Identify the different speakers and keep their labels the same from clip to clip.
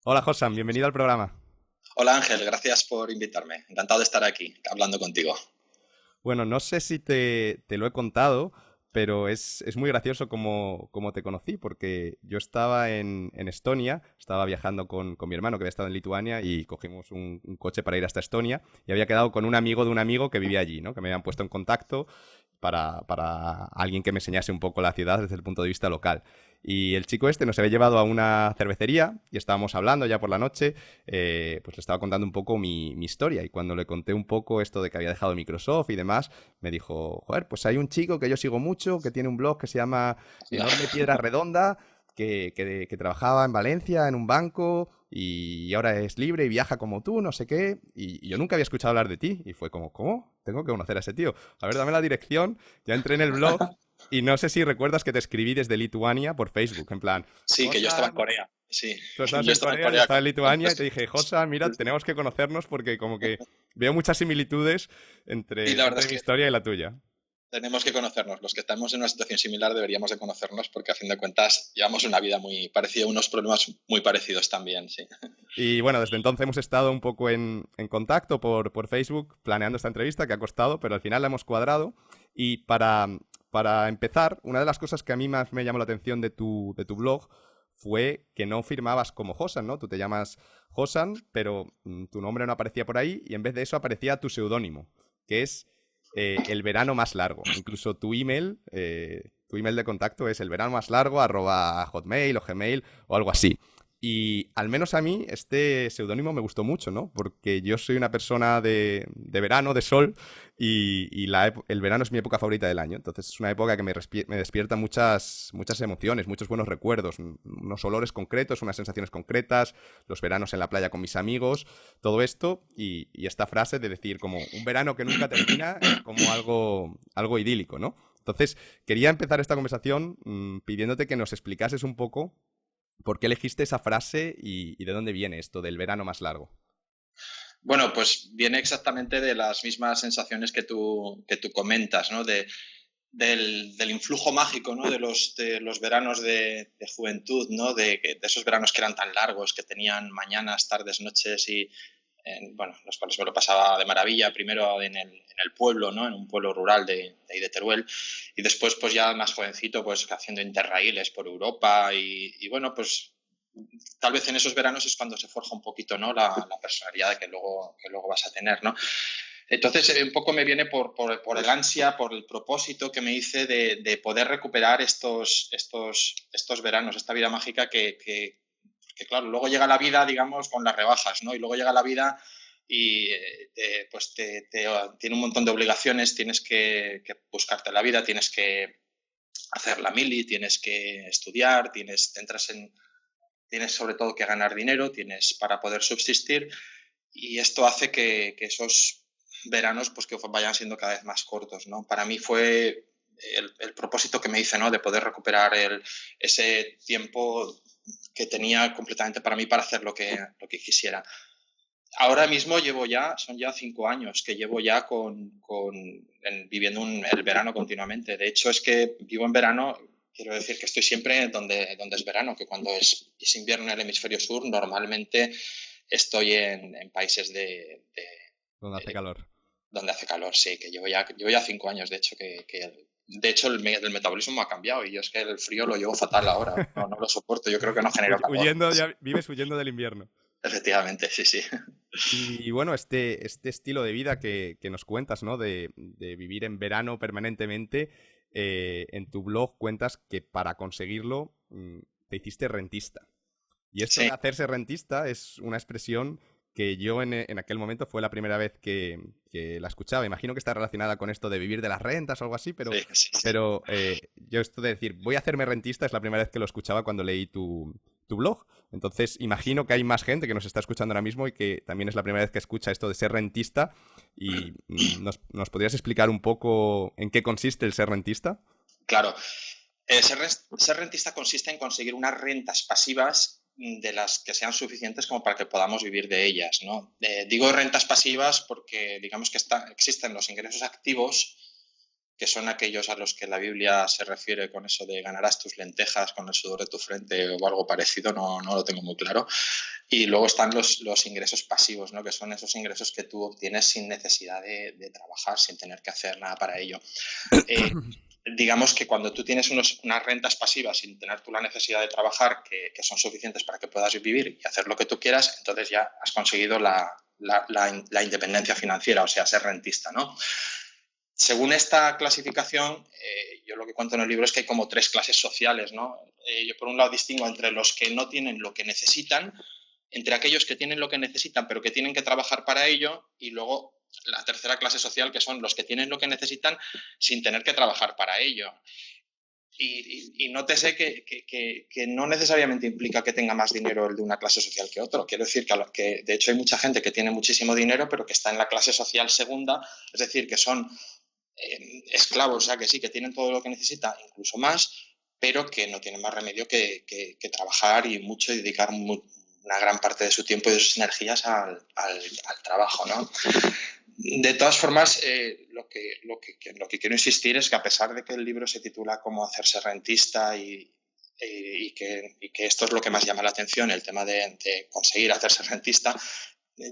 Speaker 1: Hola, Josan, bienvenido al programa.
Speaker 2: Hola Ángel, gracias por invitarme. Encantado de estar aquí hablando contigo.
Speaker 1: Bueno, no sé si te lo he contado, pero es muy gracioso como te conocí, porque yo estaba en Estonia, estaba viajando con mi hermano que había estado en Lituania y cogimos un coche para ir hasta Estonia y había quedado con un amigo de un amigo que vivía allí, ¿no? Que me habían puesto en contacto para alguien que me enseñase un poco la ciudad desde el punto de vista local. Y el chico este nos había llevado a una cervecería y estábamos hablando ya por la noche, pues le estaba contando un poco mi historia. Y cuando le conté un poco esto de que había dejado Microsoft y demás, me dijo, joder, pues hay un chico que yo sigo mucho, que tiene un blog que se llama Enorme Piedra Redonda, que trabajaba en Valencia en un banco y ahora es libre y viaja como tú, no sé qué. Y yo nunca había escuchado hablar de ti. Y fue como, ¿cómo? Tengo que conocer a ese tío. A ver, dame la dirección. Ya entré en el blog y no sé si recuerdas que te escribí desde Lituania por Facebook, en plan,
Speaker 2: Sí, que yo estaba en
Speaker 1: Josan,
Speaker 2: Corea. Sí,
Speaker 1: tú estabas
Speaker 2: yo
Speaker 1: en
Speaker 2: estaba en
Speaker 1: Corea, yo
Speaker 2: Corea
Speaker 1: estaba
Speaker 2: con,
Speaker 1: en
Speaker 2: con
Speaker 1: Lituania y te dije, Josan, mira, tenemos que conocernos porque como que veo muchas similitudes
Speaker 2: Sí, la verdad es
Speaker 1: entre mi
Speaker 2: que
Speaker 1: historia y la tuya.
Speaker 2: tenemos que conocernos. Los que estamos en una situación similar deberíamos de conocernos porque a fin de cuentas llevamos una vida muy parecida, unos problemas muy parecidos también, sí.
Speaker 1: Y bueno, desde entonces hemos estado un poco en contacto por Facebook planeando esta entrevista que ha costado, pero al final la hemos cuadrado. Y para empezar, una de las cosas que a mí más me llamó la atención de tu blog fue que no firmabas como Josan, ¿no? Tú te llamas Josan, pero tu nombre no aparecía por ahí y en vez de eso aparecía tu seudónimo, que es el verano más largo. Incluso tu email de contacto es el verano más largo @hotmail o Gmail o algo así. Y al menos a mí este seudónimo me gustó mucho, ¿no? Porque yo soy una persona de verano, de sol, y el verano es mi época favorita del año. Entonces es una época que me despierta muchas emociones, muchos buenos recuerdos, unos olores concretos, unas sensaciones concretas, los veranos en la playa con mis amigos, todo esto. Y esta frase de decir como un verano que nunca termina es como algo idílico, ¿no? Entonces, quería empezar esta conversación pidiéndote que nos explicases un poco ¿por qué elegiste esa frase y de dónde viene esto del verano más largo?
Speaker 2: Bueno, pues viene exactamente de las mismas sensaciones que tú comentas, ¿no? Del influjo mágico, ¿no? De los veranos de juventud, ¿no? De esos veranos que eran tan largos, que tenían mañanas, tardes, noches y, bueno, los cuales me lo pasaba de maravilla, primero en el pueblo, ¿no? En un pueblo rural de ahí de Teruel, y después, pues ya más jovencito, pues haciendo interraíles por Europa bueno, pues tal vez en esos veranos es cuando se forja un poquito, ¿no? La personalidad que luego vas a tener, ¿no? Entonces, un poco me viene por el ansia, por el propósito que me hice de poder recuperar estos veranos, esta vida mágica que, claro, luego llega la vida, digamos, con las rebajas, ¿no? Y luego llega la vida y pues tiene un montón de obligaciones, tienes que buscarte la vida, tienes que hacer la mili, tienes que estudiar, tienes sobre todo que ganar dinero, tienes para poder subsistir y esto hace que esos veranos pues que vayan siendo cada vez más cortos, ¿no? Para mí fue el propósito que me hice, ¿no? De poder recuperar ese tiempo que tenía completamente para mí para hacer lo que quisiera. Ahora mismo son ya 5 años que llevo ya viviendo el verano continuamente. De hecho, es que vivo en verano, quiero decir que estoy siempre donde es verano, que cuando es invierno en el hemisferio sur, normalmente estoy en países
Speaker 1: Donde hace calor.
Speaker 2: donde hace calor, sí, que llevo ya 5 años, de hecho, de hecho el metabolismo me ha cambiado y yo es que el frío lo llevo fatal ahora, no lo soporto, yo creo que no genero calor.
Speaker 1: Vives huyendo del invierno.
Speaker 2: Efectivamente, sí, sí.
Speaker 1: Y bueno, este estilo de vida que nos cuentas, ¿no? De vivir en verano permanentemente, en tu blog cuentas que para conseguirlo te hiciste rentista. Y esto
Speaker 2: Sí,
Speaker 1: de hacerse rentista es una expresión que yo en aquel momento fue la primera vez que la escuchaba. Imagino que está relacionada con esto de vivir de las rentas o algo así,
Speaker 2: sí, sí, sí.
Speaker 1: pero yo esto de decir voy a hacerme rentista es la primera vez que lo escuchaba cuando leí tu blog. Entonces imagino que hay más gente que nos está escuchando ahora mismo y que también es la primera vez que escucha esto de ser rentista. Y nos podrías explicar un poco en qué consiste el ser rentista.
Speaker 2: Claro. Ser rentista consiste en conseguir unas rentas pasivas de las que sean suficientes como para que podamos vivir de ellas, ¿no? Digo rentas pasivas porque digamos que existen los ingresos activos, que son aquellos a los que la Biblia se refiere con eso de ganarás tus lentejas con el sudor de tu frente o algo parecido, no lo tengo muy claro. Y luego están los ingresos pasivos, ¿no? Que son esos ingresos que tú obtienes sin necesidad de trabajar, sin tener que hacer nada para ello. Digamos que cuando tú tienes unas rentas pasivas sin tener tú la necesidad de trabajar, que son suficientes para que puedas vivir y hacer lo que tú quieras, entonces ya has conseguido la independencia financiera, o sea, ser rentista, ¿no? Según esta clasificación, yo lo que cuento en el libro es que hay como 3 clases sociales, ¿no? Yo por un lado distingo entre los que no tienen lo que necesitan, entre aquellos que tienen lo que necesitan pero que tienen que trabajar para ello, y luego la tercera clase social, que son los que tienen lo que necesitan sin tener que trabajar para ello. Y nótese que no necesariamente implica que tenga más dinero el de una clase social que otro. Quiero decir que de hecho hay mucha gente que tiene muchísimo dinero pero que está en la clase social segunda, es decir, que son esclavos, o sea, que sí, que tienen todo lo que necesitan, incluso más, pero que no tienen más remedio que trabajar y mucho y dedicar una gran parte de su tiempo y de sus energías al trabajo, ¿no? De todas formas, lo que quiero insistir es que a pesar de que el libro se titula Cómo hacerse rentista y que esto es lo que más llama la atención, el tema de conseguir hacerse rentista,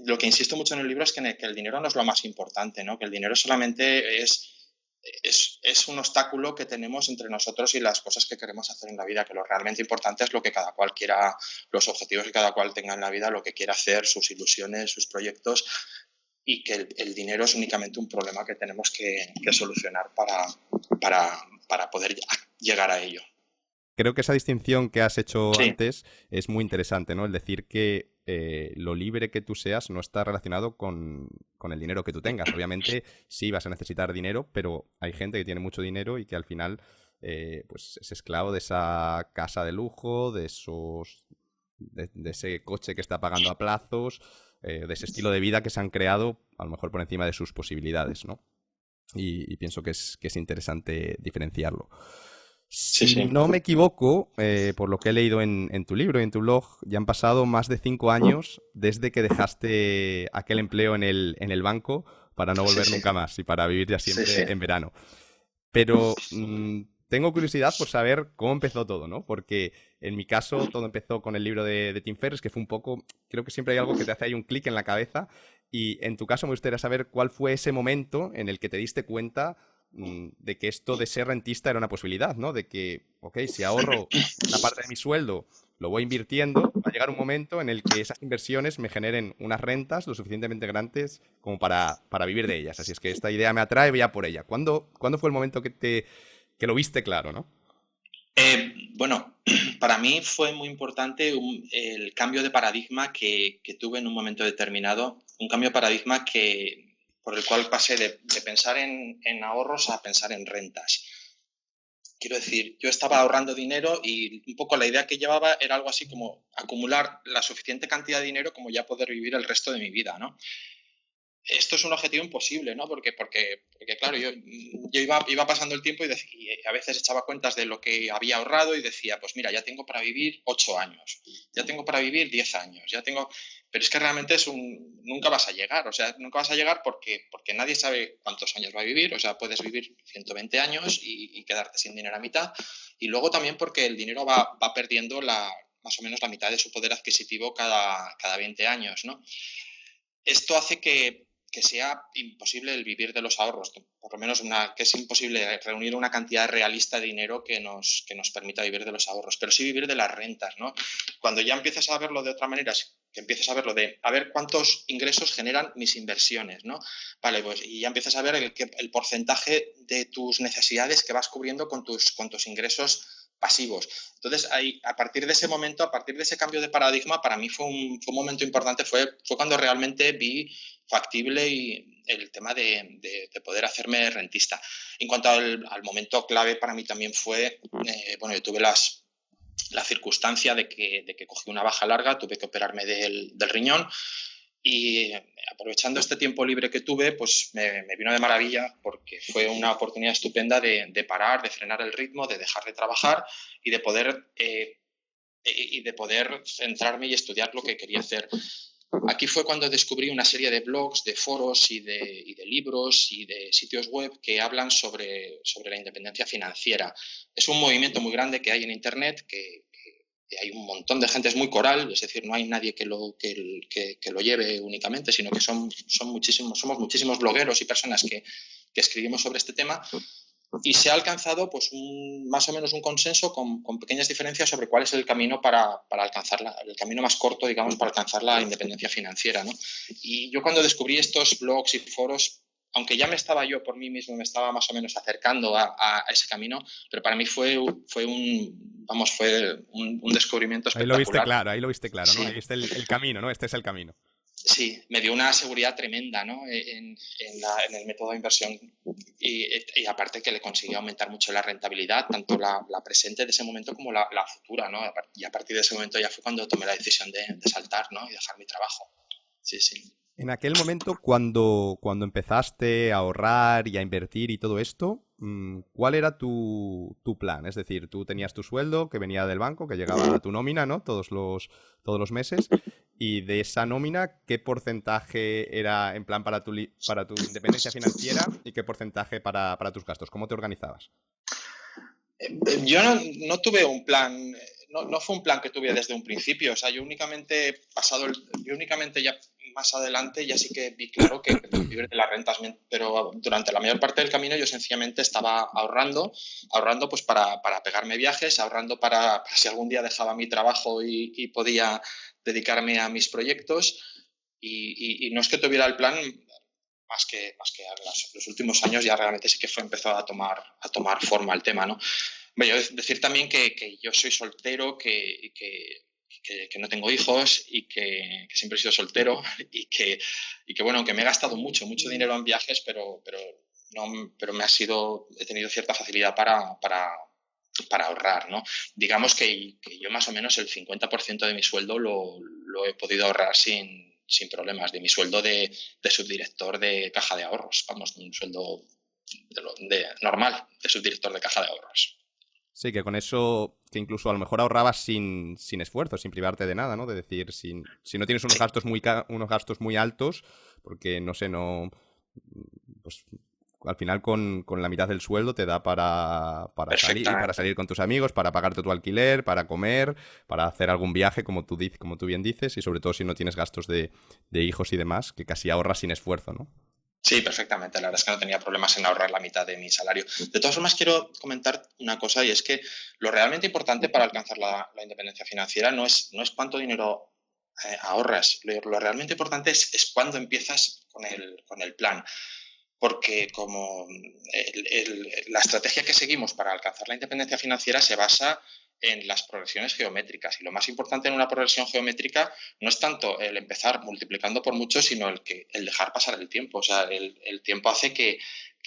Speaker 2: lo que insisto mucho en el libro es que el dinero no es lo más importante, ¿no? Que el dinero solamente es un obstáculo que tenemos entre nosotros y las cosas que queremos hacer en la vida, que lo realmente importante es lo que cada cual quiera, los objetivos que cada cual tenga en la vida, lo que quiera hacer, sus ilusiones, sus proyectos, y que el dinero es únicamente un problema que tenemos que solucionar para poder llegar a ello.
Speaker 1: Creo que esa distinción que has hecho
Speaker 2: Sí.
Speaker 1: antes es muy interesante, ¿no? El decir que lo libre que tú seas no está relacionado con el dinero que tú tengas. Obviamente sí vas a necesitar dinero, pero hay gente que tiene mucho dinero y que al final pues es esclavo de esa casa de lujo, de ese coche que está pagando a plazos, de ese estilo de vida que se han creado a lo mejor por encima de sus posibilidades, ¿no? Y pienso que es interesante diferenciarlo.
Speaker 2: Sí,
Speaker 1: Si
Speaker 2: sí.
Speaker 1: no me equivoco, por lo que he leído en tu libro y en tu blog, ya han pasado más de 5 años desde que dejaste aquel empleo en el banco para no volver
Speaker 2: Sí, sí.
Speaker 1: nunca más y para vivir ya
Speaker 2: Sí,
Speaker 1: siempre
Speaker 2: sí.
Speaker 1: en verano. Pero tengo curiosidad por saber cómo empezó todo, ¿no? Porque en mi caso todo empezó con el libro de Tim Ferriss, que fue un poco, creo que siempre hay algo que te hace ahí un clic en la cabeza. Y en tu caso me gustaría saber cuál fue ese momento en el que te diste cuenta de que esto de ser rentista era una posibilidad, ¿no? De que, ok, si ahorro una parte de mi sueldo, lo voy invirtiendo, va a llegar un momento en el que esas inversiones me generen unas rentas lo suficientemente grandes como para vivir de ellas. Así es que esta idea me atrae, voy a por ella. ¿Cuándo fue el momento que lo viste claro, ¿no?
Speaker 2: Bueno, para mí fue muy importante el cambio de paradigma que tuve en un momento determinado, un cambio de paradigma por el cual pasé de pensar en ahorros a pensar en rentas. Quiero decir, yo estaba ahorrando dinero y un poco la idea que llevaba era algo así como acumular la suficiente cantidad de dinero como ya poder vivir el resto de mi vida, ¿no? Esto es un objetivo imposible, ¿no? Porque claro, yo iba pasando el tiempo y a veces echaba cuentas de lo que había ahorrado y decía, pues mira, ya tengo para vivir 8 años, ya tengo para vivir 10 años, ya tengo... Pero es que realmente nunca vas a llegar, o sea, nunca vas a llegar porque nadie sabe cuántos años va a vivir, o sea, puedes vivir 120 años y quedarte sin dinero a mitad. Y luego también porque el dinero va perdiendo más o menos la mitad de su poder adquisitivo cada 20 años, ¿no? Esto hace que sea imposible el vivir de los ahorros, por lo menos que es imposible reunir una cantidad realista de dinero que nos permita vivir de los ahorros, pero sí vivir de las rentas, ¿no? Cuando ya empiezas a verlo de otra manera, que empiezas a verlo de a ver cuántos ingresos generan mis inversiones, ¿no? Vale, pues y ya empiezas a ver el porcentaje de tus necesidades que vas cubriendo con tus ingresos pasivos. Entonces, a partir de ese momento, a partir de ese cambio de paradigma, para mí fue un momento importante, fue cuando realmente vi factible y el tema de poder hacerme rentista. En cuanto al momento clave, para mí también fue, bueno, yo tuve la circunstancia de que cogí una baja larga, tuve que operarme del riñón y aprovechando este tiempo libre que tuve, pues me vino de maravilla porque fue una oportunidad estupenda de parar, de frenar el ritmo, de dejar de trabajar y de poder centrarme y estudiar lo que quería hacer. Aquí fue cuando descubrí una serie de blogs, de foros y de libros y de sitios web que hablan sobre la independencia financiera. Es un movimiento muy grande que hay en Internet que hay un montón de gente, es muy coral, es decir, no hay nadie que lo lleve únicamente, sino que somos muchísimos blogueros y personas que escribimos sobre este tema, y se ha alcanzado pues más o menos un consenso con pequeñas diferencias sobre cuál es el camino para alcanzarla, el camino más corto, digamos, para alcanzar la independencia financiera, ¿no? Y yo cuando descubrí estos blogs y foros, aunque ya yo por mí mismo me estaba más o menos acercando a ese camino, pero para mí fue un descubrimiento espectacular.
Speaker 1: Ahí lo viste claro, ¿no?
Speaker 2: Sí.
Speaker 1: Ahí está el camino, ¿no? Este es el camino.
Speaker 2: Sí, me dio una seguridad tremenda, ¿no? en el método de inversión, y aparte que le conseguí aumentar mucho la rentabilidad, tanto la presente de ese momento como la futura, ¿no? Y a partir de ese momento ya fue cuando tomé la decisión de saltar, ¿no? Y dejar mi trabajo. Sí, sí.
Speaker 1: En aquel momento, cuando empezaste a ahorrar y a invertir y todo esto, ¿cuál era tu plan? Es decir, tú tenías tu sueldo que venía del banco, que llegaba a tu nómina, ¿no? Todos los meses. Y de esa nómina, ¿qué porcentaje era en plan para tu independencia financiera y qué porcentaje para tus gastos? ¿Cómo te organizabas?
Speaker 2: Yo no tuve un plan, no fue un plan que tuve desde un principio. O sea, yo únicamente ya más adelante ya sí que vi claro que vivir de las rentas, pero durante la mayor parte del camino yo sencillamente estaba ahorrando pues para pegarme viajes, ahorrando para si algún día dejaba mi trabajo y podía dedicarme a mis proyectos, y no es que tuviera el plan más que los últimos años ya realmente sí que empezó a tomar forma el tema, ¿no? Bueno, yo decir también que yo soy soltero, que no tengo hijos y que siempre he sido soltero y que bueno, que me he gastado mucho dinero en viajes, pero he tenido cierta facilidad para ahorrar, ¿no? Digamos que yo más o menos el 50% de mi sueldo lo he podido ahorrar sin problemas, de mi sueldo de subdirector de caja de ahorros, vamos, un sueldo normal de subdirector de caja de ahorros.
Speaker 1: Sí, que con eso, que incluso a lo mejor ahorrabas sin esfuerzo, sin privarte de nada, ¿no? De decir, si no tienes unos gastos muy altos, porque no sé, pues al final con la mitad del sueldo te da para salir con tus amigos, para pagarte tu alquiler, para comer, para hacer algún viaje, como tú bien dices, y sobre todo si no tienes gastos de hijos y demás, que casi ahorras sin esfuerzo, ¿no?
Speaker 2: Sí, perfectamente. La verdad es que no tenía problemas en ahorrar la mitad de mi salario. De todas formas, quiero comentar una cosa, y es que lo realmente importante para alcanzar la independencia financiera no es cuánto dinero ahorras. Lo realmente importante es cuándo empiezas con el plan. Porque como la estrategia que seguimos para alcanzar la independencia financiera se basa en las progresiones geométricas, y lo más importante en una progresión geométrica no es tanto el empezar multiplicando por mucho, sino el dejar pasar el tiempo. O sea, el tiempo hace que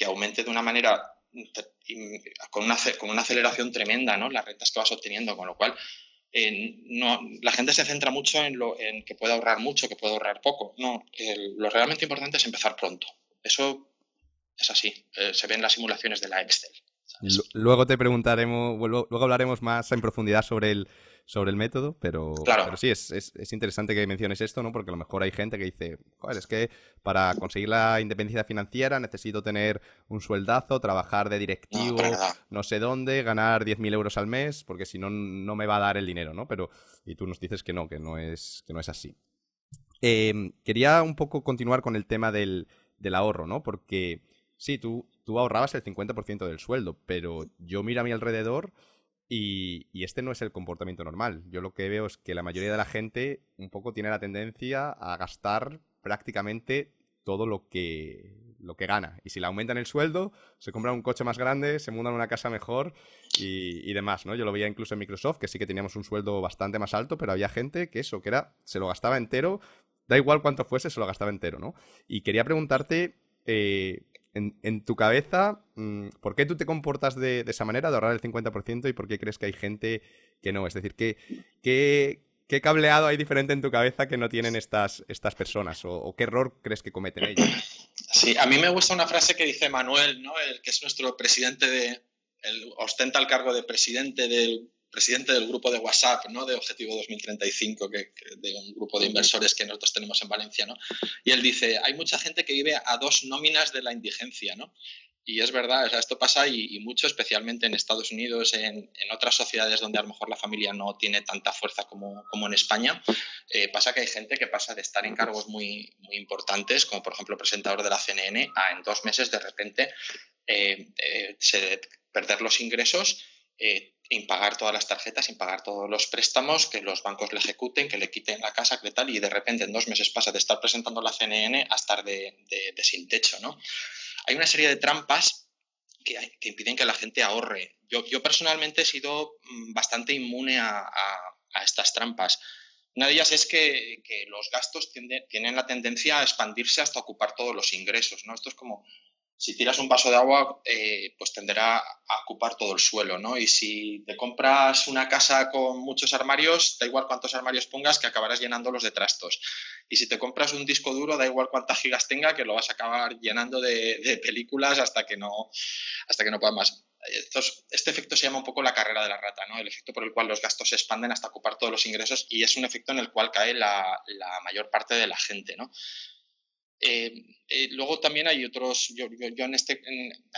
Speaker 2: aumente de una manera con una aceleración tremenda, ¿no?, las rentas que vas obteniendo, con lo cual la gente se centra mucho en que puede ahorrar mucho, que puede ahorrar poco. No, lo realmente importante es empezar pronto. Eso es así, se ven las simulaciones de la Excel.
Speaker 1: Luego te preguntaremos, luego hablaremos más en profundidad sobre el método, pero sí, es interesante que menciones esto, ¿no? Porque a lo mejor hay gente que dice, joder, es que para conseguir la independencia financiera necesito tener un sueldazo, trabajar de directivo, no sé dónde, ganar 10.000 euros al mes, porque si no, no me va a dar el dinero, ¿no? Y tú nos dices que no es así. Quería un poco continuar con el tema del ahorro, ¿no? Porque sí, tú ahorrabas el 50% del sueldo, pero yo miro a mi alrededor y este no es el comportamiento normal. Yo lo que veo es que la mayoría de la gente un poco tiene la tendencia a gastar prácticamente todo lo que gana. Y si le aumentan el sueldo, se compran un coche más grande, se mudan a una casa mejor y demás, ¿no? Yo lo veía incluso en Microsoft, que sí que teníamos un sueldo bastante más alto, pero había gente que se lo gastaba entero, da igual cuánto fuese, se lo gastaba entero, ¿no? Y quería preguntarte, en tu cabeza, ¿por qué tú te comportas de esa manera, de ahorrar el 50%, y por qué crees que hay gente que no? Es decir, ¿qué cableado hay diferente en tu cabeza que no tienen estas personas? ¿O qué error crees que cometen ellos?
Speaker 2: Sí, a mí me gusta una frase que dice Manuel, ¿no?, el que es nuestro presidente ostenta el cargo de presidente del grupo de WhatsApp, ¿no?, de Objetivo 2035, de un grupo de inversores que nosotros tenemos en Valencia, ¿no? Y él dice, hay mucha gente que vive a 2 nóminas de la indigencia, ¿no? Y es verdad, o sea, esto pasa y mucho, especialmente en Estados Unidos, en otras sociedades donde a lo mejor la familia no tiene tanta fuerza como en España. Pasa que hay gente que pasa de estar en cargos muy, muy importantes, como por ejemplo presentador de la CNN, a en 2 meses de repente perder los ingresos, impagar todas las tarjetas, impagar todos los préstamos, que los bancos le ejecuten, que le quiten la casa, que tal, y de repente en 2 meses pasa de estar presentando la CNN a estar de sin techo, ¿no? Hay una serie de trampas que impiden que la gente ahorre. Yo personalmente he sido bastante inmune a estas trampas. Una de ellas es que los gastos tienen la tendencia a expandirse hasta ocupar todos los ingresos, ¿no? Esto es como si tiras un vaso de agua, pues tenderá a ocupar todo el suelo, ¿no? Y si te compras una casa con muchos armarios, da igual cuántos armarios pongas, que acabarás llenándolos de trastos. Y si te compras un disco duro, da igual cuántas gigas tenga, que lo vas a acabar llenando de películas hasta que no puedas más. Este efecto se llama un poco la carrera de la rata, ¿no? El efecto por el cual los gastos se expanden hasta ocupar todos los ingresos, y es un efecto en el cual cae la mayor parte de la gente, ¿no? Luego también hay otros, yo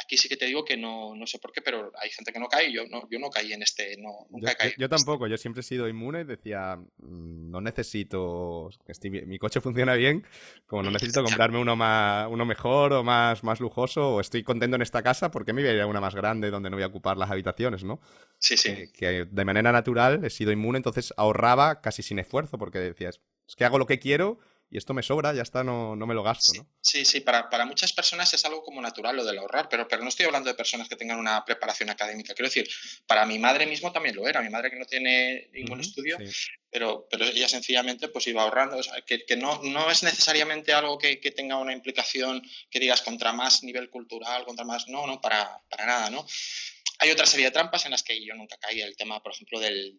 Speaker 2: aquí sí que te digo que no sé por qué, pero hay gente que no cae, yo no caí en este,
Speaker 1: Yo,
Speaker 2: nunca he
Speaker 1: yo-
Speaker 2: caído
Speaker 1: yo
Speaker 2: en este.
Speaker 1: tampoco, yo siempre he sido inmune y decía, no necesito, mi coche funciona bien, como no necesito comprarme uno mejor o más lujoso, o estoy contento en esta casa, ¿por qué me voy a ir a una más grande donde no voy a ocupar las habitaciones, ¿no?
Speaker 2: Sí, sí.
Speaker 1: Que de manera natural he sido inmune, entonces ahorraba casi sin esfuerzo, porque decías, es que hago lo que quiero y esto me sobra, ya está, no me lo gasto,
Speaker 2: Sí,
Speaker 1: ¿no?
Speaker 2: sí, sí, para muchas personas es algo como natural lo del ahorrar, pero no estoy hablando de personas que tengan una preparación académica. Quiero decir, para mi madre mismo también lo era. Mi madre, que no tiene ningún
Speaker 1: Ujú,
Speaker 2: estudio,
Speaker 1: sí.
Speaker 2: pero ella sencillamente pues iba ahorrando. O sea, que no es necesariamente algo que tenga una implicación que digas contra más nivel cultural, contra más. No, para nada, ¿no? Hay otra serie de trampas en las que yo nunca caí. El tema, por ejemplo, de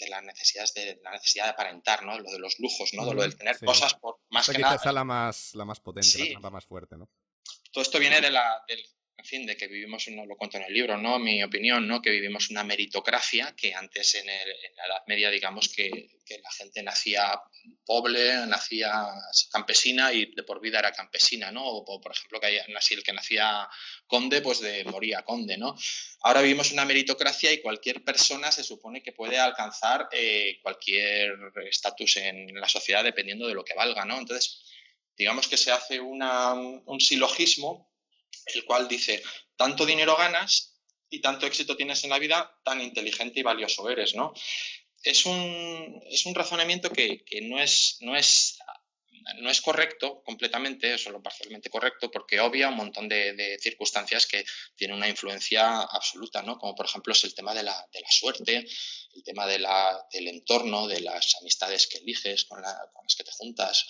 Speaker 2: las necesidades, de la necesidad de aparentar, ¿no? Lo de los lujos, ¿no? De lo
Speaker 1: Ujú,
Speaker 2: del tener
Speaker 1: sí,
Speaker 2: cosas, más
Speaker 1: esa
Speaker 2: que nada.
Speaker 1: quizás sea la más potente, la
Speaker 2: Sí,
Speaker 1: trampa más fuerte, ¿no?
Speaker 2: todo esto viene en fin, de que vivimos, no lo cuento en el libro, ¿no? Mi opinión, ¿no? Que vivimos una meritocracia, que antes en la Edad Media, digamos que la gente nacía pobre, nacía campesina y de por vida era campesina, ¿no? O por ejemplo, el que nacía conde, pues moría conde, ¿no? Ahora vivimos una meritocracia y cualquier persona se supone que puede alcanzar cualquier estatus en la sociedad dependiendo de lo que valga, ¿no? Entonces, digamos que se hace un silogismo, el cual dice, tanto dinero ganas y tanto éxito tienes en la vida, tan inteligente y valioso eres, ¿no? Es un razonamiento que no es correcto completamente, es solo parcialmente correcto, porque obvia un montón de circunstancias que tienen una influencia absoluta, ¿no? Como por ejemplo es el tema de la suerte, el tema del entorno, de las amistades que eliges, con las que te juntas.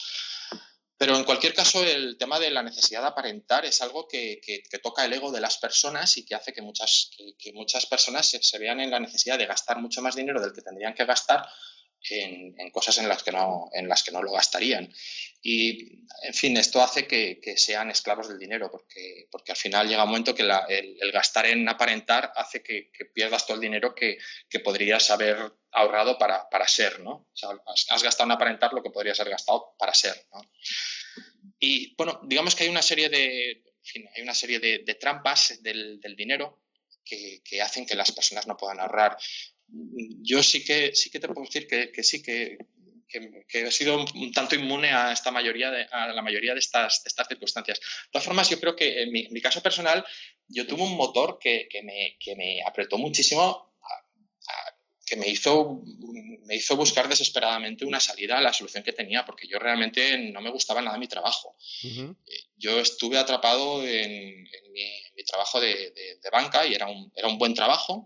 Speaker 2: Pero en cualquier caso, el tema de la necesidad de aparentar es algo que toca el ego de las personas y que hace que muchas personas se vean en la necesidad de gastar mucho más dinero del que tendrían que gastar en cosas en las que no lo gastarían. Y, en fin, esto hace que sean esclavos del dinero, porque al final llega un momento que el gastar en aparentar hace que pierdas todo el dinero que podrías haber ahorrado para ser, ¿no? O sea, has gastado en aparentar lo que podrías haber gastado para ser, ¿no? Y bueno, digamos que hay una serie de trampas del dinero que hacen que las personas no puedan ahorrar. Yo sí que te puedo decir que sí, que he sido un tanto inmune a la mayoría de estas circunstancias. De todas formas, yo creo que en mi caso personal, yo tuve un motor que me apretó muchísimo, que me hizo buscar desesperadamente una salida a la solución que tenía, porque yo realmente no me gustaba nada mi trabajo.
Speaker 1: Ujú.
Speaker 2: Yo estuve atrapado en mi trabajo de banca, y era un buen trabajo.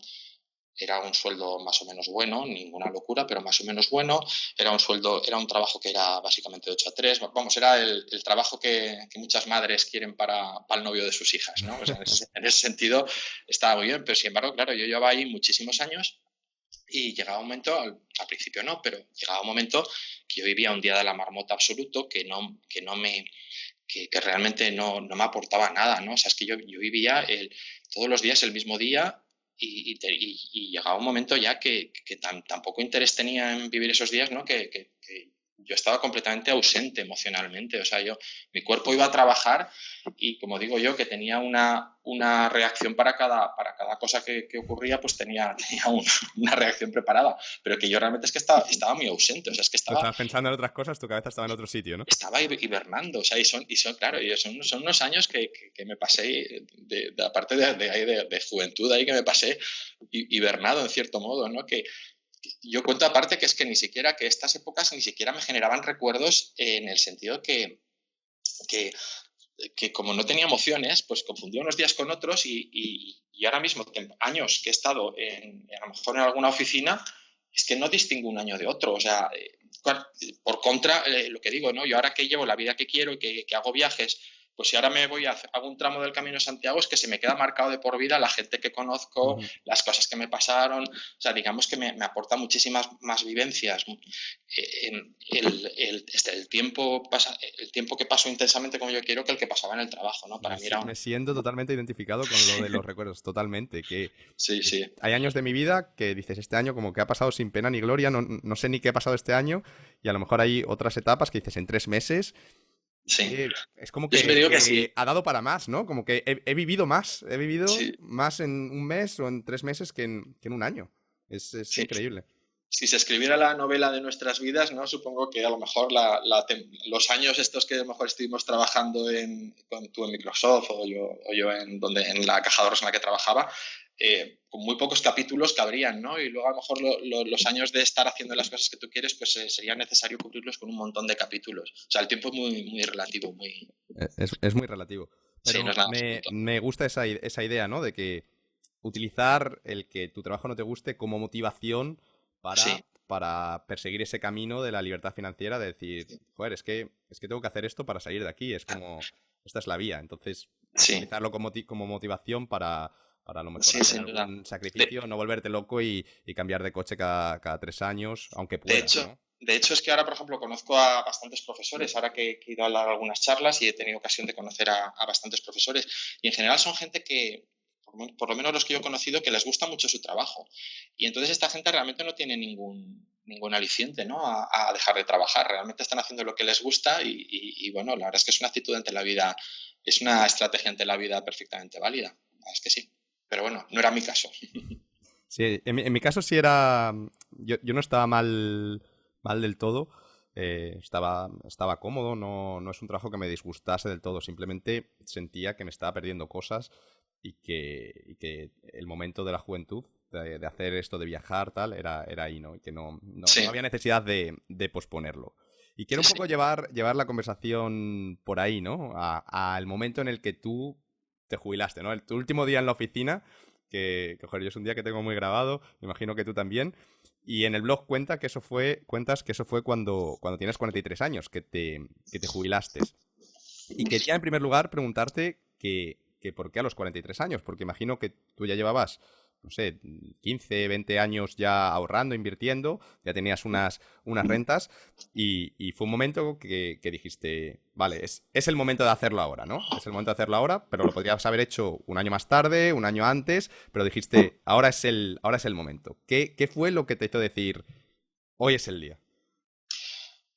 Speaker 2: Era un sueldo más o menos bueno, ninguna locura, pero más o menos bueno. Era un trabajo que era básicamente de 8 a 3. Vamos, era el trabajo que muchas madres quieren para el novio de sus hijas, ¿no? O sea, en ese sentido estaba muy bien, pero sin embargo, claro, yo llevaba ahí muchísimos años y llegaba un momento, al principio no, pero llegaba un momento que yo vivía un día de la marmota absoluto, que realmente no me aportaba nada, ¿no? O sea, es que yo vivía todos los días el mismo día, y llegaba un momento ya que tan poco interés tenía en vivir esos días, ¿no? Que yo estaba completamente ausente emocionalmente. O sea, mi cuerpo iba a trabajar y, como digo yo, que tenía una reacción para cada cosa que ocurría, pues tenía una reacción preparada. Pero que yo realmente es que estaba muy ausente. O sea, es que
Speaker 1: Tú estabas pensando en otras cosas, tu cabeza estaba en otro sitio, ¿no?
Speaker 2: estaba hibernando. O sea, claro, son unos años que me pasé, aparte de juventud ahí, que me pasé hibernado en cierto modo, ¿no? Que yo cuento aparte que es que ni siquiera, que estas épocas ni siquiera me generaban recuerdos, en el sentido que, que como no tenía emociones, pues confundía unos días con otros y ahora mismo, años que he estado a lo mejor en alguna oficina, es que no distingo un año de otro. O sea, por contra, lo que digo, ¿no? Yo ahora que llevo la vida que quiero y que hago viajes, pues si ahora me voy a hago un tramo del Camino de Santiago, es que se me queda marcado de por vida la gente que conozco, las cosas que me pasaron. O sea, digamos que me aporta muchísimas más vivencias. El tiempo que paso intensamente como yo quiero, que el que pasaba en el trabajo, ¿no? Para mí era
Speaker 1: Me siento totalmente identificado con lo de los recuerdos, totalmente.
Speaker 2: Sí, sí.
Speaker 1: Hay años de mi vida que dices, este año como que ha pasado sin pena ni gloria, no sé ni qué ha pasado este año, y a lo mejor hay otras etapas que dices, en 3 meses,
Speaker 2: Sí.
Speaker 1: es como
Speaker 2: Yo siempre digo que sí.
Speaker 1: ha dado para más, ¿no? Como que he vivido más
Speaker 2: Sí.
Speaker 1: más en un mes o en 3 meses que en un año. Es
Speaker 2: Sí.
Speaker 1: increíble.
Speaker 2: Si se escribiera la novela de nuestras vidas, ¿no? Supongo que a lo mejor los años estos que a lo mejor estuvimos trabajando tú en Microsoft o yo en la caja de ahorros en la que trabajaba, con muy pocos capítulos cabrían, ¿no? Y luego a lo mejor los años de estar haciendo las cosas que tú quieres, pues sería necesario cubrirlos con un montón de capítulos. O sea, el tiempo es muy, muy relativo, muy...
Speaker 1: Es muy relativo.
Speaker 2: Sí, no
Speaker 1: Pero
Speaker 2: es nada absoluto.
Speaker 1: me gusta esa idea, ¿no? De que utilizar el que tu trabajo no te guste como motivación
Speaker 2: Sí.
Speaker 1: para perseguir ese camino de la libertad financiera, de decir, joder, es que tengo que hacer esto para salir de aquí, es como, esta es la vía. Entonces,
Speaker 2: Sí.
Speaker 1: utilizarlo como motivación para a lo mejor
Speaker 2: Sí,
Speaker 1: hacer
Speaker 2: sin duda.
Speaker 1: algún sacrificio, no volverte loco y cambiar de coche cada 3 años, aunque
Speaker 2: De
Speaker 1: puedas,
Speaker 2: hecho,
Speaker 1: ¿no?
Speaker 2: de hecho, es que ahora, por ejemplo, conozco a bastantes profesores, ahora que he ido a dar algunas charlas y he tenido ocasión de conocer a bastantes profesores, y en general son gente que, por lo menos los que yo he conocido, que les gusta mucho su trabajo. Y entonces esta gente realmente no tiene ningún aliciente, ¿no? a dejar de trabajar. Realmente están haciendo lo que les gusta y, bueno, la verdad es que es una actitud ante la vida, es una estrategia ante la vida perfectamente válida. La verdad es que sí. Pero bueno, no era mi caso.
Speaker 1: Sí, en mi caso sí era. Yo no estaba mal del todo. Estaba cómodo, no es un trabajo que me disgustase del todo. Simplemente sentía que me estaba perdiendo cosas y que el momento de la juventud, de hacer esto, de viajar, tal, era ahí, ¿no? Y que
Speaker 2: Sí,
Speaker 1: no había necesidad de posponerlo. Y quiero
Speaker 2: sí,
Speaker 1: un
Speaker 2: sí.
Speaker 1: poco llevar la conversación por ahí, ¿no? Al momento en el que tú te jubilaste, ¿no? Tu último día en la oficina joder, yo es un día que tengo muy grabado, me imagino que tú también. Y en el blog cuentas que eso fue cuando tienes 43 años, que te jubilaste. Y quería en primer lugar preguntarte que por qué a los 43 años, porque imagino que tú ya llevabas, no sé, 15, 20 años ya ahorrando, invirtiendo, ya tenías unas rentas y fue un momento que dijiste, vale, es el momento de hacerlo ahora, ¿no? Es el momento de hacerlo ahora, pero lo podrías haber hecho un año más tarde, un año antes, pero dijiste, ahora es el momento. ¿Qué fue lo que te hizo decir, hoy es el día?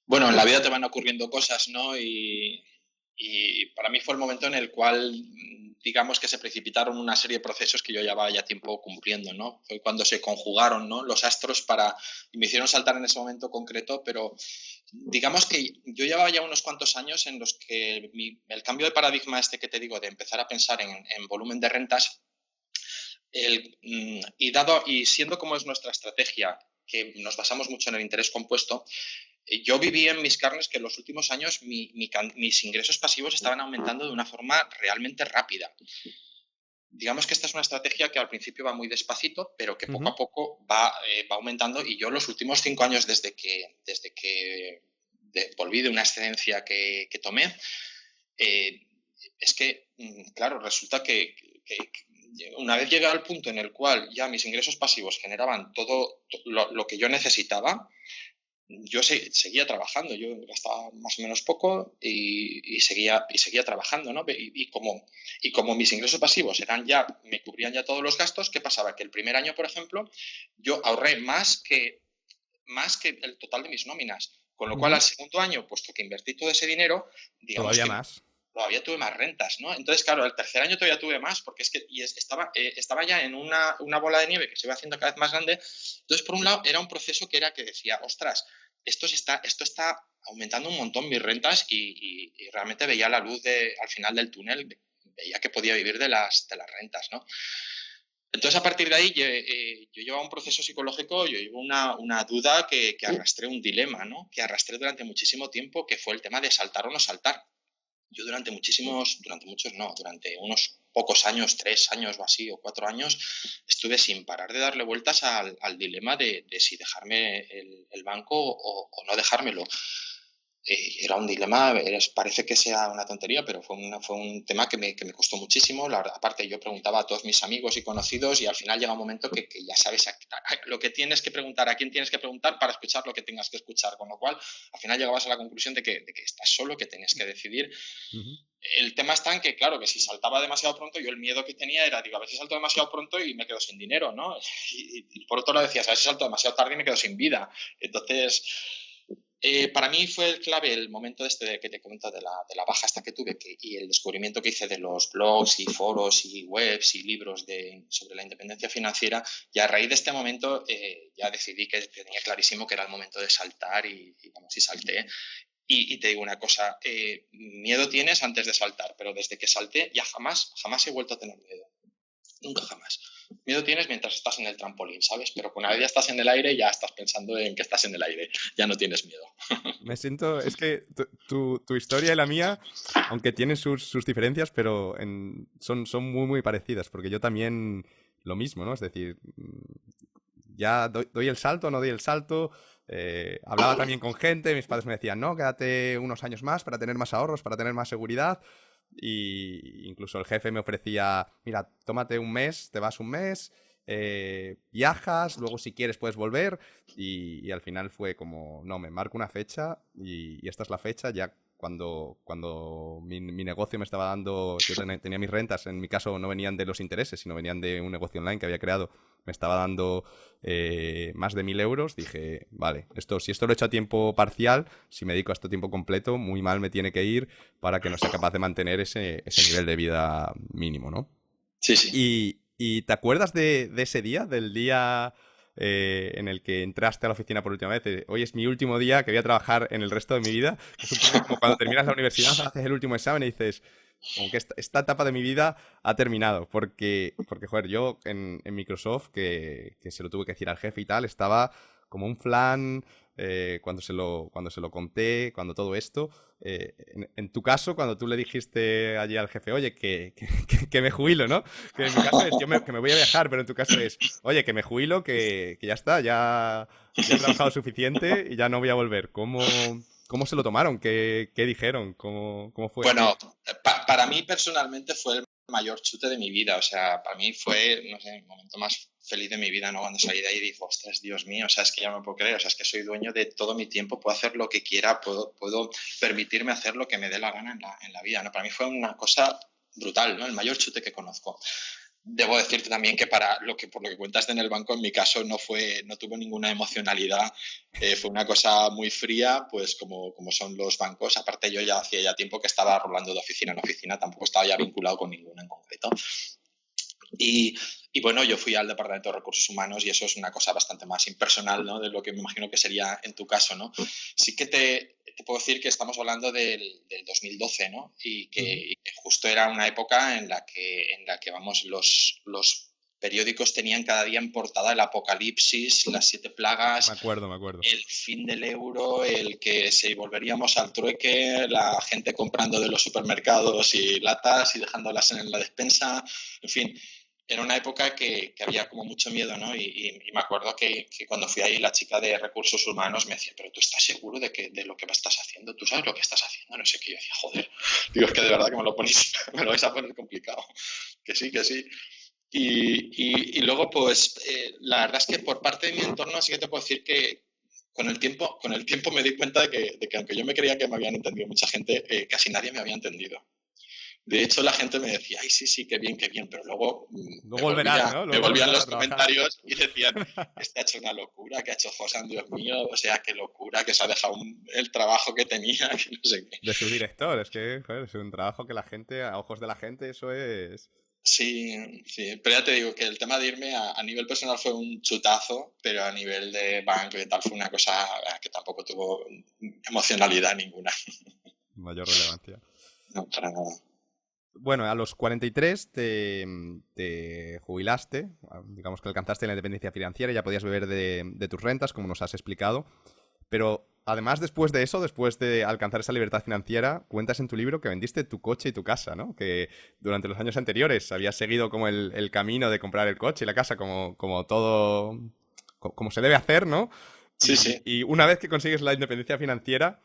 Speaker 2: Bueno, en la vida te van ocurriendo cosas, ¿no? Y para mí fue el momento en el cual, digamos que se precipitaron una serie de procesos que yo llevaba ya tiempo cumpliendo, ¿no? Fue cuando se conjugaron, ¿no? Los astros y me hicieron saltar en ese momento concreto, pero digamos que yo llevaba ya unos cuantos años en los que el cambio de paradigma este que te digo, de empezar a pensar en volumen de rentas, y siendo como es nuestra estrategia, que nos basamos mucho en el interés compuesto, yo viví en mis carnes que en los últimos años mis ingresos pasivos estaban aumentando de una forma realmente rápida. Digamos que esta es una estrategia que al principio va muy despacito, pero que poco
Speaker 1: Ujú.
Speaker 2: a poco va aumentando. Y yo los últimos 5 años, desde que volví de una excedencia que tomé, es que, claro, resulta que una vez llegué al punto en el cual ya mis ingresos pasivos generaban todo lo que yo necesitaba, yo seguía trabajando. Yo gastaba más o menos poco y seguía trabajando, ¿no? Y como mis ingresos pasivos me cubrían ya todos los gastos, ¿qué pasaba? Que el primer año, por ejemplo, yo ahorré más que el total de mis nóminas. Con lo cual, al segundo año, puesto que invertí todo ese dinero, digamos
Speaker 1: Todavía
Speaker 2: que
Speaker 1: más.
Speaker 2: todavía tuve más rentas, ¿no? Entonces, claro, el tercer año todavía tuve más, porque es que estaba ya en una bola de nieve que se iba haciendo cada vez más grande. Entonces, por un lado, era un proceso que decía, ostras, esto está aumentando un montón mis rentas y realmente veía la luz al final del túnel, veía que podía vivir de las rentas, ¿no? Entonces, a partir de ahí, yo llevaba un proceso psicológico, yo llevo una duda que arrastré, un dilema, ¿no? Que arrastré durante muchísimo tiempo, que fue el tema de saltar o no saltar. Yo durante unos pocos años, 3 años o así, o 4 años, estuve sin parar de darle vueltas al dilema de si dejarme el banco o no dejármelo. Era un dilema, parece que sea una tontería, pero fue un tema que me costó muchísimo. Aparte, yo preguntaba a todos mis amigos y conocidos y al final llega un momento que ya sabes lo que tienes que preguntar, a quién tienes que preguntar para escuchar lo que tengas que escuchar. Con lo cual, al final llegabas a la conclusión de que estás solo, que tienes que decidir. El tema está en que, claro, que si saltaba demasiado pronto, yo el miedo que tenía era, digo, a ver si salto demasiado pronto y me quedo sin dinero, ¿no? Y por otro lado decías, a ver si salto demasiado tarde y me quedo sin vida. Entonces... para mí fue clave el momento que te comento de la baja esta que tuve y el descubrimiento que hice de los blogs y foros y webs y libros sobre la independencia financiera. Y a raíz de este momento ya decidí que tenía clarísimo que era el momento de saltar y salté. Y te digo una cosa, miedo tienes antes de saltar, pero desde que salté ya jamás he vuelto a tener miedo. Nunca jamás. Miedo tienes mientras estás en el trampolín, ¿sabes? Pero una vez ya estás en el aire, ya estás pensando en que estás en el aire. Ya no tienes miedo.
Speaker 1: Es que tu historia y la mía, aunque tienen sus diferencias, pero son muy, muy parecidas, porque yo también lo mismo, ¿no? Es decir, ya doy el salto, no doy el salto. Hablaba también con gente, mis padres me decían, no, quédate unos años más para tener más ahorros, para tener más seguridad. Y incluso el jefe me ofrecía, mira, tómate un mes, te vas un mes, viajas, luego si quieres puedes volver. Y al final fue como, no, me marco una fecha y esta es la fecha. Ya cuando mi negocio me estaba dando, yo tenía mis rentas, en mi caso no venían de los intereses, sino venían de un negocio online que había creado, me estaba dando más de 1.000 euros, dije, vale, si esto lo he hecho a tiempo parcial, si me dedico a esto a tiempo completo, muy mal me tiene que ir para que no sea capaz de mantener ese nivel de vida mínimo, ¿no?
Speaker 2: Sí, sí.
Speaker 1: ¿Y te acuerdas de ese día, del día en el que entraste a la oficina por última vez? Hoy es mi último día que voy a trabajar en el resto de mi vida. Es un poco como cuando terminas la universidad, haces el último examen y dices, como que esta etapa de mi vida ha terminado. Porque joder, yo en Microsoft, que se lo tuve que decir al jefe y tal, estaba como un flan cuando se lo conté, cuando todo esto. En tu caso, cuando tú le dijiste allí al jefe, oye, que me jubilo, ¿no? Que en mi caso es que me voy a viajar, pero en tu caso es, oye, que me jubilo, que ya está, ya he trabajado suficiente y ya no voy a volver. ¿Cómo se lo tomaron? ¿Qué dijeron? ¿Cómo fue?
Speaker 2: Bueno, para mí personalmente fue el mayor chute de mi vida. O sea, para mí fue, no sé, el momento más feliz de mi vida, ¿no? Cuando salí de ahí y dije, ostras, Dios mío, o sea, es que ya no me puedo creer, o sea, es que soy dueño de todo mi tiempo, puedo hacer lo que quiera, puedo permitirme hacer lo que me dé la gana en la vida, ¿no? Para mí fue una cosa brutal, ¿no? El mayor chute que conozco. Debo decirte también que por lo que cuentas en el banco, en mi caso no tuvo ninguna emocionalidad, fue una cosa muy fría, pues como son los bancos. Aparte yo ya hacía tiempo que estaba rolando de oficina en oficina, tampoco estaba ya vinculado con ninguna en concreto. Y bueno, yo fui al Departamento de Recursos Humanos y eso es una cosa bastante más impersonal, ¿no? De lo que me imagino que sería en tu caso, ¿no? Sí que te puedo decir que estamos hablando del 2012, ¿no? Y que justo era una época en la que vamos, los periódicos tenían cada día en portada el apocalipsis, las 7 plagas,
Speaker 1: Me acuerdo.
Speaker 2: el fin del euro, el que se volveríamos al trueque, la gente comprando de los supermercados y latas y dejándolas en la despensa, en fin. Era una época que había como mucho miedo, ¿no? Y me acuerdo que cuando fui ahí, la chica de Recursos Humanos me decía, pero ¿tú estás seguro de lo que estás haciendo? ¿Tú sabes lo que estás haciendo? No sé qué. Yo decía, joder, digo, es que de verdad que me lo vais a poner complicado. Que sí, que sí. Y luego, pues, la verdad es que por parte de mi entorno sí que te puedo decir que con el tiempo me di cuenta de que aunque yo me creía que me habían entendido mucha gente, casi nadie me había entendido. De hecho, la gente me decía, ay, sí, sí, qué bien, pero luego
Speaker 1: No volverás, ¿no?
Speaker 2: me
Speaker 1: Luego
Speaker 2: volvían
Speaker 1: volverás
Speaker 2: los
Speaker 1: a trabajar.
Speaker 2: comentarios y decían, este ha hecho una locura, que ha hecho Josan, Dios mío, o sea, qué locura, que se ha dejado el trabajo que tenía, que no sé qué.
Speaker 1: De su director, es que, joder, es un trabajo que la gente, a ojos de la gente, eso es...
Speaker 2: Sí, sí, pero ya te digo que el tema de irme a nivel personal fue un chutazo, pero a nivel de banco y tal fue una cosa que tampoco tuvo emocionalidad ninguna.
Speaker 1: Mayor relevancia.
Speaker 2: No, para nada.
Speaker 1: Bueno, a los 43 te jubilaste, digamos que alcanzaste la independencia financiera y ya podías beber de tus rentas, como nos has explicado. Pero además, después de eso, después de alcanzar esa libertad financiera, cuentas en tu libro que vendiste tu coche y tu casa, ¿no? Que durante los años anteriores habías seguido como el camino de comprar el coche y la casa como todo, como se debe hacer, ¿no?
Speaker 2: Sí, sí.
Speaker 1: Y una vez que consigues la independencia financiera,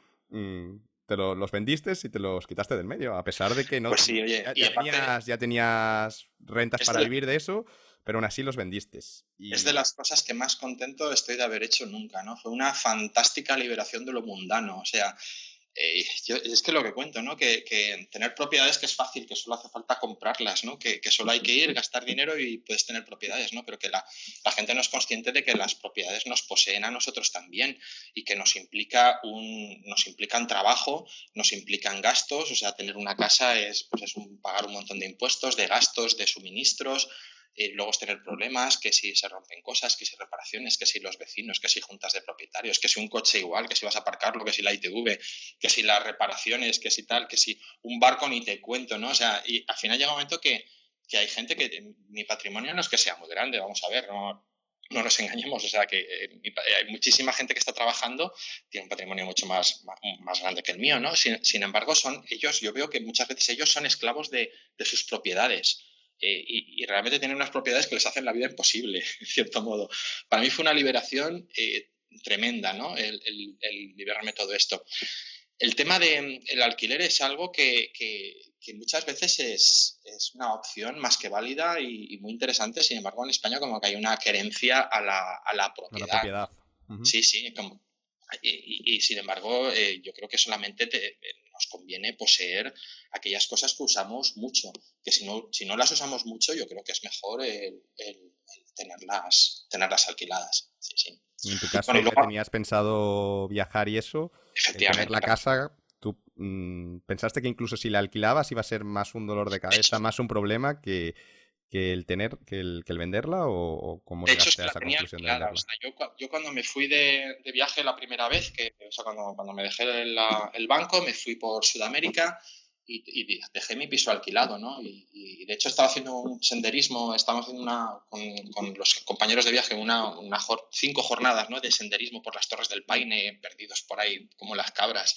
Speaker 1: los vendiste y te los quitaste del medio, a pesar de que no,
Speaker 2: Pues sí, oye, y aparte
Speaker 1: ya tenías rentas
Speaker 2: es
Speaker 1: para
Speaker 2: de,
Speaker 1: vivir de eso, pero aún así los vendiste.
Speaker 2: es de las cosas que más contento estoy de haber hecho nunca, ¿no? Fue una fantástica liberación de lo mundano, o sea, es que lo que cuento, ¿no? Que tener propiedades que es fácil, que solo hace falta comprarlas, ¿no? Que solo hay que ir, gastar dinero y puedes tener propiedades, ¿no? Pero que la gente no es consciente de que las propiedades nos poseen a nosotros también y que nos implican trabajo, nos implican gastos, o sea, tener una casa pues pagar un montón de impuestos, de gastos, de suministros. Luego es tener problemas, que si se rompen cosas, que si reparaciones, que si los vecinos, que si juntas de propietarios, que si un coche igual, que si vas a aparcarlo, que si la ITV, que si las reparaciones, que si tal, que si un barco ni te cuento, ¿no? O sea, y al final llega un momento que hay gente que mi patrimonio no es que sea muy grande, vamos a ver, no nos engañemos, o sea que hay muchísima gente que está trabajando, tiene un patrimonio mucho más grande que el mío, ¿no? Sin embargo, yo veo que muchas veces ellos son esclavos de sus propiedades. Y realmente tienen unas propiedades que les hacen la vida imposible, en cierto modo. Para mí fue una liberación tremenda, ¿no? El liberarme todo esto. El tema del alquiler es algo que muchas veces es una opción más que válida y muy interesante. Sin embargo, en España como que hay una querencia a la
Speaker 1: A la
Speaker 2: propiedad,
Speaker 1: propiedad.
Speaker 2: ¿no? Sí, sí. Sin embargo, yo creo que solamente nos conviene poseer aquellas cosas que usamos mucho. Que si no las usamos mucho, yo creo que es mejor el tenerlas alquiladas. Sí, sí.
Speaker 1: Y en tu
Speaker 2: Bueno, y
Speaker 1: caso, que
Speaker 2: luego,
Speaker 1: tenías pensado viajar y eso, el tener
Speaker 2: efectivamente,
Speaker 1: la casa, ¿tú pensaste que incluso si la alquilabas iba a ser más un dolor de
Speaker 2: de hecho,
Speaker 1: cabeza, más un problema que el tener, que el venderla o cómo
Speaker 2: De hecho, es
Speaker 1: llegaste
Speaker 2: que
Speaker 1: a
Speaker 2: la
Speaker 1: esa
Speaker 2: tenía
Speaker 1: conclusión de
Speaker 2: alquilada. O
Speaker 1: venderla?
Speaker 2: sea, yo cuando me fui de viaje la primera vez, o sea, cuando me dejé el banco, me fui por Sudamérica y dejé mi piso alquilado, ¿no? Y de hecho estaba haciendo un senderismo, estábamos haciendo con los compañeros de viaje 5 jornadas, ¿no? De senderismo por las Torres del Paine, perdidos por ahí como las cabras.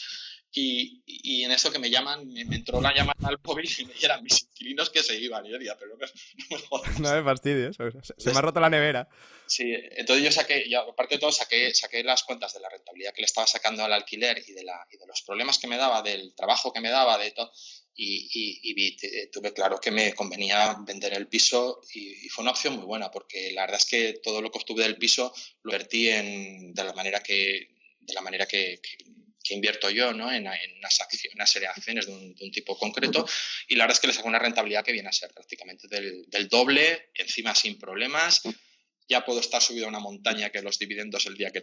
Speaker 2: Y en eso que me llaman, me entró la llamada al móvil y eran mis inquilinos que se iban. Y yo decía, pero no me
Speaker 1: No
Speaker 2: jodas.
Speaker 1: me fastidies, se me ha
Speaker 2: Entonces,
Speaker 1: roto la nevera.
Speaker 2: sí, entonces aparte de todo, saqué las cuentas de la rentabilidad que le estaba sacando al alquiler y de los problemas que me daba, del trabajo que me daba, de todo, tuve claro que me convenía vender el piso y fue una opción muy buena, porque la verdad es que todo lo que obtuve del piso lo invertí que invierto yo, ¿no? En una serie de acciones de un tipo concreto, y la verdad es que le saco una rentabilidad que viene a ser prácticamente del doble, encima sin problemas. Ya puedo estar subido a una montaña que los dividendos el día que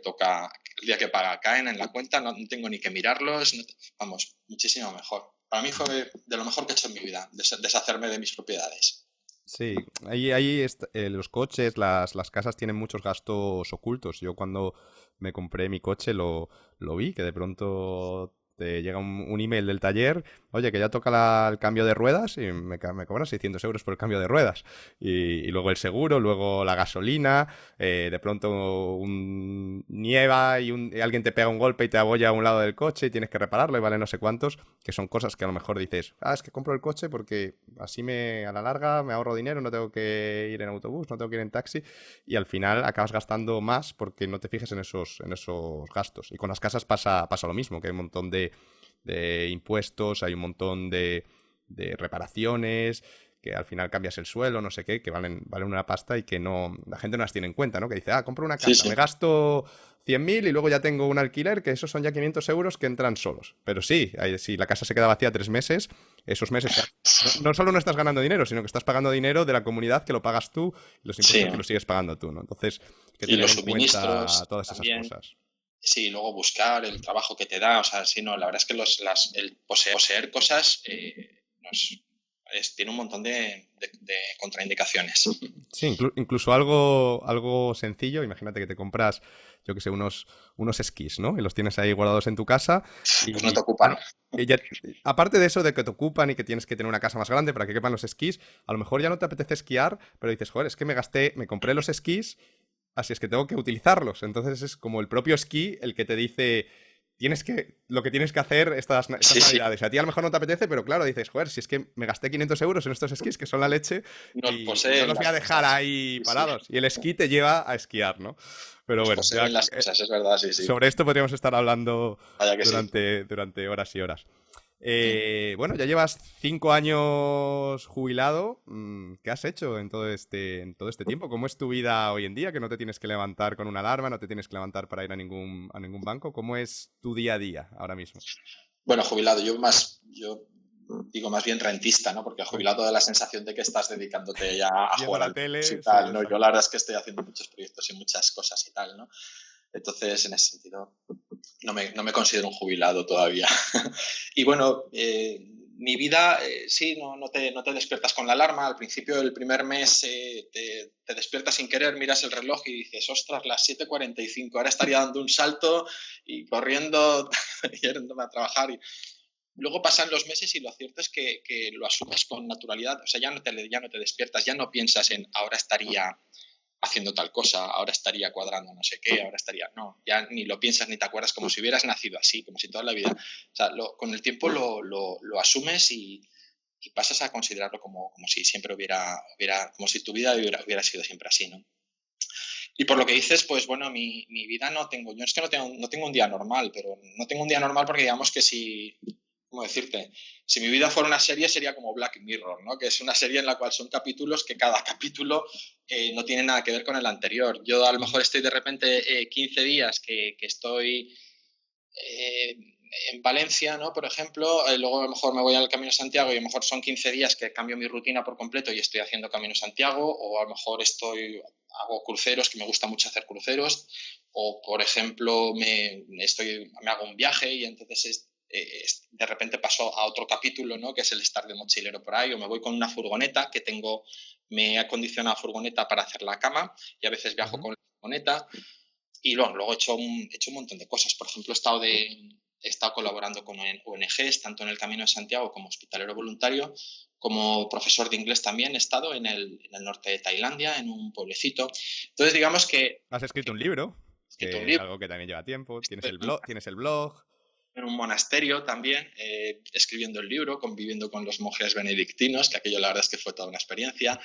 Speaker 2: paga caen en la cuenta, no tengo ni que mirarlos, vamos, muchísimo mejor. Para mí fue de lo mejor que he hecho en mi vida, deshacerme de mis propiedades.
Speaker 1: Sí, ahí los coches, las casas tienen muchos gastos ocultos. Yo cuando me compré mi coche lo vi, que de pronto te llega un email del taller, oye, que ya toca el cambio de ruedas y me cobran 600 euros por el cambio de ruedas. Y luego el seguro, luego la gasolina, de pronto nieva y alguien te pega un golpe y te abolla a un lado del coche y tienes que repararlo y vale no sé cuántos, que son cosas que a lo mejor dices, es que compro el coche porque así a la larga me ahorro dinero, no tengo que ir en autobús, no tengo que ir en taxi, y al final acabas gastando más porque no te fijes en esos gastos. Y con las casas pasa lo mismo, que hay un montón de impuestos, hay un montón de reparaciones, que al final cambias el suelo, no sé qué, que valen una pasta y que la gente no las tiene en cuenta, ¿no? Que dice, compro una
Speaker 2: Sí,
Speaker 1: casa,
Speaker 2: sí.
Speaker 1: me gasto 100.000 y luego ya tengo un alquiler, que esos son ya 500 euros que entran solos. Pero sí, si la casa se queda vacía 3 meses, esos meses no solo no estás ganando dinero, sino que estás pagando dinero de la comunidad que lo pagas tú y los impuestos
Speaker 2: Sí,
Speaker 1: que los sigues pagando tú, ¿no? Entonces, hay que
Speaker 2: y
Speaker 1: tener
Speaker 2: los
Speaker 1: en cuenta
Speaker 2: suministros
Speaker 1: todas esas
Speaker 2: también.
Speaker 1: cosas.
Speaker 2: Sí, luego buscar el trabajo que te da, o sea, sí, no, la verdad es que el poseer cosas tiene un montón de contraindicaciones.
Speaker 1: Sí, incluso algo sencillo. Imagínate que te compras, yo que sé, unos esquís, ¿no? Y los tienes ahí guardados en tu casa.
Speaker 2: Pues no te
Speaker 1: Y
Speaker 2: ocupan.
Speaker 1: bueno, aparte de eso de que te ocupan y que tienes que tener una casa más grande para que quepan los esquís, a lo mejor ya no te apetece esquiar, pero dices, joder, es que me compré los esquís, así es que tengo que utilizarlos. Entonces es como el propio esquí el que te dice, lo que tienes que hacer estas
Speaker 2: Sí, sí.
Speaker 1: navidades. A ti a lo mejor no te apetece, pero claro, dices, joder, si es que me gasté 500 euros en estos esquís, que son la leche,
Speaker 2: Nos
Speaker 1: y no
Speaker 2: poseen
Speaker 1: los voy a
Speaker 2: las
Speaker 1: dejar
Speaker 2: cosas.
Speaker 1: ahí
Speaker 2: Sí, sí.
Speaker 1: parados. Y el esquí te lleva a esquiar, ¿no? Pero
Speaker 2: Nos
Speaker 1: bueno, ya
Speaker 2: poseen las cosas, es verdad, sí, sí.
Speaker 1: sobre esto podríamos estar hablando
Speaker 2: Vaya que sí.
Speaker 1: durante horas y horas. Bueno, ya llevas 5 años jubilado. ¿Qué has hecho en todo este tiempo? ¿Cómo es tu vida hoy en día? Que no te tienes que levantar con una alarma, no te tienes que levantar para ir a ningún banco. ¿Cómo es tu día a día ahora mismo?
Speaker 2: Bueno, jubilado, yo digo más bien rentista, ¿no? Porque jubilado da la sensación de que estás dedicándote ya a
Speaker 1: Viendo
Speaker 2: jugar
Speaker 1: la
Speaker 2: al tenis y
Speaker 1: tele, sí,
Speaker 2: tal, ¿no? Yo
Speaker 1: exacto.
Speaker 2: la verdad es que estoy haciendo muchos proyectos y muchas cosas y tal, ¿no? Entonces, en ese sentido, no me considero un jubilado todavía. Y bueno, mi vida, sí, no te despiertas con la alarma. Al principio del primer mes te despiertas sin querer, miras el reloj y dices, ostras, las 7:45, ahora estaría dando un salto y corriendo, yéndome a trabajar. Y luego pasan los meses y lo cierto es que lo asumes con naturalidad. O sea, ya no te despiertas, ya no piensas en ahora estaría haciendo tal cosa, ahora estaría cuadrando no sé qué, ahora estaría... No, ya ni lo piensas ni te acuerdas, como si hubieras nacido así, como si toda la vida... O sea, con el tiempo lo asumes y pasas a considerarlo como si siempre como si tu vida hubiera sido siempre así, ¿no? Y por lo que dices, pues bueno, mi vida yo es que no tengo un día normal, pero no tengo un día normal porque digamos que si, ¿cómo decirte? Si mi vida fuera una serie sería como Black Mirror, ¿no? Que es una serie en la cual son capítulos que cada capítulo no tiene nada que ver con el anterior. Yo a lo mejor estoy de repente 15 días que estoy eh, en Valencia, ¿no? Por ejemplo, luego a lo mejor me voy al Camino de Santiago y a lo mejor son 15 días que cambio mi rutina por completo y estoy haciendo Camino de Santiago, o a lo mejor hago cruceros, que me gusta mucho hacer cruceros, o por ejemplo me hago un viaje y entonces de repente paso a otro capítulo, ¿no? Que es el estar de mochilero por ahí, o me voy con una furgoneta me he acondicionado furgoneta para hacer la cama y a veces viajo
Speaker 1: Ujú.
Speaker 2: con la furgoneta. Y luego he hecho un montón de cosas. Por ejemplo, he estado colaborando con ONGs, tanto en el Camino de Santiago como hospitalero voluntario, como profesor de inglés también he estado en el norte de Tailandia, en un pueblecito. Entonces, digamos que
Speaker 1: Has escrito un libro,
Speaker 2: he escrito un
Speaker 1: que es
Speaker 2: libro,
Speaker 1: algo que también lleva tiempo. Tienes
Speaker 2: estuve
Speaker 1: el blog, tienes el blog.
Speaker 2: en un monasterio también, escribiendo el libro, conviviendo con los monjes benedictinos, que aquello la verdad es que fue toda una experiencia.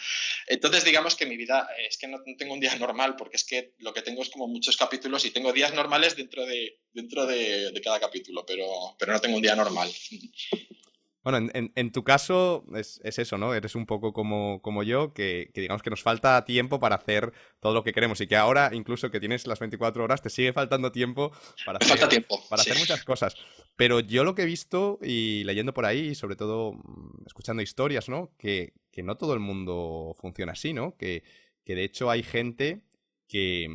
Speaker 2: Entonces, digamos que mi vida es que no tengo un día normal, porque es que lo que tengo es como muchos capítulos y tengo días normales dentro de cada capítulo, pero no tengo un día normal.
Speaker 1: Bueno, en tu caso es eso, ¿no? Eres un poco como yo, que digamos que nos falta tiempo para hacer todo lo que queremos y que ahora, incluso que tienes las 24 horas, te sigue faltando tiempo para
Speaker 2: Me falta
Speaker 1: hacer,
Speaker 2: tiempo,
Speaker 1: para
Speaker 2: sí.
Speaker 1: hacer muchas cosas. Pero yo lo que he visto y leyendo por ahí, y sobre todo escuchando historias, ¿no? Que no todo el mundo funciona así, ¿no? Que de hecho hay gente que,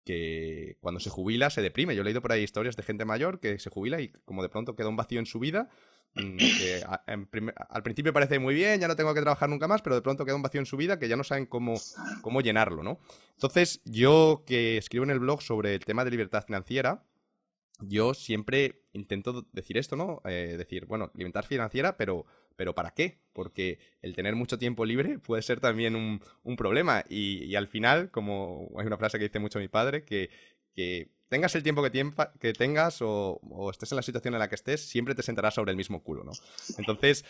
Speaker 1: que cuando se jubila se deprime. Yo he leído por ahí historias de gente mayor que se jubila y como de pronto queda un vacío en su vida, que al principio parece muy bien, ya no tengo que trabajar nunca más, pero de pronto queda un vacío en su vida que ya no saben cómo llenarlo, ¿no? Entonces, yo que escribo en el blog sobre el tema de libertad financiera, yo siempre intento decir esto, ¿no? Decir, bueno, libertad financiera, pero ¿para qué? Porque el tener mucho tiempo libre puede ser también un problema. Y al final, como hay una frase que dice mucho mi padre, que tengas el tiempo que tengas o estés en la situación en la que estés, siempre te sentarás sobre el mismo culo, ¿no? Entonces,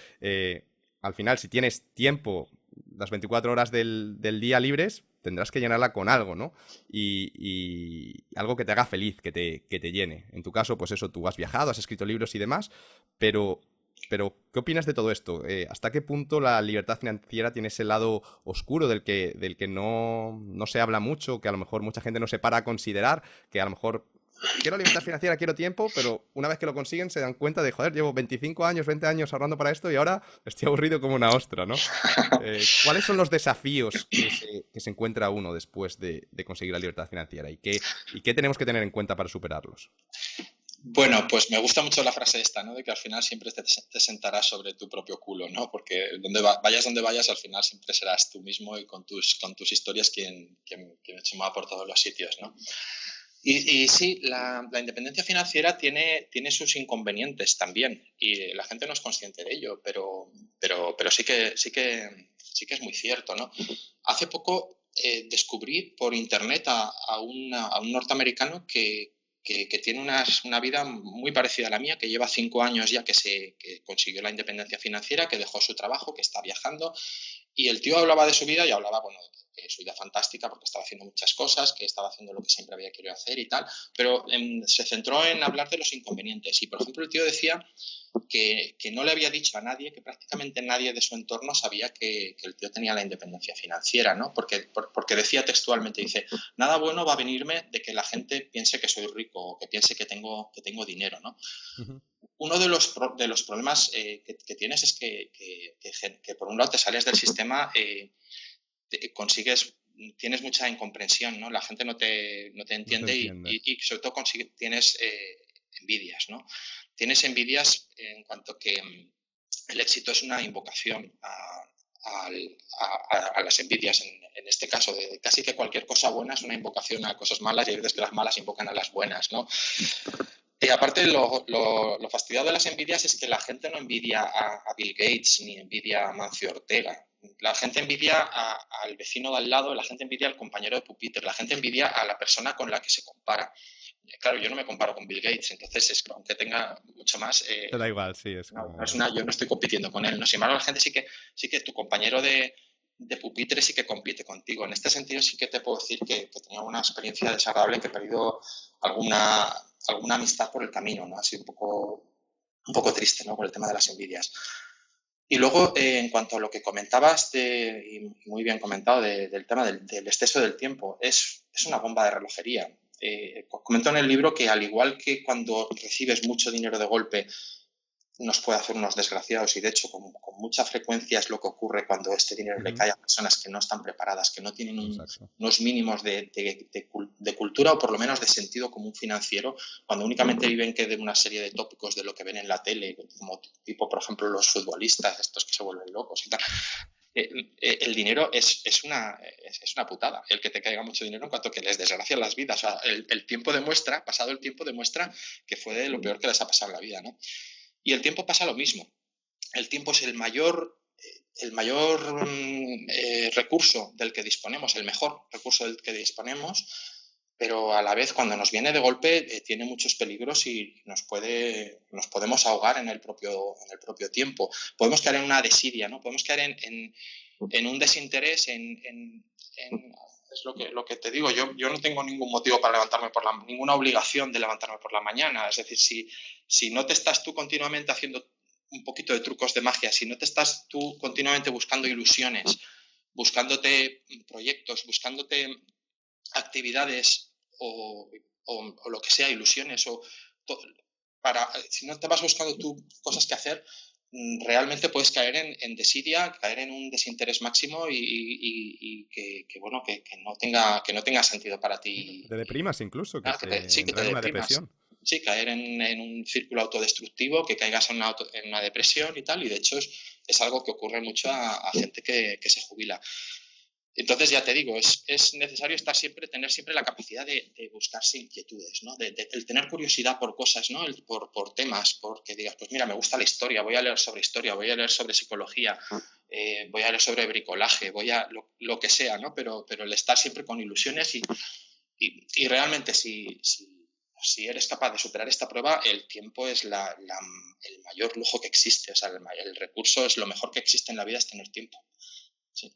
Speaker 1: al final, si tienes tiempo, las 24 horas del día libres, tendrás que llenarla con algo, ¿no? Y algo que te haga feliz, que te llene. En tu caso, pues eso, tú has viajado, has escrito libros y demás, pero Pero, ¿qué opinas de todo esto? ¿Hasta qué punto la libertad financiera tiene ese lado oscuro del que no se habla mucho, que a lo mejor mucha gente no se para a considerar, que a lo mejor quiero libertad financiera, quiero tiempo, pero una vez que lo consiguen se dan cuenta de, joder, llevo 25 años, 20 años ahorrando para esto y ahora estoy aburrido como una ostra, ¿no? ¿Cuáles son los desafíos que se encuentra uno después de conseguir la libertad financiera y qué tenemos que tener en cuenta para superarlos?
Speaker 2: Bueno, pues me gusta mucho la frase esta, ¿no? De que al final siempre te sentarás sobre tu propio culo, ¿no? Porque vayas donde vayas, al final siempre serás tú mismo y con tus historias quien se mueva por todos los sitios, ¿no? Y sí, la independencia financiera tiene sus inconvenientes también y la gente no es consciente de ello, pero sí que es muy cierto, ¿no? Hace poco descubrí por internet a un norteamericano que tiene una vida muy parecida a la mía, que lleva 5 años ya que consiguió la independencia financiera, que dejó su trabajo, que está viajando. Y el tío hablaba de su vida y hablaba, bueno, de su vida fantástica porque estaba haciendo muchas cosas, que estaba haciendo lo que siempre había querido hacer y tal, pero se centró en hablar de los inconvenientes. Y, por ejemplo, el tío decía que no le había dicho a nadie, que prácticamente nadie de su entorno sabía que el tío tenía la independencia financiera, ¿no? Porque decía textualmente, dice, nada bueno va a venirme de que la gente piense que soy rico o que piense que tengo dinero, ¿no? Uh-huh. Uno de los problemas que tienes es que por un lado te sales del sistema, tienes mucha incomprensión, ¿no? La gente no te entiende, y sobre todo tienes envidias, ¿no? Tienes envidias en cuanto que el éxito es una invocación a las envidias, en este caso, de casi que cualquier cosa buena es una invocación a cosas malas, y hay veces que las malas invocan a las buenas, ¿no? Y aparte, lo fastidiado de las envidias es que la gente no envidia a Bill Gates ni envidia a Mancio Ortega. La gente envidia al vecino de al lado, la gente envidia al compañero de pupitre, la gente envidia a la persona con la que se compara. Claro, yo no me comparo con Bill Gates, entonces aunque tenga mucho más...
Speaker 1: Te da igual, sí.
Speaker 2: Yo no estoy compitiendo con él, ¿no? Sin embargo, la gente sí que tu compañero de pupitre sí que compite contigo. En este sentido sí que te puedo decir que tenía una experiencia desagradable, que he perdido alguna amistad por el camino, ¿no? Ha sido un poco triste, ¿no? Por el tema de las envidias. Y luego, en cuanto a lo que comentabas, y muy bien comentado, del tema del exceso del tiempo, es una bomba de relojería. Comento en el libro que, al igual que cuando recibes mucho dinero de golpe, nos puede hacer unos desgraciados, y de hecho con mucha frecuencia es lo que ocurre cuando este dinero le cae a personas que no están preparadas, que no tienen unos mínimos de cultura, o por lo menos de sentido común financiero, cuando únicamente viven de una serie de tópicos de lo que ven en la tele, como tipo, por ejemplo, los futbolistas, estos que se vuelven locos y tal. El dinero es una putada, el que te caiga mucho dinero, en cuanto que les desgracia las vidas. O sea, el tiempo demuestra, pasado el tiempo, demuestra que fue de lo peor que les ha pasado en la vida, ¿no? Y el tiempo pasa lo mismo. El tiempo es el mayor recurso del que disponemos, el mejor recurso del que disponemos, pero a la vez, cuando nos viene de golpe, tiene muchos peligros y nos podemos ahogar en el propio tiempo. Podemos caer en una desidia, ¿no? Podemos caer en un desinterés, es lo que te digo. Yo no tengo ningún motivo para levantarme ninguna obligación de levantarme por la mañana. Es decir, si no te estás tú continuamente haciendo un poquito de trucos de magia, si no te estás tú continuamente buscando ilusiones, buscándote proyectos, buscándote actividades o lo que sea, ilusiones, si no te vas buscando tú cosas que hacer, realmente puedes caer en desidia, caer en un desinterés máximo, y que no tenga sentido para ti.
Speaker 1: Te deprimas incluso, que te
Speaker 2: deprimas.
Speaker 1: una depresión.
Speaker 2: Sí, caer en un círculo autodestructivo, que caigas en una depresión y tal, y de hecho es algo que ocurre mucho a gente que se jubila. Entonces, ya te digo, es necesario tener siempre la capacidad de buscarse inquietudes, ¿no? El tener curiosidad por cosas, ¿no? Por temas, porque digas, pues mira, me gusta la historia, voy a leer sobre historia, voy a leer sobre psicología, voy a leer sobre bricolaje, lo que sea, ¿no? Pero el estar siempre con ilusiones, y realmente si eres capaz de superar esta prueba, el tiempo es el mayor lujo que existe. O sea, el recurso es lo mejor que existe en la vida, es tener tiempo. Sí.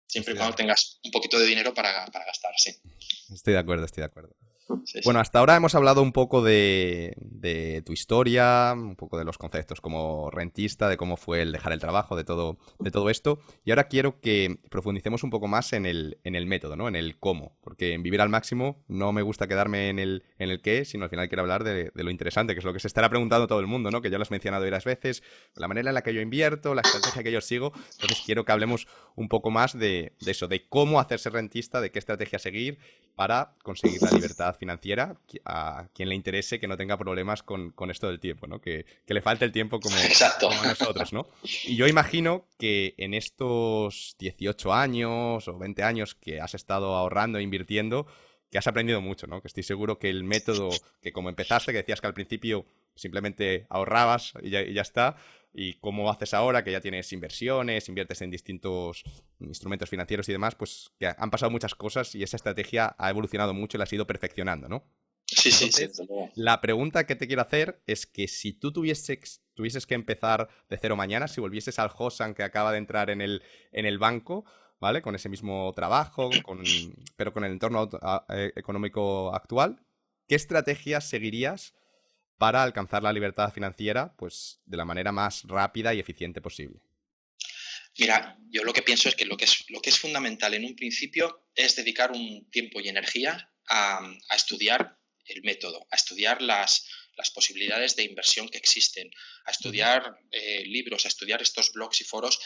Speaker 2: Siempre y cuando tengas un poquito de dinero para gastar, sí.
Speaker 1: Estoy de acuerdo.
Speaker 2: Sí,
Speaker 1: Bueno,
Speaker 2: sí.
Speaker 1: hasta ahora hemos hablado un poco de tu historia, un poco de los conceptos como rentista, de cómo fue el dejar el trabajo, de todo esto. Y ahora quiero que profundicemos un poco más en el método, ¿no? En el cómo. Porque en Vivir al Máximo no me gusta quedarme en el qué, sino al final quiero hablar de lo interesante, que es lo que se estará preguntando todo el mundo, ¿no? Que ya lo has mencionado varias veces, la manera en la que yo invierto, la estrategia que yo sigo. Entonces quiero que hablemos un poco más de eso, de cómo hacerse rentista, de qué estrategia seguir para conseguir la libertad financiera a quien le interese que no tenga problemas con esto del tiempo, ¿no? Que le falte el tiempo
Speaker 2: Exacto.
Speaker 1: como a nosotros, ¿no? Y yo imagino que en estos 18 años o 20 años que has estado ahorrando e invirtiendo, que has aprendido mucho, ¿no? Que estoy seguro que el método que como empezaste, que decías que al principio simplemente ahorrabas y ya está, y cómo haces ahora, que ya tienes inversiones, inviertes en distintos instrumentos financieros y demás, pues que han pasado muchas cosas y esa estrategia ha evolucionado mucho y la has ido perfeccionando, ¿no?
Speaker 2: Sí, sí, sí,
Speaker 1: Entonces,
Speaker 2: desde luego.
Speaker 1: la pregunta que te quiero hacer es que si tú tuvieses que empezar de cero mañana, si volvieses al Hosan que acaba de entrar en el banco, ¿vale? Con ese mismo trabajo, pero con el entorno económico actual, ¿qué estrategias seguirías para alcanzar la libertad financiera, pues, de la manera más rápida y eficiente posible?
Speaker 2: Mira, yo lo que pienso es que lo que es fundamental en un principio es dedicar un tiempo y energía a estudiar el método, a estudiar las posibilidades de inversión que existen, a
Speaker 1: Ujú.
Speaker 2: estudiar libros, a estudiar estos blogs y foros.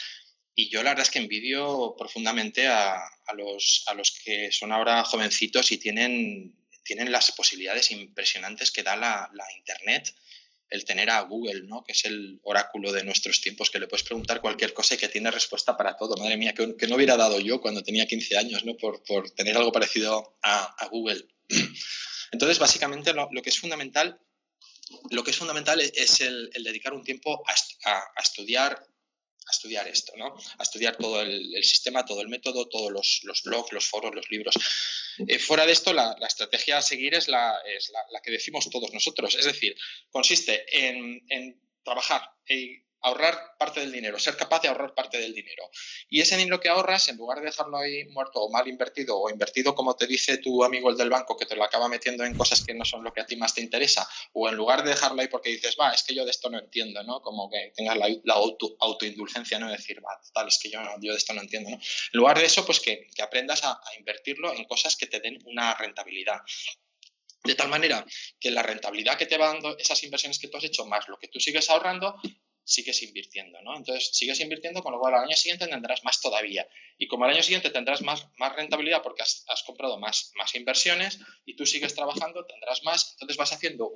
Speaker 2: Y yo la verdad es que envidio profundamente a los que son ahora jovencitos y tienen las posibilidades impresionantes que da la Internet, el tener a Google, ¿no? Que es el oráculo de nuestros tiempos, que le puedes preguntar cualquier cosa y que tiene respuesta para todo. Madre mía, que no hubiera dado yo cuando tenía 15 años, ¿no? Por tener algo parecido a Google. Entonces, básicamente, lo que es fundamental es el dedicar un tiempo a estudiar esto, ¿no? A estudiar todo el sistema, todo el método, todos los blogs, los foros, los libros. Fuera de esto, la estrategia a seguir es la que decimos todos nosotros. Es decir, consiste en trabajar, ahorrar parte del dinero, ser capaz de ahorrar parte del dinero. Y ese dinero que ahorras, en lugar de dejarlo ahí muerto o mal invertido, o invertido como te dice tu amigo el del banco, que te lo acaba metiendo en cosas que no son lo que a ti más te interesa, o en lugar de dejarlo ahí porque dices, va, es que yo de esto no entiendo, ¿no? Como que tengas la autoindulgencia, ¿no? De decir, va, tal, es que yo de esto no entiendo, ¿no? En lugar de eso, pues que aprendas a invertirlo en cosas que te den una rentabilidad. De tal manera que la rentabilidad que te va dando esas inversiones que tú has hecho, más lo que tú sigues ahorrando, sigues invirtiendo, ¿no? Entonces, sigues invirtiendo, con lo cual al año siguiente tendrás más todavía. Y como al año siguiente tendrás más rentabilidad porque has comprado más inversiones y tú sigues trabajando, tendrás más. Entonces vas haciendo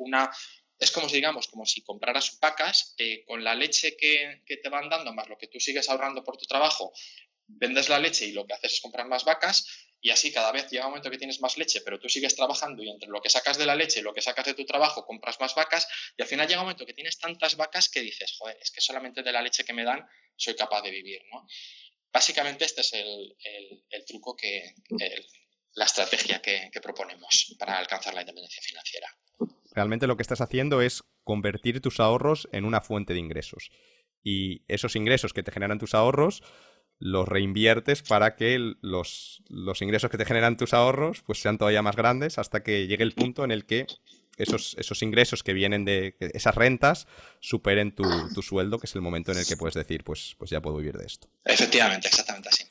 Speaker 2: es como si, digamos, como si compraras vacas con la leche que te van dando, más lo que tú sigues ahorrando por tu trabajo, vendes la leche y lo que haces es comprar más vacas y así cada vez llega un momento que tienes más leche, pero tú sigues trabajando y entre lo que sacas de la leche y lo que sacas de tu trabajo compras más vacas y al final llega un momento que tienes tantas vacas que dices, joder, es que solamente de la leche que me dan soy capaz de vivir, ¿no? Básicamente este es el truco la estrategia que proponemos para alcanzar la independencia financiera.
Speaker 1: Realmente lo que estás haciendo es convertir tus ahorros en una fuente de ingresos. Y esos ingresos que te generan tus ahorros los reinviertes para que los ingresos que te generan tus ahorros pues sean todavía más grandes hasta que llegue el punto en el que esos ingresos que vienen de esas rentas superen tu sueldo, que es el momento en el que puedes decir, pues ya puedo vivir de esto.
Speaker 2: Efectivamente, exactamente así.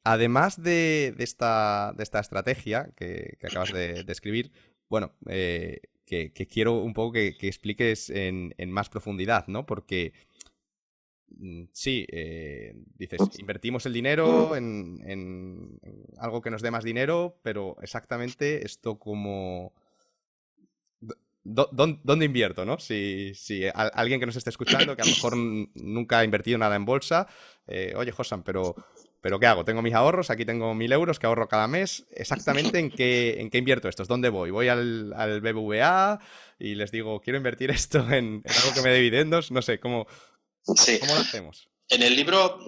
Speaker 1: Además de esta estrategia que acabas de describir, bueno, que quiero un poco que expliques en más profundidad, ¿no? Porque sí, dices, invertimos el dinero en algo que nos dé más dinero, pero exactamente esto como... ¿Dónde invierto, no? Si alguien que nos esté escuchando, que a lo mejor nunca ha invertido nada en bolsa, oye, Josan, pero ¿qué hago? Tengo mis ahorros, aquí tengo 1.000 euros que ahorro cada mes. ¿Exactamente en qué invierto estos? ¿Dónde voy? ¿Voy al BBVA y les digo, quiero invertir esto en algo que me dé dividendos? No sé,
Speaker 2: Sí.
Speaker 1: ¿cómo lo hacemos?
Speaker 2: En el libro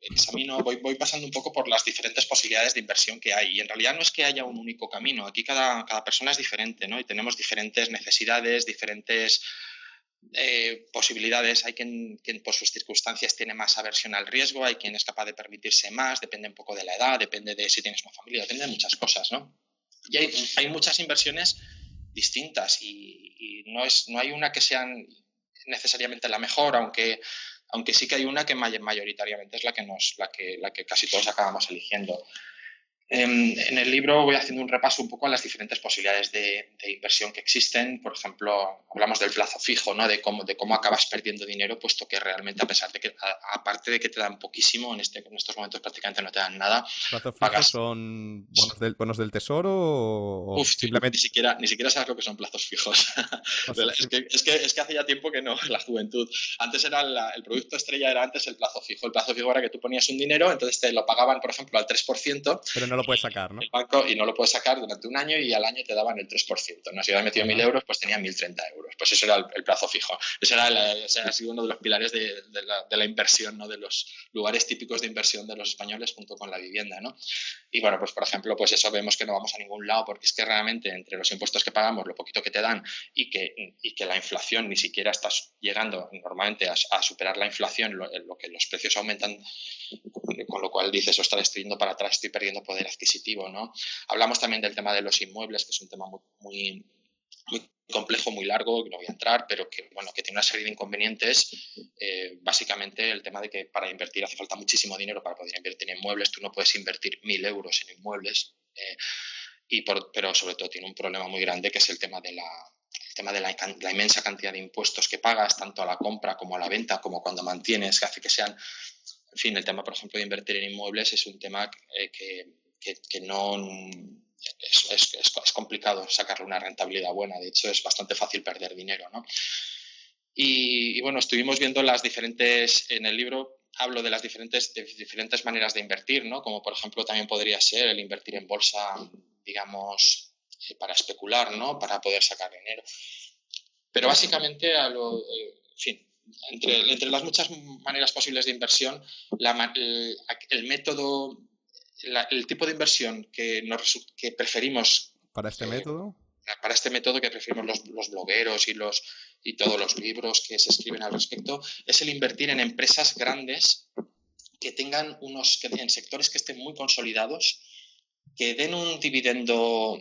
Speaker 2: examino, voy pasando un poco por las diferentes posibilidades de inversión que hay. Y en realidad no es que haya un único camino. Aquí cada persona es diferente, ¿no? Y tenemos diferentes necesidades, diferentes posibilidades. Hay quien por sus circunstancias tiene más aversión al riesgo, hay quien es capaz de permitirse más, depende un poco de la edad, depende de si tienes una familia, depende de muchas cosas, ¿no? Y hay muchas inversiones distintas y no hay una que sean necesariamente la mejor, aunque sí que hay una que mayoritariamente es la que casi todos acabamos eligiendo. En el libro voy haciendo un repaso un poco a las diferentes posibilidades de inversión que existen. Por ejemplo, hablamos del plazo fijo, ¿no? De cómo acabas perdiendo dinero, puesto que realmente, a pesar de que, aparte de que te dan poquísimo, en estos momentos prácticamente no te dan nada,
Speaker 1: ¿Plazos fijos
Speaker 2: pagas.
Speaker 1: son bonos del tesoro o
Speaker 2: Uf,
Speaker 1: simplemente...?
Speaker 2: ni siquiera sabes lo que son plazos fijos.
Speaker 1: O sea,
Speaker 2: Es que hace ya tiempo que no, la juventud. Antes era el producto estrella era antes el plazo fijo. El plazo fijo era que tú ponías un dinero, entonces te lo pagaban, por ejemplo, al 3%,
Speaker 1: pero no lo puedes sacar, ¿no?
Speaker 2: el banco, y no lo puedes sacar durante un año y al año te daban el 3%, ¿no? Si habías metido
Speaker 1: Ajá.
Speaker 2: 1.000 euros, pues tenía 1.030 euros. Pues eso era el plazo fijo. Ese ha sido uno de los pilares de la inversión, ¿no? De los lugares típicos de inversión de los españoles junto con la vivienda, ¿no? Y bueno, pues por ejemplo, pues eso vemos que no vamos a ningún lado porque es que realmente entre los impuestos que pagamos, lo poquito que te dan y que la inflación ni siquiera está llegando normalmente a superar la inflación, lo que los precios aumentan, con lo cual dices, ostras, estoy yendo para atrás, estoy perdiendo poder adquisitivo, ¿no? Hablamos también del tema de los inmuebles, que es un tema muy complejo, muy largo, que no voy a entrar, pero que, bueno, que tiene una serie de inconvenientes. Básicamente el tema de que para invertir hace falta muchísimo dinero para poder invertir en inmuebles. Tú no puedes invertir 1.000 euros en inmuebles, pero sobre todo tiene un problema muy grande, que es el tema de la inmensa cantidad de impuestos que pagas, tanto a la compra como a la venta, como cuando mantienes, que hace que sean... En fin, el tema, por ejemplo, de invertir en inmuebles es un tema que no... Es complicado sacarle una rentabilidad buena. De hecho, es bastante fácil perder dinero, ¿no? Y bueno, estuvimos viendo en el libro hablo de las diferentes maneras de invertir, ¿no? Como por ejemplo también podría ser el invertir en bolsa, digamos, para especular, ¿no? Para poder sacar dinero. Pero básicamente, en fin, entre las muchas maneras posibles de inversión, el método, el tipo de inversión que preferimos
Speaker 1: Para este método.
Speaker 2: para este método que preferimos los blogueros y todos los libros que se escriben al respecto, es el invertir en empresas grandes que tengan en sectores que estén muy consolidados, que den un dividendo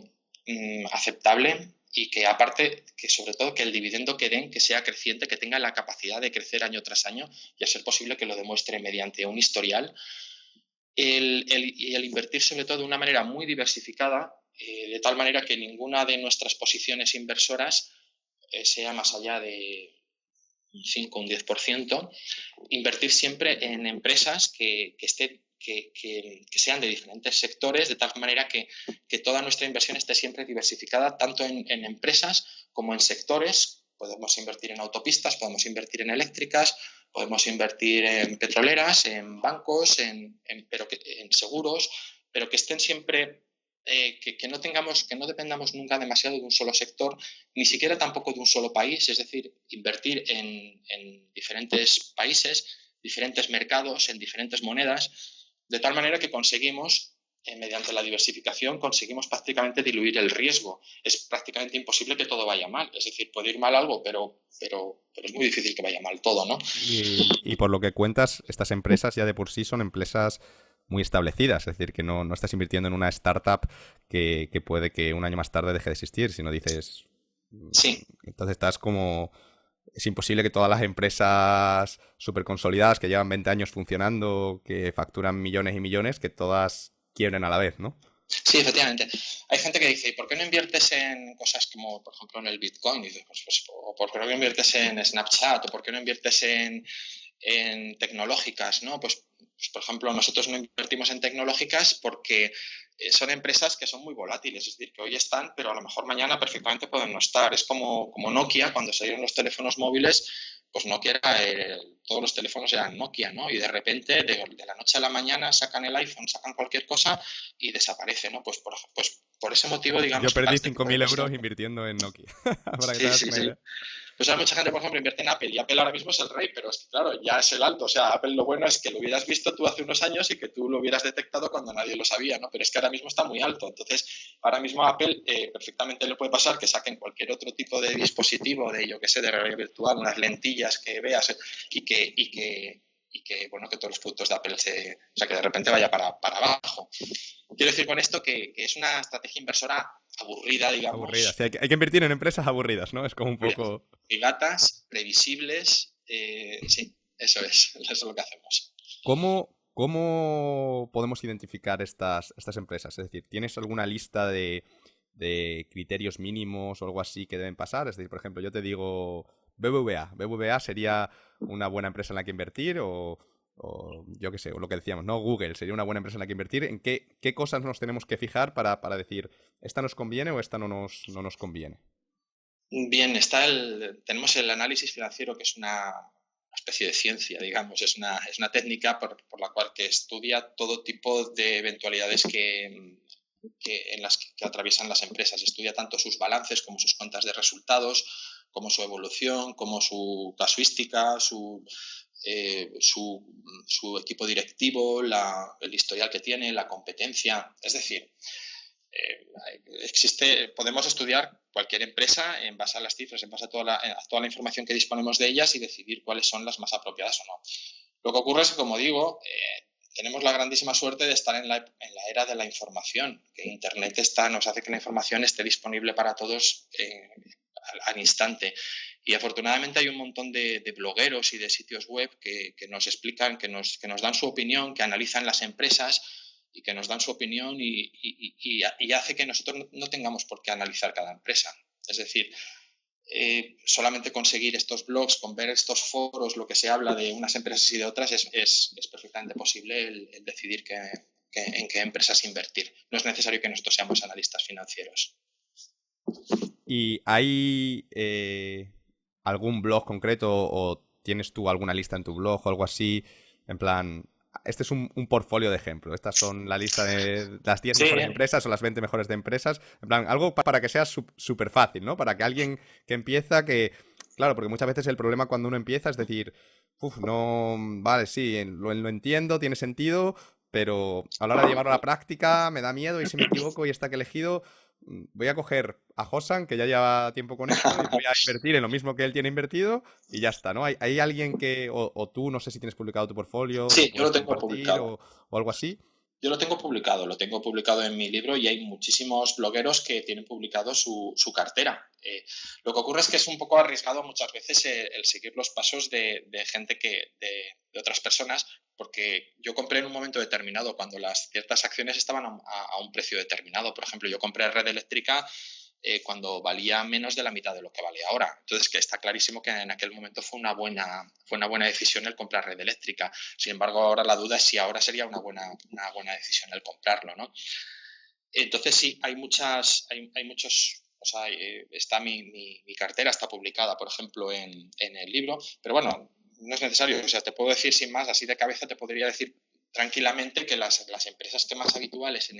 Speaker 2: aceptable y que aparte, que sobre todo que el dividendo que den, que sea creciente, que tenga la capacidad de crecer año tras año y a ser posible que lo demuestre mediante un historial. Y el invertir sobre todo de una manera muy diversificada, de tal manera que ninguna de nuestras posiciones inversoras sea más allá de un 5 o un 10%, invertir siempre en empresas que sean de diferentes sectores, de tal manera que toda nuestra inversión esté siempre diversificada, tanto en empresas como en sectores. Podemos invertir en autopistas, podemos invertir en eléctricas, podemos invertir en petroleras, en bancos, en seguros, pero que estén siempre, que no dependamos nunca demasiado de un solo sector, ni siquiera tampoco de un solo país, es decir, invertir en diferentes países, diferentes mercados, en diferentes monedas, de tal manera que conseguimos, mediante la diversificación, conseguimos prácticamente diluir el riesgo. Es prácticamente imposible que todo vaya mal. Es decir, puede ir mal algo, pero es muy difícil que vaya mal todo, ¿no?
Speaker 1: Y por lo que cuentas, estas empresas ya de por sí son empresas muy establecidas, es decir, que no estás invirtiendo en una startup que puede que un año más tarde deje de existir, sino dices...
Speaker 2: Sí.
Speaker 1: Entonces estás como... Es imposible que todas las empresas súper consolidadas que llevan 20 años funcionando, que facturan millones y millones, que todas quiebren a la vez, ¿no?
Speaker 2: Sí, efectivamente. Hay gente que dice, ¿por qué no inviertes en cosas como, por ejemplo, en el Bitcoin? Y dices, o ¿por qué no inviertes en Snapchat? ¿O por qué no inviertes en tecnológicas? ¿No? Pues, por ejemplo, nosotros no invertimos en tecnológicas porque son empresas que son muy volátiles, es decir, que hoy están, pero a lo mejor mañana perfectamente pueden no estar. Es como Nokia, cuando salieron los teléfonos móviles, pues Nokia todos los teléfonos eran Nokia, ¿no? Y de repente, de la noche a la mañana, sacan el iPhone, sacan cualquier cosa y desaparece, ¿no? Pues por ese motivo,
Speaker 1: Yo
Speaker 2: digamos que para
Speaker 1: perdí
Speaker 2: este tipo de
Speaker 1: 5.000 euros
Speaker 2: inversión...
Speaker 1: invirtiendo en Nokia, para que te
Speaker 2: Sí,
Speaker 1: hagas
Speaker 2: sí,
Speaker 1: una
Speaker 2: sí.
Speaker 1: idea.
Speaker 2: Pues ahora mucha gente, por ejemplo, invierte en Apple y Apple ahora mismo es el rey, pero es que, claro, ya es el alto. O sea, Apple lo bueno es que lo hubieras visto tú hace unos años y que tú lo hubieras detectado cuando nadie lo sabía, ¿no? Pero es que ahora mismo está muy alto. Entonces, ahora mismo a Apple perfectamente le puede pasar que saquen cualquier otro tipo de dispositivo, de yo que sé, de realidad virtual, unas lentillas que veas y que bueno, que todos los productos de Apple o sea, que de repente vaya para abajo. Quiero decir con esto que es una estrategia inversora aburrida, digamos.
Speaker 1: Aburridas. Sí, hay que invertir en empresas aburridas, ¿no? Es como un poco...
Speaker 2: Gatas, previsibles. Sí, eso es lo que hacemos.
Speaker 1: ¿Cómo podemos identificar estas empresas? Es decir, ¿tienes alguna lista de criterios mínimos o algo así que deben pasar? Es decir, por ejemplo, yo te digo BBVA. ¿BBVA sería una buena empresa en la que invertir? O yo qué sé, o lo que decíamos, ¿no? Google sería una buena empresa en la que invertir. ¿En qué cosas nos tenemos que fijar para decir esta nos conviene o esta no nos conviene?
Speaker 2: Bien, tenemos el análisis financiero, que es una especie de ciencia, digamos. Es una técnica por la cual que estudia todo tipo de eventualidades en las que atraviesan las empresas. Estudia tanto sus balances como sus cuentas de resultados, como su evolución, como su casuística, su equipo directivo, el historial que tiene, la competencia. Es decir, podemos estudiar cualquier empresa en base a las cifras, en base a toda la información que disponemos de ellas y decidir cuáles son las más apropiadas o no. Lo que ocurre es que, como digo, tenemos la grandísima suerte de estar en la era de la información, que Internet nos hace que la información esté disponible para todos al instante. Y afortunadamente hay un montón de blogueros y de sitios web que nos explican, que nos dan su opinión, que analizan las empresas y que nos dan su opinión y hace que nosotros no tengamos por qué analizar cada empresa. Es decir, solamente conseguir estos blogs, con ver estos foros, lo que se habla de unas empresas y de otras, es perfectamente posible el decidir en qué empresas invertir. No es necesario que nosotros seamos analistas financieros.
Speaker 1: ¿Y hay algún blog concreto o tienes tú alguna lista en tu blog o algo así? En plan, este es un portfolio de ejemplo. Estas son la lista de las 10 mejores empresas o las 20 mejores de empresas. En plan, algo para que sea súper fácil, ¿no? Para que alguien que empieza, claro, porque muchas veces el problema cuando uno empieza es decir, no, vale, sí, lo entiendo, tiene sentido, pero a la hora de llevarlo a la práctica me da miedo y si me equivoco y esta que he elegido, voy a coger a Josan, que ya lleva tiempo con esto, y voy a invertir en lo mismo que él tiene invertido y ya está, ¿no? ¿Hay alguien que, o tú, no sé si tienes publicado tu portfolio,
Speaker 2: sí,
Speaker 1: lo
Speaker 2: yo lo
Speaker 1: puedes
Speaker 2: tengo
Speaker 1: compartir
Speaker 2: publicado.
Speaker 1: o algo así?
Speaker 2: Yo lo tengo publicado en mi libro y hay muchísimos blogueros que tienen publicado su cartera. Lo que ocurre es que es un poco arriesgado muchas veces el seguir los pasos de gente de otras personas, porque yo compré en un momento determinado cuando las ciertas acciones estaban a un precio determinado. Por ejemplo, yo compré Red Eléctrica cuando valía menos de la mitad de lo que vale ahora. Entonces, que está clarísimo que en aquel momento fue una buena decisión el comprar Red Eléctrica. Sin embargo, ahora la duda es si ahora sería una buena decisión el comprarlo, ¿no? Entonces, sí, hay muchos... O sea, mi cartera está publicada, por ejemplo, en el libro, pero bueno, no es necesario. O sea, te puedo decir sin más, así de cabeza te podría decir tranquilamente que las empresas que más habituales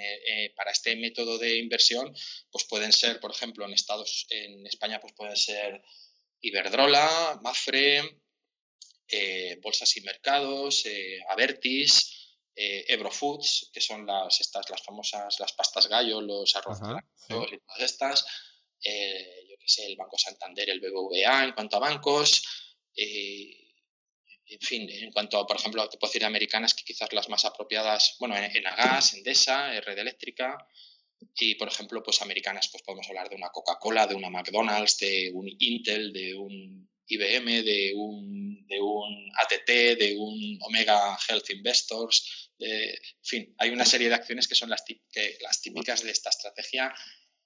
Speaker 2: para este método de inversión pues pueden ser, por ejemplo, en España pues pueden ser Iberdrola, Mafre, Bolsas y Mercados, Abertis, Ebro Foods, que son las famosas, las pastas gallo, los arroz
Speaker 1: Ajá, sí.
Speaker 2: y todas estas, yo qué sé, el Banco Santander, el BBVA en cuanto a bancos, en fin, en cuanto a, por ejemplo, te puedo decir americanas, que quizás las más apropiadas, bueno, Enagas, Endesa, Red Eléctrica, y por ejemplo, pues americanas, pues podemos hablar de una Coca-Cola, de una McDonald's, de un Intel, de un IBM, de un ATT, de un Omega Health Investors, en fin, hay una serie de acciones que son las típicas de esta estrategia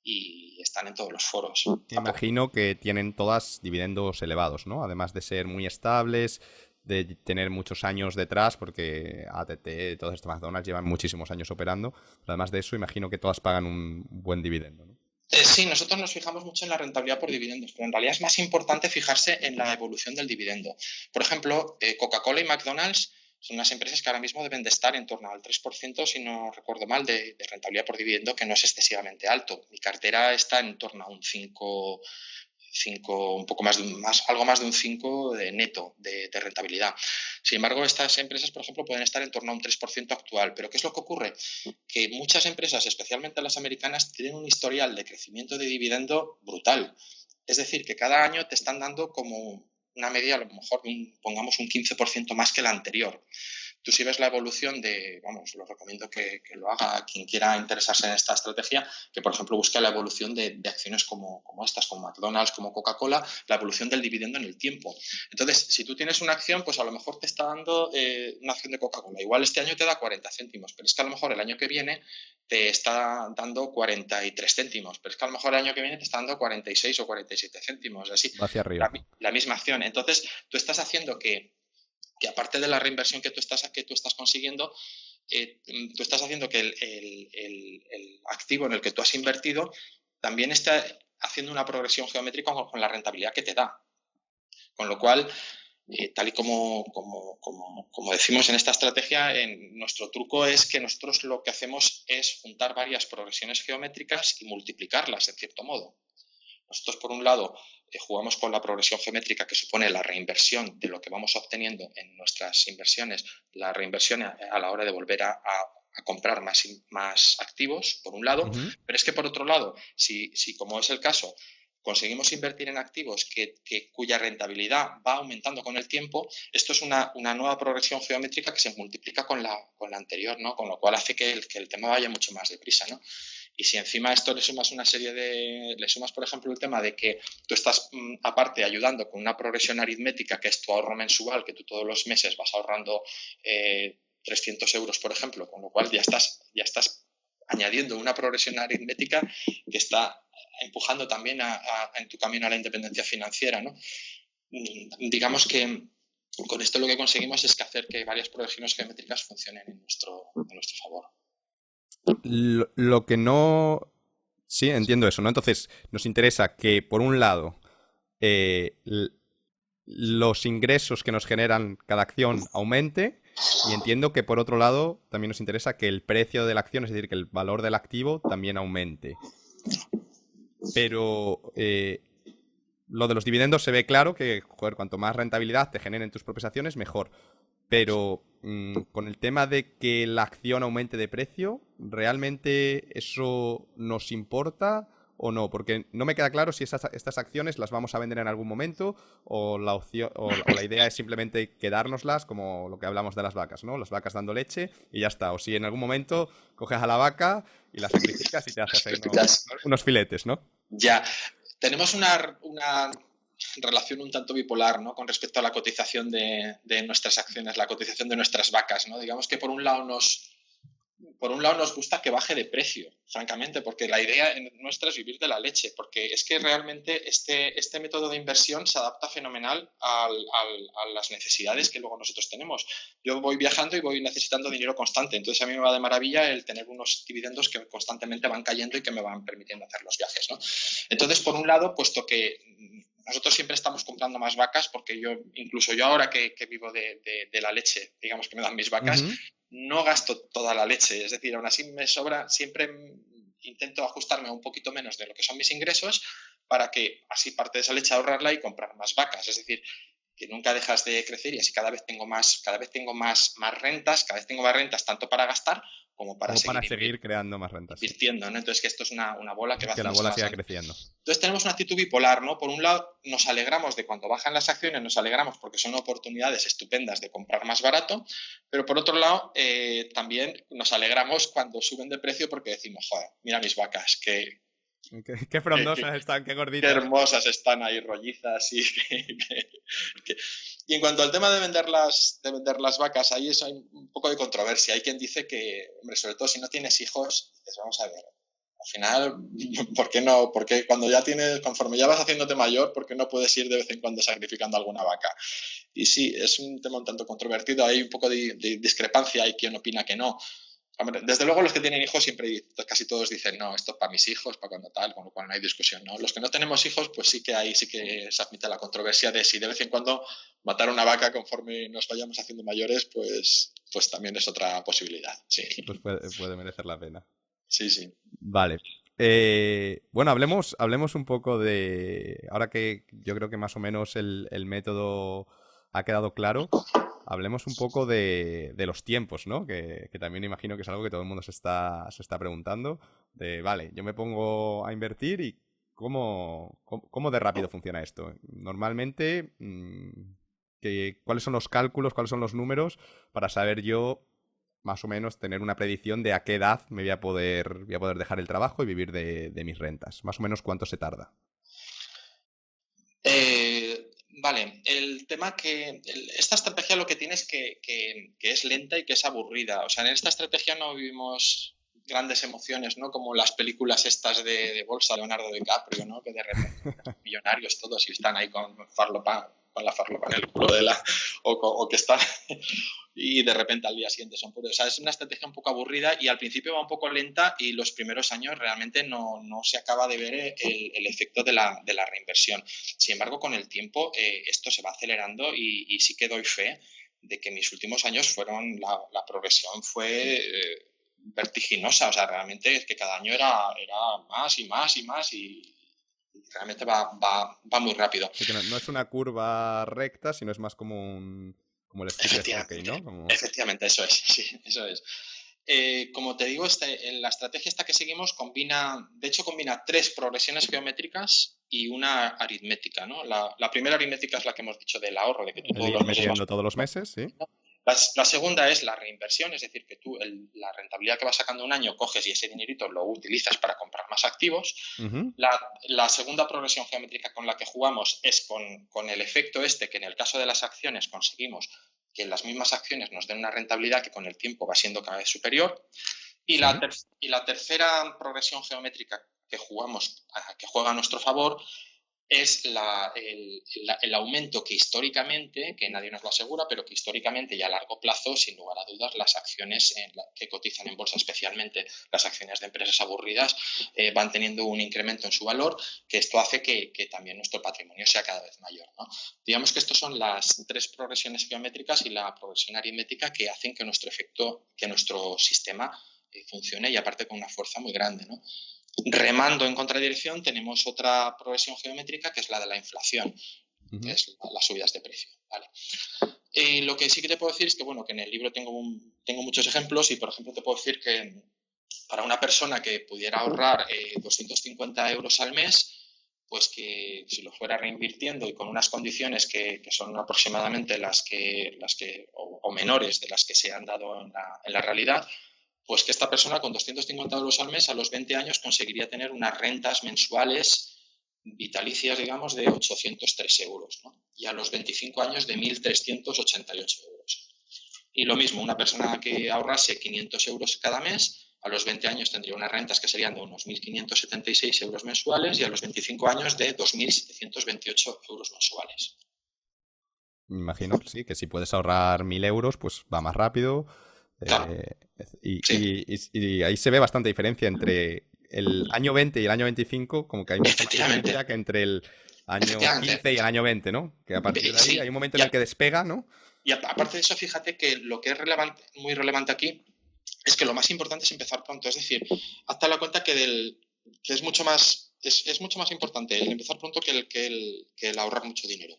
Speaker 2: y están en todos los foros.
Speaker 1: Me imagino que tienen todas dividendos elevados, ¿no? Además de ser muy estables, de tener muchos años detrás, porque ATT, todas estas McDonald's llevan muchísimos años operando. Pero además de eso, imagino que todas pagan un buen dividendo, ¿no?
Speaker 2: Sí, nosotros nos fijamos mucho en la rentabilidad por dividendos, pero en realidad es más importante fijarse en la evolución del dividendo. Por ejemplo, Coca-Cola y McDonald's son unas empresas que ahora mismo deben de estar en torno al 3%, si no recuerdo mal, de rentabilidad por dividendo, que no es excesivamente alto. Mi cartera está en torno a un 5, un poco algo más de un 5 de neto de rentabilidad. Sin embargo, estas empresas, por ejemplo, pueden estar en torno a un 3% actual. ¿Pero qué es lo que ocurre? Que muchas empresas, especialmente las americanas, tienen un historial de crecimiento de dividendo brutal. Es decir, que cada año te están dando como una media a lo mejor pongamos un 15% más que la anterior. Tú si ves la evolución lo recomiendo que lo haga quien quiera interesarse en esta estrategia, que por ejemplo busque la evolución de acciones como estas, como McDonald's, como Coca-Cola, la evolución del dividendo en el tiempo. Entonces, si tú tienes una acción, pues a lo mejor te está dando una acción de Coca-Cola. Igual este año te da 40 céntimos, pero es que a lo mejor el año que viene te está dando 43 céntimos, pero es que a lo mejor el año que viene te está dando 46 o 47 céntimos, así.
Speaker 1: Va hacia arriba.
Speaker 2: La misma acción. Entonces, tú estás haciendo que aparte de la reinversión que tú estás consiguiendo, tú estás haciendo que el activo en el que tú has invertido también está haciendo una progresión geométrica con la rentabilidad que te da. Con lo cual, tal y como decimos en esta estrategia, nuestro truco es que nosotros lo que hacemos es juntar varias progresiones geométricas y multiplicarlas, en cierto modo. Nosotros, por un lado, jugamos con la progresión geométrica que supone la reinversión de lo que vamos obteniendo en nuestras inversiones, la reinversión a la hora de volver a comprar más activos, por un lado, pero es que, por otro lado, si como es el caso, conseguimos invertir en activos cuya rentabilidad va aumentando con el tiempo, esto es una nueva progresión geométrica que se multiplica con la anterior, ¿no? Con lo cual hace que el tema vaya mucho más deprisa, ¿no? Y si encima a esto le sumas por ejemplo, el tema de que tú estás aparte ayudando con una progresión aritmética, que es tu ahorro mensual, que tú todos los meses vas ahorrando 300 euros, por ejemplo, con lo cual ya estás añadiendo una progresión aritmética que está empujando también en tu camino a la independencia financiera, ¿no? Digamos que con esto lo que conseguimos es hacer que varias progresiones geométricas funcionen en nuestro favor.
Speaker 1: Lo que no... Sí, entiendo eso, ¿no? Entonces, nos interesa que, por un lado, los ingresos que nos generan cada acción aumente, y entiendo que, por otro lado, también nos interesa que el precio de la acción, es decir, que el valor del activo también aumente. Pero lo de los dividendos se ve claro que, joder, cuanto más rentabilidad te generen tus propias acciones, mejor. Pero con el tema de que la acción aumente de precio, ¿realmente eso nos importa o no? Porque no me queda claro si estas acciones las vamos a vender en algún momento o la idea es simplemente quedárnoslas, como lo que hablamos de las vacas, ¿no? Las vacas dando leche y ya está. O si en algún momento coges a la vaca y la sacrificas y te haces ahí unos filetes, ¿no?
Speaker 2: Ya. Tenemos una relación un tanto bipolar, ¿no? Con respecto a la cotización de nuestras acciones, la cotización de nuestras vacas, ¿no? Digamos que por un lado nos gusta que baje de precio, francamente, porque la idea nuestra es vivir de la leche, porque es que realmente este método de inversión se adapta fenomenal a las necesidades que luego nosotros tenemos. Yo voy viajando y voy necesitando dinero constante, entonces a mí me va de maravilla el tener unos dividendos que constantemente van cayendo y que me van permitiendo hacer los viajes, ¿no? Entonces, por un lado, puesto que nosotros siempre estamos comprando más vacas, porque incluso yo ahora que vivo de la leche, digamos que me dan mis vacas, no gasto toda la leche, es decir, aún así me sobra, siempre intento ajustarme a un poquito menos de lo que son mis ingresos para que así parte de esa leche ahorrarla y comprar más vacas, es decir, que nunca dejas de crecer y así cada vez tengo más rentas tanto para gastar como para
Speaker 1: seguir creando más rentas.
Speaker 2: Invirtiendo, ¿no? Entonces que esto es una bola que va
Speaker 1: que la bola siga creciendo.
Speaker 2: Entonces tenemos una actitud bipolar, ¿no? Por un lado nos alegramos de cuando bajan las acciones, nos alegramos porque son oportunidades estupendas de comprar más barato, pero por otro lado también nos alegramos cuando suben de precio porque decimos, joder, mira mis vacas,
Speaker 1: qué frondosas están, qué gorditas.
Speaker 2: Qué hermosas están ahí, rollizas. Y en cuanto al tema de vender las vacas, ahí hay un poco de controversia. Hay quien dice que, hombre, sobre todo si no tienes hijos, pues vamos a ver, al final, ¿por qué no? Porque conforme ya vas haciéndote mayor, ¿por qué no puedes ir de vez en cuando sacrificando alguna vaca? Y sí, es un tema un tanto controvertido, hay un poco de discrepancia, hay quien opina que no. Hombre, desde luego los que tienen hijos casi todos dicen, no, esto es para mis hijos, para cuando tal, con lo cual no hay discusión, ¿no? Los que no tenemos hijos, pues sí que se admite la controversia de si de vez en cuando matar una vaca conforme nos vayamos haciendo mayores, pues también es otra posibilidad, sí.
Speaker 1: Pues puede merecer la pena.
Speaker 2: Sí, sí.
Speaker 1: Vale. Bueno, hablemos un poco de... Ahora que yo creo que más o menos el método ha quedado claro, hablemos un poco de los tiempos, ¿no? Que también imagino que es algo que todo el mundo se está preguntando. Vale, yo me pongo a invertir y ¿cómo de rápido funciona esto? Normalmente, ¿cuáles son los cálculos, cuáles son los números para saber yo, más o menos, tener una predicción de a qué edad me voy a poder dejar el trabajo y vivir de mis rentas? Más o menos, ¿cuánto se tarda?
Speaker 2: Vale, el tema esta estrategia lo que tiene es que es lenta y que es aburrida. O sea, en esta estrategia no vivimos grandes emociones, ¿no? Como las películas estas de bolsa, Leonardo DiCaprio, ¿no? Que de repente millonarios todos y están ahí con la farlopa en el culo o que están y de repente al día siguiente son puros. O sea, es una estrategia un poco aburrida y al principio va un poco lenta y los primeros años realmente no se acaba de ver el efecto de la reinversión. Sin embargo, con el tiempo esto se va acelerando y sí que doy fe de que mis últimos años fueron, la progresión fue vertiginosa. O sea, realmente es que cada año era más y más y más y realmente va muy rápido.
Speaker 1: Así que no es una curva recta, sino es más como el stick de hockey, ¿no?
Speaker 2: Efectivamente, eso es, sí, eso es. Como te digo, la estrategia esta que seguimos combina 3 progresiones geométricas y una aritmética, ¿no? La primera aritmética es la que hemos dicho del ahorro, de que tú
Speaker 1: todos los meses metiendo todos los meses, sí.
Speaker 2: La segunda es la reinversión, es decir, que tú la rentabilidad que vas sacando un año coges y ese dinerito lo utilizas para comprar más activos.
Speaker 1: Uh-huh.
Speaker 2: La segunda progresión geométrica con la que jugamos es con el efecto que en el caso de las acciones conseguimos que las mismas acciones nos den una rentabilidad que con el tiempo va siendo cada vez superior. Y, sí. La tercera progresión geométrica que juega a nuestro favor es el aumento que históricamente, que nadie nos lo asegura, pero que históricamente y a largo plazo, sin lugar a dudas, las acciones que cotizan en bolsa, especialmente las acciones de empresas aburridas, van teniendo un incremento en su valor, que esto hace que también nuestro patrimonio sea cada vez mayor, ¿no? Digamos que estas son las 3 progresiones geométricas y la progresión aritmética que hacen que nuestro sistema funcione y aparte con una fuerza muy grande, ¿no? Remando en contradirección tenemos otra progresión geométrica que es la de la inflación, uh-huh. Que es las subidas de precio. ¿Vale? Lo que sí que te puedo decir es que, bueno, que en el libro tengo muchos ejemplos y, por ejemplo, te puedo decir que para una persona que pudiera ahorrar 250 euros al mes, pues que si lo fuera reinvirtiendo y con unas condiciones que son aproximadamente las que o menores de las que se han dado en la realidad, pues que esta persona con 250 euros al mes a los 20 años conseguiría tener unas rentas mensuales vitalicias, digamos, de 803 euros, ¿no? Y a los 25 años de 1.388 euros. Y lo mismo, una persona que ahorrase 500 euros cada mes, a los 20 años tendría unas rentas que serían de unos 1.576 euros mensuales y a los 25 años de 2.728 euros mensuales.
Speaker 1: Me imagino, sí, que si puedes ahorrar 1.000 euros, pues va más rápido.
Speaker 2: Claro.
Speaker 1: Y ahí se ve bastante diferencia entre el año 20 y el año 25, como que hay mucha diferencia que entre el año 15 y el año 20, ¿no? Que a partir de ahí hay un momento en el que despega, ¿no?
Speaker 2: Y aparte de eso, fíjate que lo que es muy relevante aquí es que lo más importante es empezar pronto. Es decir, hazte la cuenta que es mucho más importante el empezar pronto que el ahorrar mucho dinero.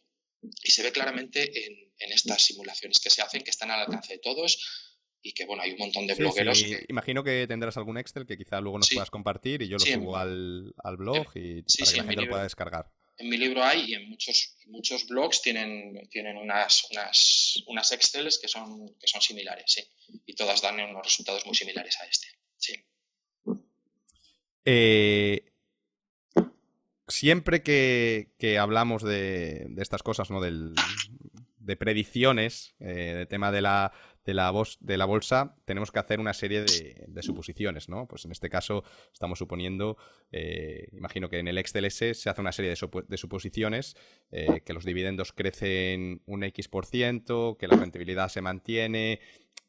Speaker 2: Y se ve claramente en estas simulaciones que se hacen, que están al alcance de todos. Y que, bueno, hay un montón de blogueros.
Speaker 1: Sí. Imagino que tendrás algún Excel que quizá luego nos puedas compartir y yo lo subo al blog para que la gente lo pueda descargar.
Speaker 2: En mi libro hay y en muchos blogs tienen unas Excels que son similares, sí. Y todas dan unos resultados muy similares a este, sí.
Speaker 1: Siempre que hablamos de estas cosas, ¿no? De predicciones, de tema de la bolsa, tenemos que hacer una serie de suposiciones, ¿no? Pues en este caso estamos suponiendo, imagino que en el Excel se hace una serie de suposiciones, que los dividendos crecen un X%, que la rentabilidad se mantiene,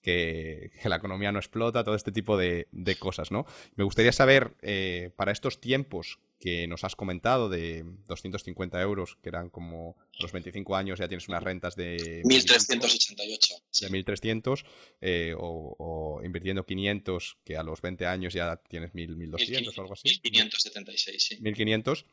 Speaker 1: que la economía no explota, todo este tipo de cosas, ¿no? Me gustaría saber, para estos tiempos que nos has comentado de 250 euros, que eran como a los 25 años ya tienes unas rentas de
Speaker 2: 1.388.
Speaker 1: De 1.300, o invirtiendo 500, que a los 20 años ya tienes 1.200 o algo así.
Speaker 2: 1.576, sí.
Speaker 1: 1.500.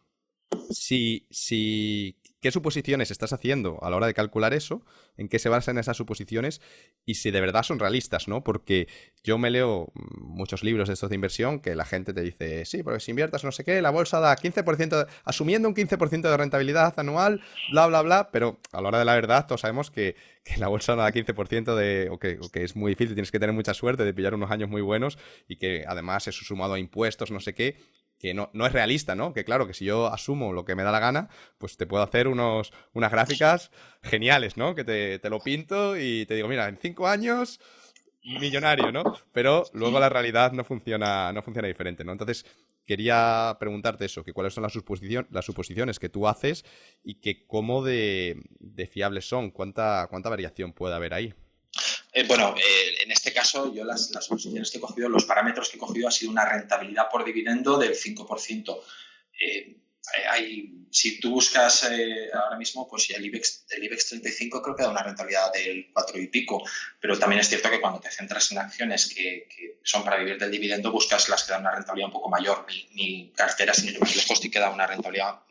Speaker 1: ¿Qué suposiciones estás haciendo a la hora de calcular eso? ¿En qué se basan esas suposiciones? Y si de verdad son realistas, ¿no? Porque yo me leo muchos libros de estos de inversión que la gente te dice, sí, porque si inviertas no sé qué, la bolsa da 15%, asumiendo un 15% de rentabilidad anual, bla, bla, bla, pero a la hora de la verdad todos sabemos que la bolsa no da 15% o que es muy difícil, tienes que tener mucha suerte de pillar unos años muy buenos y que además eso sumado a impuestos, no sé qué, que no es realista, ¿no? Que claro, que si yo asumo lo que me da la gana, pues te puedo hacer unas gráficas geniales, ¿no? Que te lo pinto y te digo, mira, en 5 años, millonario, ¿no? Pero luego la realidad no funciona diferente, ¿no? Entonces, quería preguntarte eso, que cuáles son las suposiciones que tú haces y que cómo de fiables son, cuánta variación puede haber ahí.
Speaker 2: En este caso, yo las posiciones que he cogido, los parámetros que he cogido ha sido una rentabilidad por dividendo del 5%. Si tú buscas ahora mismo, pues el IBEX 35 creo que da una rentabilidad del 4 y pico, pero también es cierto que cuando te centras en acciones que son para vivir del dividendo, buscas las que dan una rentabilidad un poco mayor. Mi cartera, sin ir más lejos, sí que da una rentabilidad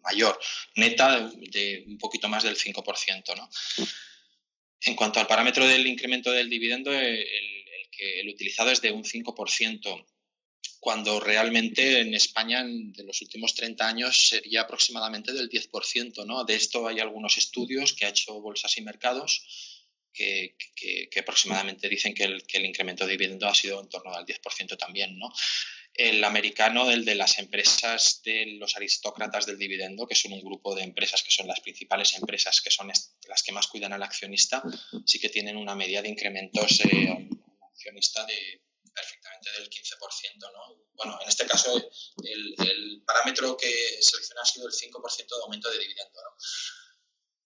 Speaker 2: mayor, neta, de un poquito más del 5%, ¿no? En cuanto al parámetro del incremento del dividendo, el utilizado es de un 5%, cuando realmente en España de los últimos 30 años sería aproximadamente del 10%, ¿no? De esto hay algunos estudios que ha hecho Bolsas y Mercados que aproximadamente dicen que el incremento de dividendo ha sido en torno al 10% también, ¿no? El americano, el de las empresas de los aristócratas del dividendo, que son un grupo de empresas que son las principales empresas, que son las que más cuidan al accionista, sí que tienen una media de incrementos al accionista perfectamente del 15%, ¿no? Bueno, en este caso el parámetro que selecciona ha sido el 5% de aumento de dividendo, ¿no?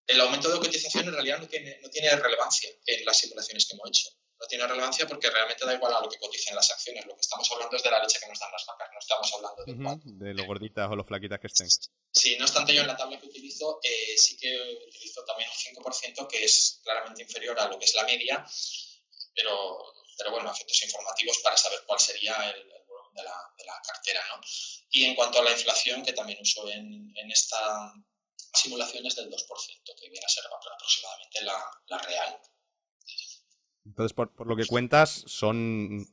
Speaker 2: El aumento de cotización en realidad no tiene relevancia en las simulaciones que hemos hecho. No tiene relevancia porque realmente da igual a lo que coticen las acciones. Lo que estamos hablando es de la leche que nos dan las vacas, no estamos hablando de cuánto.
Speaker 1: De lo gorditas o lo flaquitas que estén.
Speaker 2: Sí, no obstante, yo en la tabla que utilizo sí que utilizo también un 5%, que es claramente inferior a lo que es la media, pero bueno, efectos informativos para saber cuál sería el volumen de la cartera, ¿no? Y en cuanto a la inflación, que también uso en esta simulación, es del 2%, que viene a ser aproximadamente la real.
Speaker 1: Entonces, por lo que cuentas, son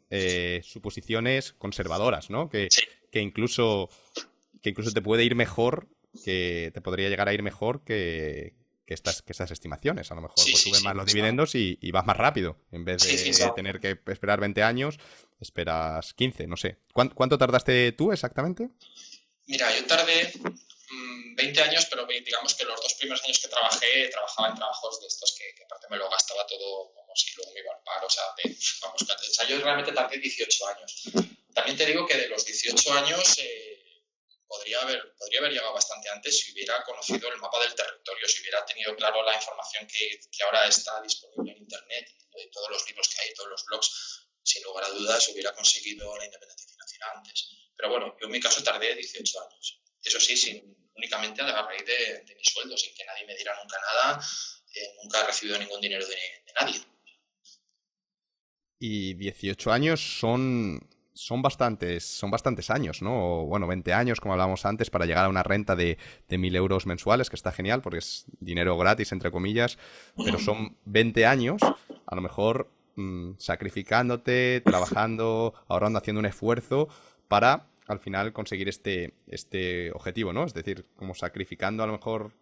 Speaker 1: suposiciones conservadoras, ¿no?
Speaker 2: Sí.
Speaker 1: Que incluso, que incluso te puede ir mejor, que te podría llegar a ir mejor que estas estimaciones. A lo mejor
Speaker 2: Sí,
Speaker 1: pues
Speaker 2: sí,
Speaker 1: suben
Speaker 2: sí.
Speaker 1: más los dividendos y vas más rápido. En vez
Speaker 2: Sí,
Speaker 1: de tener que esperar 20 años, esperas 15, no sé. ¿Cuánto tardaste tú exactamente?
Speaker 2: Mira, yo tardé 20 años, pero digamos que los 2 primeros años que trabajaba en trabajos de estos que aparte me lo gastaba todo como si luego me iba al paro, o sea, yo realmente tardé 18 años. También te digo que de los 18 años podría haber llegado bastante antes si hubiera conocido el mapa del territorio, si hubiera tenido claro la información que ahora está disponible en Internet, de todos los libros que hay, todos los blogs. Sin lugar a dudas hubiera conseguido la independencia financiera antes. Pero bueno, yo en mi caso tardé 18 años. Eso sí, únicamente a raíz de mi sueldo, sin que nadie me diera nunca nada. Nunca he recibido ningún dinero de nadie.
Speaker 1: Y 18 años son bastantes años, ¿no? O, bueno, 20 años, como hablábamos antes, para llegar a una renta de 1.000 euros mensuales, que está genial, porque es dinero gratis, entre comillas, pero son 20 años, a lo mejor sacrificándote, trabajando, ahorrando, haciendo un esfuerzo para, al final, conseguir este objetivo, ¿no? Es decir, como sacrificando a lo mejor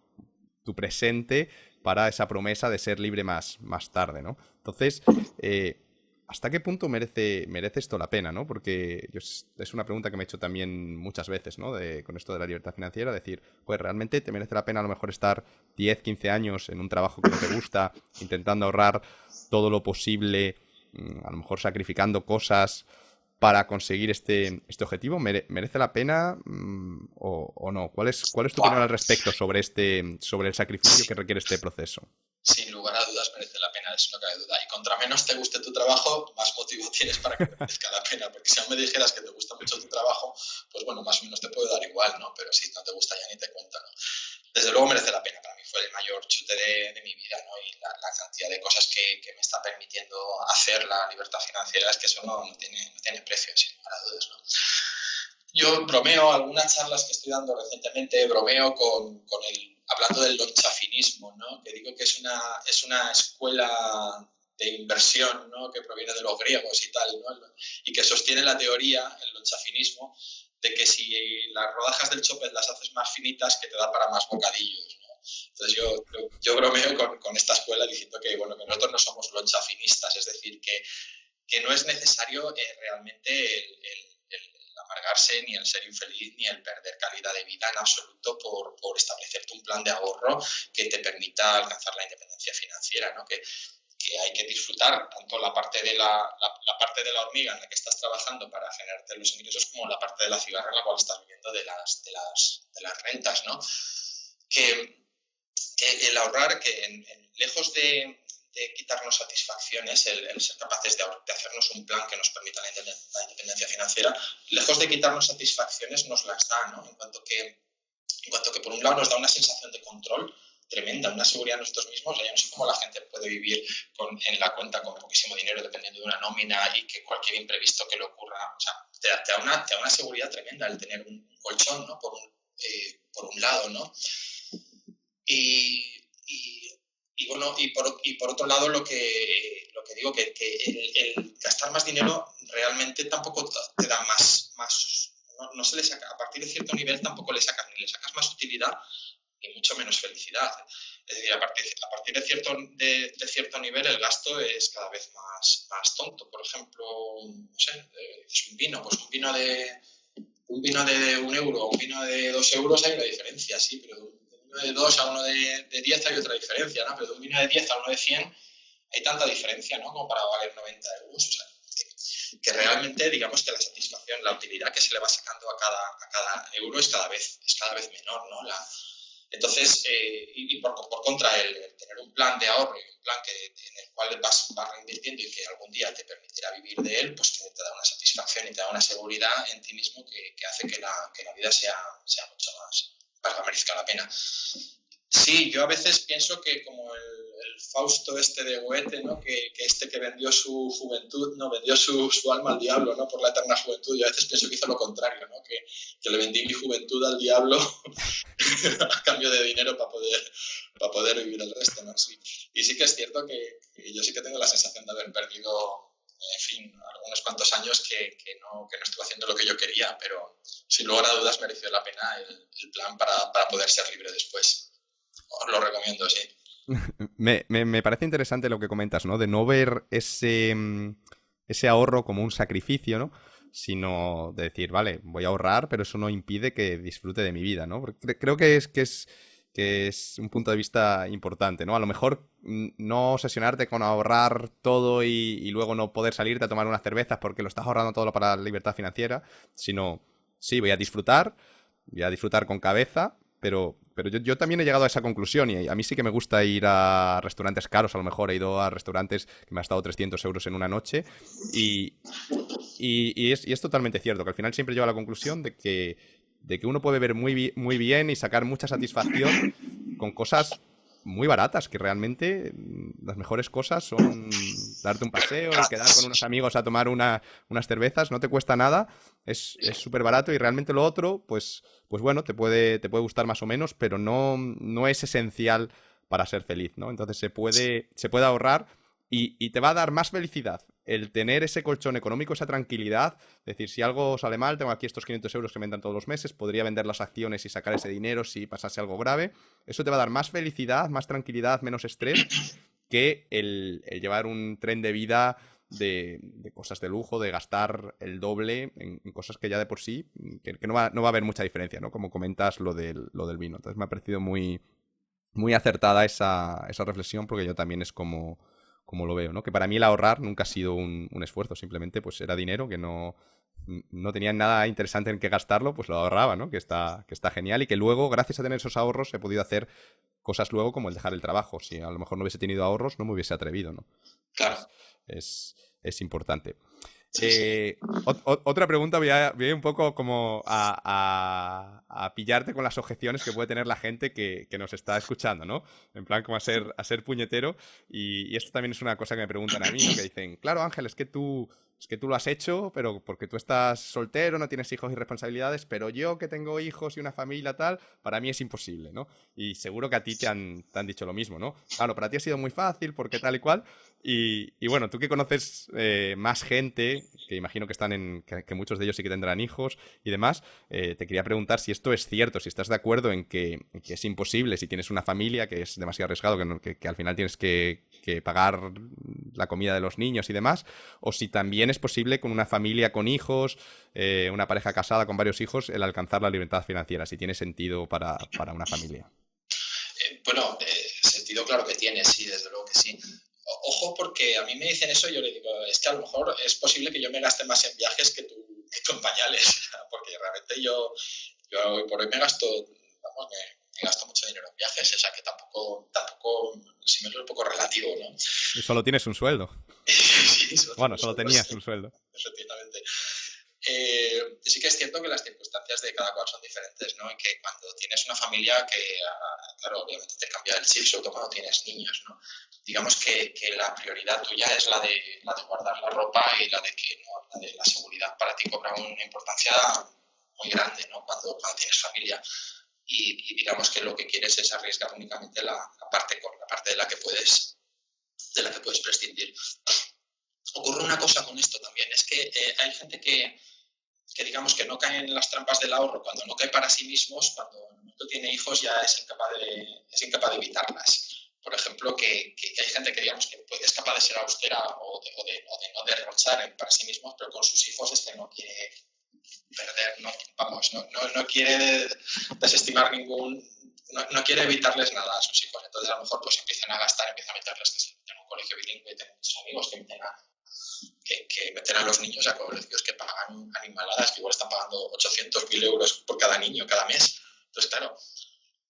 Speaker 1: tu presente para esa promesa de ser libre más tarde, ¿no? Entonces, ¿hasta qué punto merece esto la pena, ¿no? Porque es una pregunta que me he hecho también muchas veces, ¿no? Con esto de la libertad financiera, decir, pues realmente te merece la pena a lo mejor estar 10, 15 años en un trabajo que no te gusta, intentando ahorrar todo lo posible, a lo mejor sacrificando cosas para conseguir este objetivo. ¿Merece la pena o no? ¿Cuál es tu opinión
Speaker 2: Wow.
Speaker 1: al respecto sobre el sacrificio que requiere este proceso?
Speaker 2: Sin lugar a dudas merece la pena, eso no cabe duda. Y contra menos te guste tu trabajo, más motivo tienes para que merezca la pena. Porque si aún me dijeras que te gusta mucho tu trabajo, pues bueno, más o menos te puede dar igual, ¿no? Pero si no te gusta ya ni te cuento, ¿no? Desde luego merece la pena. Para mí fue el mayor chute de mi vida, ¿no? Y la cantidad de cosas que me está permitiendo hacer la libertad financiera es que eso no tiene precio, sin lugar a dudas, ¿no? Yo bromeo, algunas charlas que estoy dando recientemente, bromeo hablando del lonchafinismo, ¿no? Que digo que es una escuela de inversión, ¿no? Que proviene de los griegos y tal, ¿no? Y que sostiene la teoría, el lonchafinismo, de que si las rodajas del chope las haces más finitas, que te da para más bocadillos, ¿no? Entonces yo bromeo con esta escuela diciendo que, bueno, que nosotros no somos lonchafinistas, es decir, que no es necesario realmente el amargarse, ni el ser infeliz, ni el perder calidad de vida en absoluto por establecerte un plan de ahorro que te permita alcanzar la independencia financiera, ¿no? Que hay que disfrutar tanto la parte de la parte de la hormiga en la que estás trabajando para generarte los ingresos como la parte de la cigarra en la cual estás viviendo de las rentas, ¿no? Que, que el ahorrar, lejos de quitarnos satisfacciones, el ser capaces de hacernos un plan que nos permita la independencia financiera, lejos de quitarnos satisfacciones nos las da, ¿no? En cuanto que por un lado nos da una sensación de control tremenda, una seguridad en nosotros mismos. Yo no sé cómo la gente puede vivir en la cuenta con poquísimo dinero dependiendo de una nómina y que cualquier imprevisto que le ocurra, o sea, te da una seguridad tremenda el tener un colchón, ¿no? Por un lado, ¿no? Y bueno, y por otro lado, lo que digo, que el gastar más dinero realmente tampoco te da más no se le saca, a partir de cierto nivel tampoco le sacas más utilidad ni mucho menos felicidad. Es decir, a partir de cierto nivel el gasto es cada vez más tonto. Por ejemplo, no sé, es un vino, pues un vino de 1 euro o un vino de 2 euros hay una diferencia, sí, pero de un vino de 2 a uno de 10 hay otra diferencia, ¿no? Pero de un vino de 10 a uno de 100 hay tanta diferencia, ¿no? Como para valer 90 euros. O sea, que realmente, digamos que la satisfacción, la utilidad que se le va sacando a cada euro es cada vez menor, ¿no? Entonces, y por contra, el tener un plan de ahorro y un plan en el cual vas reinvirtiendo y que algún día te permitirá vivir de él, pues te da una satisfacción y te da una seguridad en ti mismo que hace que la vida sea mucho más merezca la pena. Sí, yo a veces pienso que como el Fausto este de Goethe, ¿no? Que vendió su juventud, no, vendió su alma al diablo, ¿no? Por la eterna juventud. Yo a veces pienso que hizo lo contrario, ¿no? Que le vendí mi juventud al diablo a cambio de dinero para poder vivir el resto, ¿no? Sí. Y sí que es cierto que yo sí que tengo la sensación de haber perdido, en fin, algunos cuantos años que no estuve haciendo lo que yo quería, pero sin lugar a dudas mereció la pena el plan para poder ser libre después. Os lo recomiendo, sí.
Speaker 1: Me parece interesante lo que comentas, ¿no? De no ver ese ahorro como un sacrificio, ¿no? Sino de decir, vale, voy a ahorrar, pero eso no impide que disfrute de mi vida, ¿no? Porque creo que es un punto de vista importante, ¿no? A lo mejor no obsesionarte con ahorrar todo y luego no poder salirte a tomar unas cervezas porque lo estás ahorrando todo para la libertad financiera, sino, sí, voy a disfrutar con cabeza, pero yo también he llegado a esa conclusión y a mí sí que me gusta ir a restaurantes caros. A lo mejor he ido a restaurantes que me ha estado 300 euros en una noche y, y es totalmente cierto, que al final siempre llego a la conclusión de que uno puede ver muy bien y sacar mucha satisfacción con cosas muy baratas, que realmente las mejores cosas son darte un paseo, el quedar con unos amigos a tomar unas cervezas, no te cuesta nada, es súper barato y realmente lo otro, pues bueno, te puede gustar más o menos, pero no es esencial para ser feliz, ¿no? Entonces se puede ahorrar y te va a dar más felicidad el tener ese colchón económico, esa tranquilidad. Es decir, si algo sale mal, tengo aquí estos 500 euros que me entran todos los meses, podría vender las acciones y sacar ese dinero si pasase algo grave. Eso te va a dar más felicidad, más tranquilidad, menos estrés que el llevar un tren de vida de cosas de lujo, de gastar el doble en cosas que ya de por sí, que no va a haber mucha diferencia, ¿no? Como comentas lo del vino. Entonces me ha parecido muy, muy acertada esa reflexión, porque yo también es como lo veo, ¿no? Que para mí el ahorrar nunca ha sido un esfuerzo, simplemente pues era dinero que no tenía nada interesante en qué gastarlo, pues lo ahorraba, ¿no? Que está genial y que luego, gracias a tener esos ahorros, he podido hacer cosas luego como el dejar el trabajo. Si a lo mejor no hubiese tenido ahorros, no me hubiese atrevido, ¿no?
Speaker 2: Claro.
Speaker 1: Es importante.
Speaker 2: Sí, sí.
Speaker 1: Otra pregunta, voy a ir un poco como a pillarte con las objeciones que puede tener la gente que nos está escuchando, ¿no? En plan, como a ser puñetero. Y esto también es una cosa que me preguntan a mí, ¿no? Que dicen, claro, Ángel, es que tú lo has hecho, pero porque tú estás soltero, no tienes hijos y responsabilidades, pero yo que tengo hijos y una familia tal, para mí es imposible, ¿no? Y seguro que a ti te han dicho lo mismo, ¿no? Claro, para ti ha sido muy fácil, porque tal y cual. Y bueno, tú que conoces más gente, que imagino que que muchos de ellos sí que tendrán hijos y demás, te quería preguntar si esto es cierto, si estás de acuerdo en que es imposible, si tienes una familia, que es demasiado arriesgado, que al final tienes que pagar la comida de los niños y demás, o si también es posible con una familia con hijos, una pareja casada con varios hijos, el alcanzar la libertad financiera, si tiene sentido para una familia.
Speaker 2: Bueno, sentido claro que tiene, sí, desde luego que sí. Ojo, porque a mí me dicen eso y yo le digo, es que a lo mejor es posible que yo me gaste más en viajes que tú en pañales, porque realmente yo hoy por hoy me gasto, vamos, me gasto mucho dinero en viajes, o sea que tampoco, si me es un poco relativo, ¿no?
Speaker 1: Y solo tienes un sueldo.
Speaker 2: Sí, eso
Speaker 1: Bueno,
Speaker 2: tengo
Speaker 1: solo
Speaker 2: sueldos,
Speaker 1: tenías un sueldo.
Speaker 2: efectivamente. Sí que es cierto que las circunstancias de cada cual son diferentes, ¿no? Y que cuando tienes una familia claro, obviamente te cambia el chip, sobre todo cuando tienes niños, ¿no? Digamos que la prioridad tuya es la de guardar la ropa y la de que no, la de la seguridad para ti cobra una importancia muy grande, ¿no? Cuando tienes familia. Y digamos que lo que quieres es arriesgar únicamente la parte de la que puedes prescindir. Ocurre una cosa con esto también, es que hay gente que digamos que no caen en las trampas del ahorro cuando no cae para sí mismos, cuando en el momento tiene hijos ya es incapaz de evitarlas. Por ejemplo, que hay gente que digamos que es capaz de ser austera o de no derrochar para sí mismos, pero con sus hijos es que no quiere perder, no quiere desestimar no quiere evitarles nada a sus hijos. Entonces a lo mejor pues empiezan a gastar, empiezan a meterles en un colegio bilingüe, tengo muchos amigos que meten a los niños a colegios que pagan animaladas, que igual están pagando 800.000 euros por cada niño cada mes. Entonces, claro,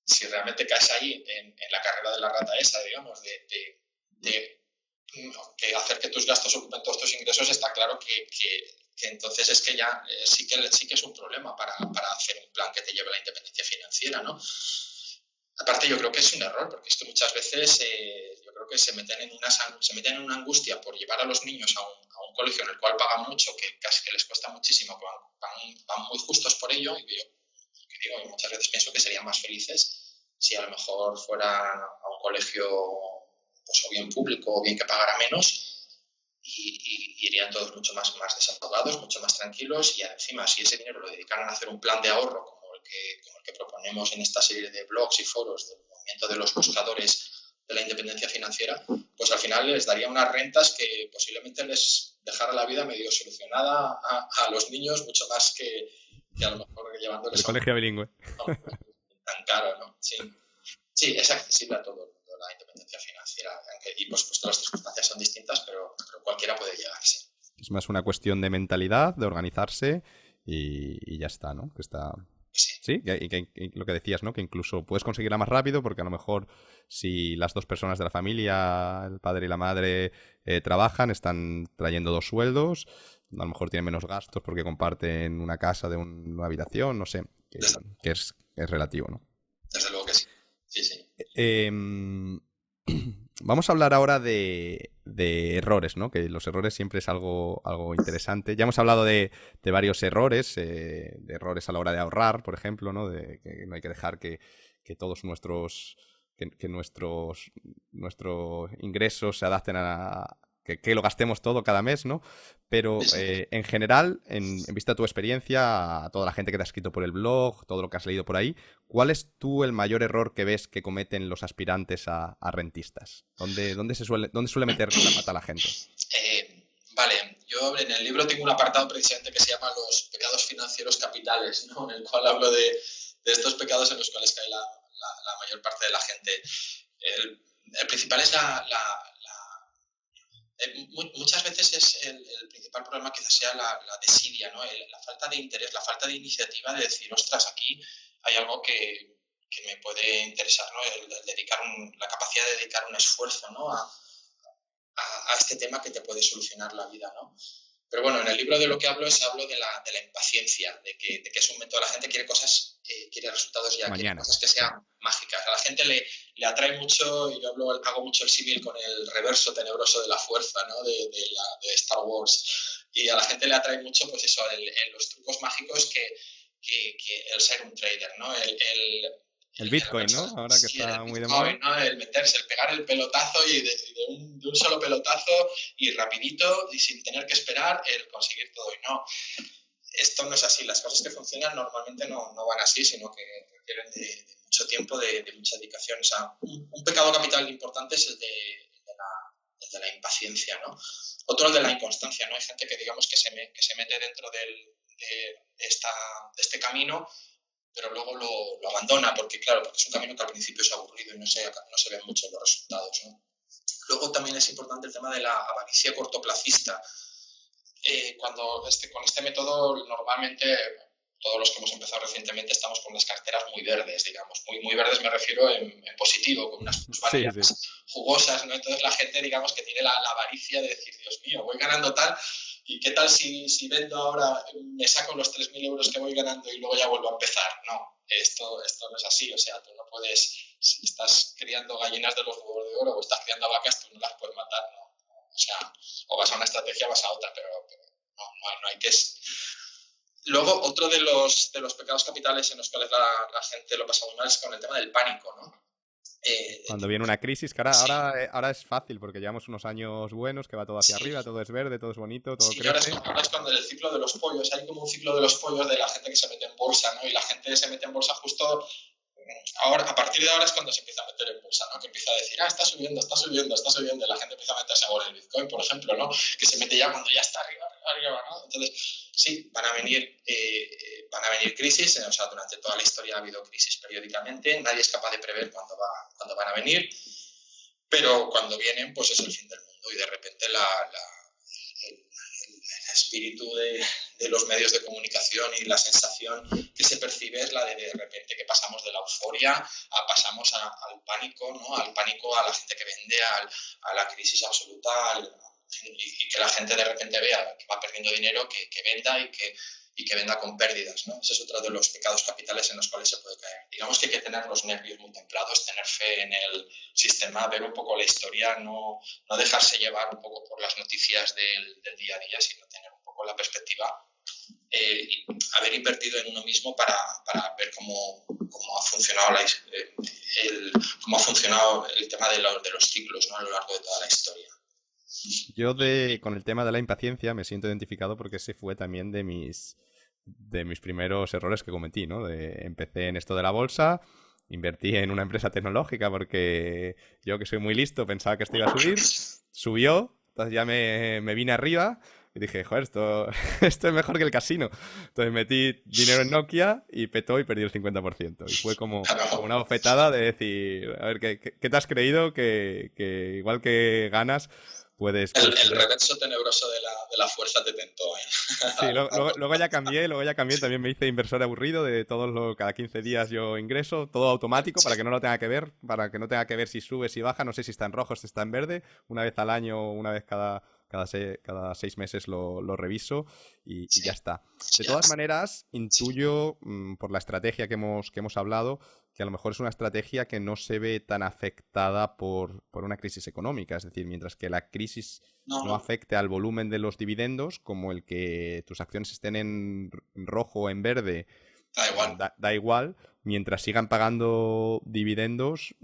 Speaker 2: si realmente caes ahí en la carrera de la rata esa, digamos, de hacer que tus gastos ocupen todos tus ingresos, está claro que entonces es que ya sí que es un problema para hacer un plan que te lleve a la independencia financiera, ¿no? Aparte yo creo que es un error, porque es que muchas veces yo creo que se meten en una angustia por llevar a los niños a un colegio en el cual pagan mucho, que casi que les cuesta muchísimo, que van muy justos por ello, y yo muchas veces pienso que serían más felices si a lo mejor fueran a un colegio pues, o bien público o bien que pagara menos, y irían todos más desahogados, mucho más tranquilos, y encima si ese dinero lo dedicaran a hacer un plan de ahorro como el que proponemos en esta serie de blogs y foros del movimiento de los buscadores de la independencia financiera, pues al final les daría unas rentas que posiblemente les dejara la vida medio solucionada a los niños, mucho más que a lo mejor
Speaker 1: El
Speaker 2: llevándoles
Speaker 1: colegio bilingüe.
Speaker 2: a un colegio tan caro, ¿no? Sí. Sí, es accesible a todo el mundo la independencia financiera. Y por supuesto las circunstancias son distintas, pero cualquiera puede llegar, sí.
Speaker 1: Es más una cuestión de mentalidad, de organizarse y ya está, ¿no? Que está...
Speaker 2: Sí.
Speaker 1: Sí, y lo que decías, ¿no? Que incluso puedes conseguirla más rápido porque a lo mejor si las dos personas de la familia, el padre y la madre, trabajan, están trayendo dos sueldos, a lo mejor tienen menos gastos porque comparten una casa de una habitación, no sé, que es relativo, ¿no?
Speaker 2: Desde luego que sí. Sí, sí.
Speaker 1: Vamos a hablar ahora de errores, ¿no? Que los errores siempre es algo interesante. Ya hemos hablado de varios errores, de errores a la hora de ahorrar, por ejemplo, ¿no? De que no hay que dejar que todos nuestros ingresos se adapten que lo gastemos todo cada mes, ¿no? Pero en general, en vista de tu experiencia, a toda la gente que te ha escrito por el blog, todo lo que has leído por ahí, ¿cuál es tú el mayor error que ves que cometen los aspirantes a rentistas? ¿Dónde suele meter la pata la gente?
Speaker 2: Vale, yo en el libro tengo un apartado precisamente que se llama Los pecados financieros capitales, ¿no? En el cual hablo de estos pecados en los cuales cae la mayor parte de la gente. El principal es muchas veces es el principal problema quizás sea la desidia, ¿no? La falta de interés, la falta de iniciativa de decir, ostras, aquí hay algo que me puede interesar, ¿no? El dedicar la capacidad de dedicar un esfuerzo, ¿no? A este tema que te puede solucionar la vida, ¿no? Pero bueno, en el libro de lo que hablo hablo de la impaciencia, de que es un método, la gente quiere cosas, quiere resultados ya, quiere
Speaker 1: Mañana.
Speaker 2: cosas que sean mágicas. A la gente le atrae mucho, y yo hago mucho el símil con el reverso tenebroso de la fuerza, ¿no? de Star Wars. Y a la gente le atrae mucho, pues eso, los trucos mágicos que el ser un trader, ¿no?
Speaker 1: El Bitcoin, ¿no? Ahora que
Speaker 2: sí,
Speaker 1: está
Speaker 2: el
Speaker 1: muy de moda.
Speaker 2: Bitcoin, ¿no? El meterse, el pegar el pelotazo y de un solo pelotazo y rapidito y sin tener que esperar el conseguir todo. Y no, esto no es así. Las cosas que funcionan normalmente no van así, sino que requieren de mucho tiempo, de mucha dedicación. O sea, un pecado capital importante es el de la impaciencia, ¿no? Otro, el de la inconstancia, ¿no? Hay gente que digamos que se mete dentro de este camino, pero luego lo abandona porque es un camino que al principio es aburrido y no se ven mucho los resultados, ¿no? Luego también es importante el tema de la avaricia cortoplacista. Con este método normalmente todos los que hemos empezado recientemente estamos con las carteras muy verdes, digamos. Muy verdes me refiero en positivo, con unas plusvalías jugosas, ¿no? Entonces la gente, digamos, que tiene la avaricia de decir, Dios mío, voy ganando tal, ¿y qué tal si vendo ahora, me saco los 3.000 euros que voy ganando y luego ya vuelvo a empezar? No, esto no es así. O sea, tú no puedes, si estás criando gallinas de los huevos de oro o estás criando vacas, tú no las puedes matar, ¿no? O sea, o vas a una estrategia o vas a otra, pero no hay que... Luego, otro de los pecados capitales en los cuales la gente lo pasa muy mal es con el tema del pánico, ¿no?
Speaker 1: Cuando viene una crisis, que ahora es fácil porque llevamos unos años buenos, que va todo hacia arriba, todo es verde, todo es bonito, todo crece.
Speaker 2: Ahora es cuando el ciclo de los pollos, hay como un ciclo de los pollos de la gente que se mete en bolsa, ¿no? Y la gente se mete en bolsa justo ahora, a partir de ahora es cuando se empieza a meter en bolsa, ¿no? Que empieza a decir, está subiendo, y la gente empieza a meterse ahora en el Bitcoin, por ejemplo, ¿no? Que se mete ya cuando ya está arriba, ¿no? Entonces, sí, van a venir crisis, o sea, durante toda la historia ha habido crisis periódicamente, nadie es capaz de prever cuándo van a venir, pero cuando vienen, pues es el fin del mundo y de repente el espíritu de los medios de comunicación y la sensación que se percibe es la de repente que pasamos de la euforia pasamos al pánico, ¿no? Al pánico, a la gente que vende, a la crisis absoluta, y que la gente de repente vea que va perdiendo dinero, que venda y que venda con pérdidas, ¿no? Ese es otro de los pecados capitales en los cuales se puede caer. Digamos que hay que tener los nervios muy templados, tener fe en el sistema, ver un poco la historia, no dejarse llevar un poco por las noticias del día a día, sino tener un poco la perspectiva y haber invertido en uno mismo para ver cómo ha funcionado cómo ha funcionado el tema de los ciclos, ¿no? A lo largo de toda la historia.
Speaker 1: Yo con el tema de la impaciencia me siento identificado porque ese fue también de mis primeros errores que cometí, ¿no? Empecé en esto de la bolsa, invertí en una empresa tecnológica porque yo, que soy muy listo, pensaba que esto iba a subir, subió, entonces ya me vine arriba y dije, joder, esto es mejor que el casino. Entonces metí dinero en Nokia y petó y perdí el 50%. Y fue como una bofetada de decir, a ver, ¿qué te has creído? Que igual que ganas...
Speaker 2: El reverso tenebroso de la fuerza te tentó, ¿eh?
Speaker 1: Sí, luego ya cambié, también me hice inversor aburrido de cada 15 días yo ingreso, todo automático para que no lo tenga que ver, para que no tenga que ver si sube, si baja, no sé si está en rojo, si está en verde, una vez al año, una vez cada 6 meses lo reviso y ya está. De todas maneras, intuyo por la estrategia que hemos hablado, que a lo mejor es una estrategia que no se ve tan afectada por una crisis económica. Es decir, mientras que la crisis no afecte al volumen de los dividendos, como el que tus acciones estén en rojo o en verde, da igual. Mientras sigan pagando dividendos,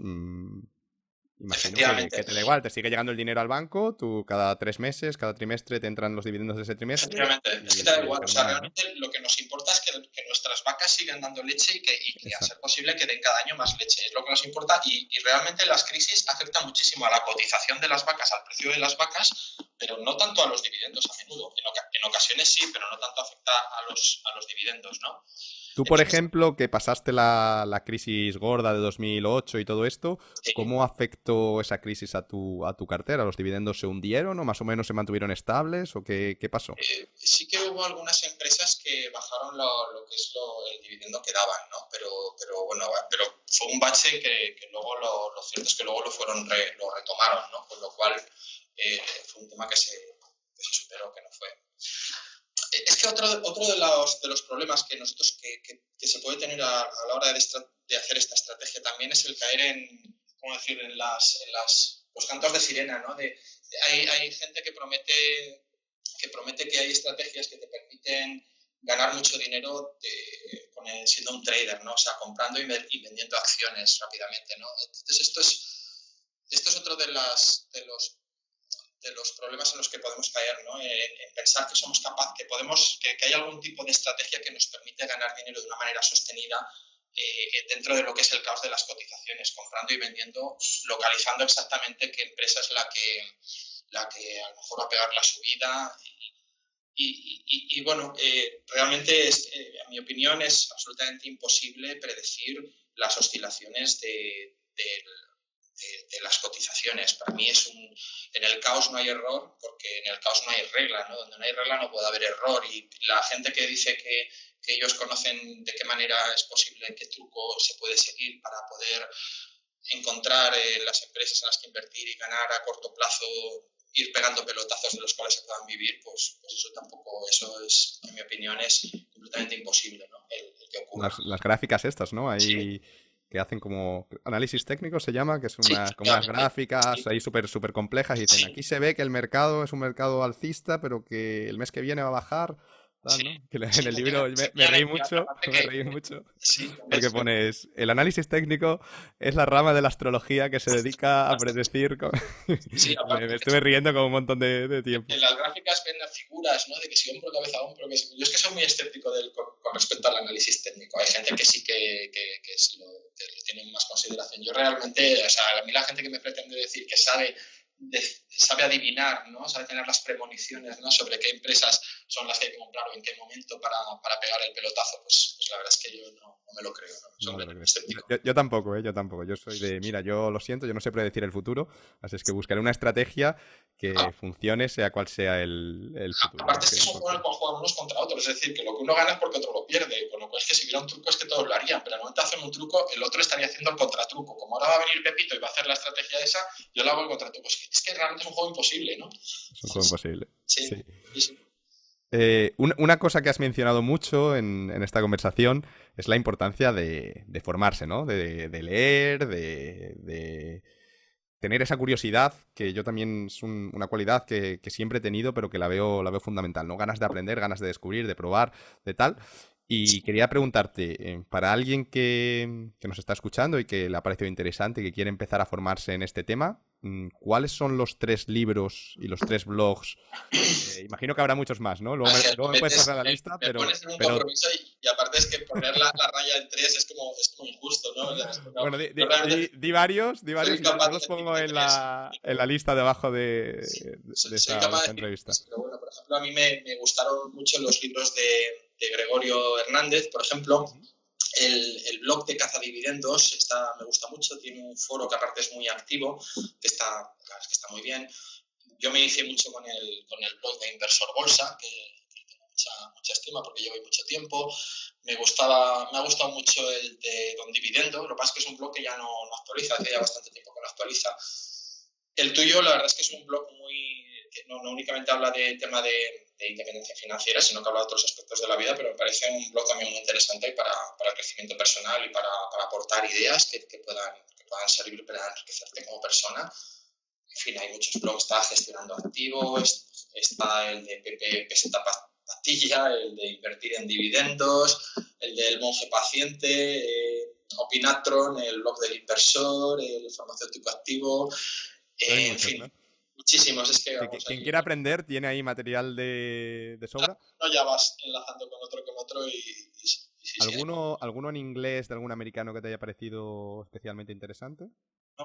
Speaker 1: imagino que te da igual, te sigue llegando el dinero al banco, tú cada 3 meses, cada trimestre te entran los dividendos de ese trimestre.
Speaker 2: Efectivamente, es que te da igual. O sea, realmente lo que nos importa es que nuestras vacas sigan dando leche y que a ser posible que den cada año más leche. Es lo que nos importa y realmente las crisis afectan muchísimo a la cotización de las vacas, al precio de las vacas, pero no tanto a los dividendos a menudo. En ocasiones sí, pero no tanto afecta a los dividendos, ¿no?
Speaker 1: Tú, por ejemplo, que pasaste la crisis gorda de 2008 y todo esto,
Speaker 2: sí.
Speaker 1: ¿Cómo afectó esa crisis a tu cartera? ¿Los dividendos se hundieron o más o menos se mantuvieron estables o qué pasó?
Speaker 2: Sí que hubo algunas empresas que bajaron lo que es el dividendo que daban, ¿no? Pero fue un bache que luego lo cierto es que luego lo retomaron, ¿no? Con lo cual fue un tema que se se superó, que no fue. Es que otro de los problemas que nosotros que se puede tener a la hora de hacer esta estrategia también es el caer en, ¿cómo decir?, en los cantos de sirena, ¿no? Hay gente que promete que hay estrategias que te permiten ganar mucho dinero siendo un trader, ¿no? O sea, comprando y vendiendo acciones rápidamente, ¿no? Entonces esto es otro de los problemas en los que podemos caer, ¿no? En pensar que somos capaces, que hay algún tipo de estrategia que nos permite ganar dinero de una manera sostenida dentro de lo que es el caos de las cotizaciones, comprando y vendiendo, localizando exactamente qué empresa es la que a lo mejor va a pegar la subida. Y bueno, realmente, en mi opinión, es absolutamente imposible predecir las oscilaciones de las cotizaciones. Para mí en el caos no hay error, porque en el caos no hay regla, ¿no? Donde no hay regla no puede haber error. Y la gente que dice que ellos conocen de qué manera es posible, qué truco se puede seguir para poder encontrar las empresas en las que invertir y ganar a corto plazo, ir pegando pelotazos de los cuales se puedan vivir, pues eso tampoco, eso es, en mi opinión, es completamente imposible, ¿no? El que ocurra.
Speaker 1: Las gráficas estas, ¿no? Ahí
Speaker 2: Sí.
Speaker 1: que hacen como análisis técnico, se llama, que es
Speaker 2: Sí,
Speaker 1: como unas
Speaker 2: sí,
Speaker 1: gráficas ahí súper complejas y dicen,
Speaker 2: sí,
Speaker 1: aquí se ve que el mercado es un mercado alcista, pero que el mes que viene va a bajar, tal,
Speaker 2: sí,
Speaker 1: ¿no? Que en
Speaker 2: sí,
Speaker 1: el libro me reí mucho,
Speaker 2: aparte
Speaker 1: me
Speaker 2: que
Speaker 1: reí mucho,
Speaker 2: sí,
Speaker 1: porque pones, el análisis técnico es la rama de la astrología que se dedica a predecir...
Speaker 2: sí,
Speaker 1: Me
Speaker 2: aparte
Speaker 1: estuve riendo como un montón de tiempo.
Speaker 2: en las gráficas ven las figuras, ¿no? De que si hombro, cabeza, hombro, que si... Yo es que soy muy escéptico con respecto al análisis técnico. Hay gente que sí que sí lo tiene más consideración. Yo realmente, o sea, a mí la gente que me pretende decir que sabe adivinar, ¿no? Sabe tener las premoniciones, ¿no? Sobre qué empresas son las que hay que comprar o en qué momento para pegar el pelotazo, pues la verdad es que yo no me lo creo, ¿no? Soy muy escéptico.
Speaker 1: Yo tampoco, yo tampoco. Yo soy de, mira, yo lo siento, yo no sé predecir el futuro, así es que buscaré una estrategia que funcione sea cual sea el futuro, ¿no?
Speaker 2: Aparte es que es un juego en el cual juegan unos contra otros, es decir, que lo que uno gana es porque otro lo pierde, con lo cual es que si hubiera un truco es que todos lo harían, pero al momento de hacer un truco, el otro estaría haciendo el contratruco. Como ahora va a venir Pepito y va a hacer la estrategia esa, yo le hago el contratruco. Es que realmente es un juego imposible, ¿no?
Speaker 1: Es un juego imposible.
Speaker 2: Sí,
Speaker 1: Sí.
Speaker 2: sí.
Speaker 1: Una cosa que has mencionado mucho en esta conversación es la importancia de formarse, ¿no? De leer, de tener esa curiosidad, que yo también es una cualidad que siempre he tenido, pero que la veo fundamental, ¿no? Ganas de aprender, ganas de descubrir, de probar, de tal. Y quería preguntarte, para alguien que nos está escuchando y que le ha parecido interesante y que quiere empezar a formarse en este tema, ¿cuáles son los 3 libros y los 3 blogs? Imagino que habrá muchos más, ¿no? Luego me puedes pasar la lista,
Speaker 2: me pones en un compromiso y aparte es que poner la raya en 3 es como injusto, ¿no? O sea, es que
Speaker 1: Bueno, di varios y yo los pongo en la lista debajo de
Speaker 2: soy
Speaker 1: esta
Speaker 2: capaz de decir
Speaker 1: entrevista.
Speaker 2: tres, pero bueno, por ejemplo, a mí me gustaron mucho los libros de Gregorio Hernández, por ejemplo. El blog de Cazadividendos me gusta mucho, tiene un foro que aparte es muy activo, que está muy bien. Yo me hice mucho con el blog de Inversor Bolsa, que tengo mucha estima porque llevo ahí mucho tiempo. Me ha gustado mucho el de Don Dividendo, lo que pasa es que es un blog que ya no actualiza, hace ya bastante tiempo que no actualiza. El tuyo, la verdad es que es un blog que no únicamente habla de tema de independencia financiera, sino que habla de otros aspectos de la vida, pero me parece un blog también muy interesante para el crecimiento personal y para aportar ideas que puedan servir para enriquecerte como persona. En fin, hay muchos blogs, está Gestionando Activos, está el de Pepe Peseta Patilla, el de Invertir en Dividendos, el del Monje Paciente, Opinatron, el blog del inversor, el farmacéutico activo,
Speaker 1: Hay
Speaker 2: en
Speaker 1: muchos,
Speaker 2: fin,
Speaker 1: ¿no?
Speaker 2: muchísimos. Es que vamos
Speaker 1: Quien
Speaker 2: ahí.
Speaker 1: quiera aprender tiene ahí material de sobra.
Speaker 2: No, ya vas enlazando con otro y sí.
Speaker 1: ¿Alguno en inglés de algún americano que te haya parecido especialmente interesante?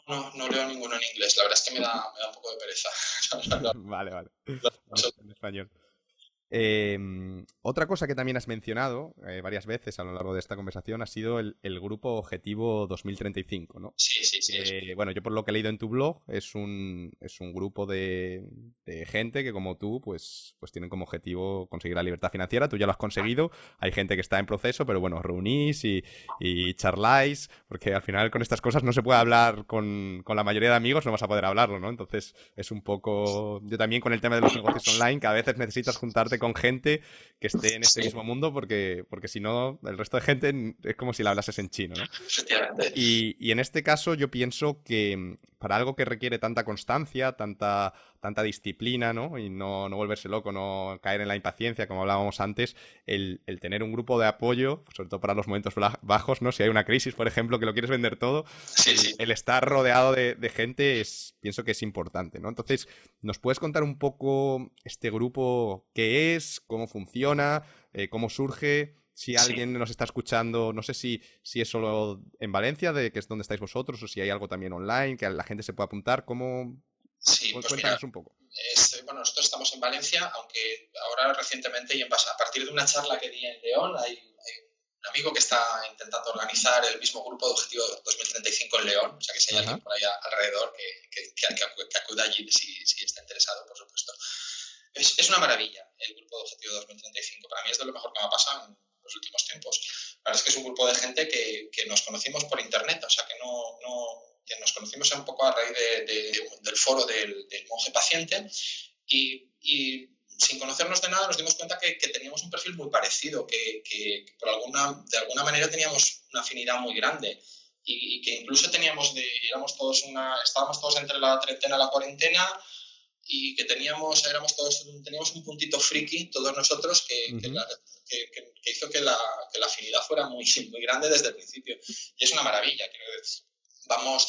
Speaker 2: No leo ninguno en inglés. La verdad es que me da un poco de pereza.
Speaker 1: Vale. En español. Otra cosa que también has mencionado varias veces a lo largo de esta conversación ha sido el grupo Objetivo 2035, ¿no?
Speaker 2: Sí.
Speaker 1: Bueno, yo por lo que he leído en tu blog es un grupo de gente que como tú, pues tienen como objetivo conseguir la libertad financiera. Tú ya lo has conseguido. Hay gente que está en proceso, pero bueno, reunís y charláis, porque al final con estas cosas no se puede hablar con la mayoría de amigos, no vas a poder hablarlo, ¿no? Entonces es un poco... Yo también con el tema de los negocios online, que a veces necesitas juntarte con gente que esté en este mismo mundo, porque si no, el resto de gente es como si la hablases en chino, ¿no?
Speaker 2: Efectivamente.
Speaker 1: Y en este caso yo pienso que para algo que requiere tanta constancia, tanta disciplina, ¿no? Y no volverse loco, no caer en la impaciencia, como hablábamos antes, el tener un grupo de apoyo, sobre todo para los momentos bajos, ¿no? Si hay una crisis, por ejemplo, que lo quieres vender todo,
Speaker 2: Sí, sí.
Speaker 1: el estar rodeado de gente pienso que es importante, ¿no? Entonces, ¿nos puedes contar un poco este grupo qué es, cómo funciona, cómo surge? Si alguien nos está escuchando, no sé si es solo en Valencia, que es donde estáis vosotros, o si hay algo también online, que la gente se pueda apuntar.
Speaker 2: Sí, pues mira,
Speaker 1: Cuéntanos un poco.
Speaker 2: bueno, nosotros estamos en Valencia, aunque ahora recientemente y a partir de una charla que di en León, hay un amigo que está intentando organizar el mismo grupo de Objetivo 2035 en León, o sea que si hay alguien por ahí alrededor que acuda allí si está interesado, por supuesto. Es una maravilla el grupo de Objetivo 2035, para mí es de lo mejor que me ha pasado en los últimos tiempos. La verdad es que es un grupo de gente que nos conocimos por internet, o sea que nos conocimos un poco a raíz del foro del monje paciente y sin conocernos de nada nos dimos cuenta que teníamos un perfil muy parecido, que de alguna manera teníamos una afinidad muy grande y que incluso estábamos todos entre la treintena y la cuarentena y que teníamos un puntito friki todos nosotros que hizo que la afinidad fuera muy, muy grande desde el principio. Y es una maravilla, quiero decir.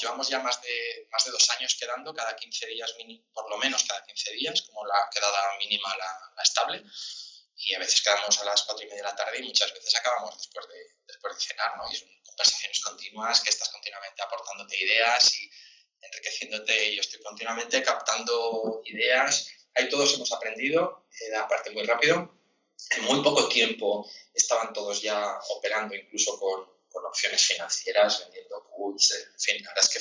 Speaker 2: Llevamos ya más de 2 años quedando cada 15 días, por lo menos cada 15 días, como la quedada mínima, la estable. Y a veces quedamos a las 4:30 de la tarde y muchas veces acabamos después de cenar, ¿no? Y son conversaciones continuas que estás continuamente aportándote ideas y enriqueciéndote. Y yo estoy continuamente captando ideas. Ahí todos hemos aprendido, aparte muy rápido. En muy poco tiempo estaban todos ya operando, incluso con opciones financieras, vendiendo puts, en fin, la verdad es que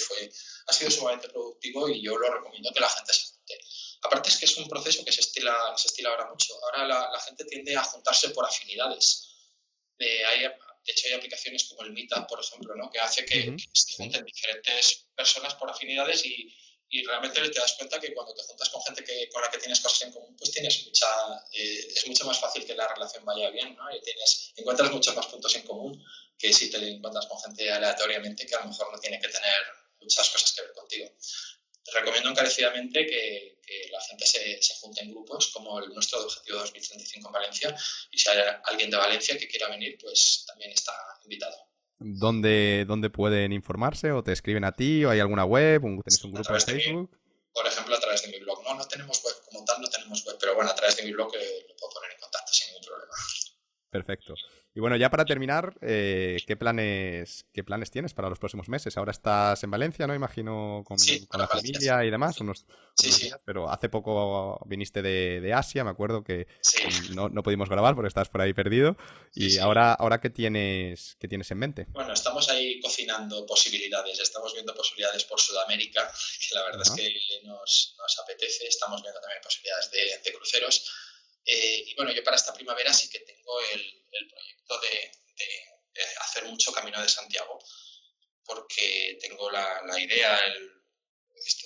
Speaker 2: ha sido sumamente productivo y yo lo recomiendo que la gente se junte. Aparte es que es un proceso que se estila ahora mucho. Ahora la gente tiende a juntarse por afinidades. De hecho, hay aplicaciones como el Meetup, por ejemplo, ¿no? Que hace que se junten diferentes personas por afinidades y realmente te das cuenta que cuando te juntas con gente con la que tienes cosas en común, pues es mucho más fácil que la relación vaya bien, ¿no? Y encuentras muchos más puntos en común que si te encuentras con gente aleatoriamente que a lo mejor no tiene que tener muchas cosas que ver contigo. Te recomiendo encarecidamente que la gente se junte en grupos como el nuestro de Objetivo 2035 en Valencia, y si hay alguien de Valencia que quiera venir, pues también está invitado.
Speaker 1: ¿Dónde pueden informarse? ¿O te escriben a ti? ¿O hay alguna web? ¿Tenéis un grupo de Facebook?
Speaker 2: Por ejemplo, a través de mi blog. No tenemos web como tal, no tenemos web, pero bueno, a través de mi blog lo puedo poner en contacto sin ningún problema.
Speaker 1: Perfecto. Y bueno, ya para terminar, ¿qué planes tienes para los próximos meses? Ahora estás en Valencia, ¿no? Imagino con la familia y demás, unos días, pero hace poco viniste de Asia, me acuerdo que no pudimos grabar porque estabas por ahí perdido. Y ahora ¿qué tienes en mente?
Speaker 2: Bueno, estamos ahí cocinando posibilidades, estamos viendo posibilidades por Sudamérica, que la verdad es que nos apetece, estamos viendo también posibilidades de cruceros. Y bueno, yo para esta primavera sí que tengo el proyecto de hacer mucho Camino de Santiago, porque tengo la idea,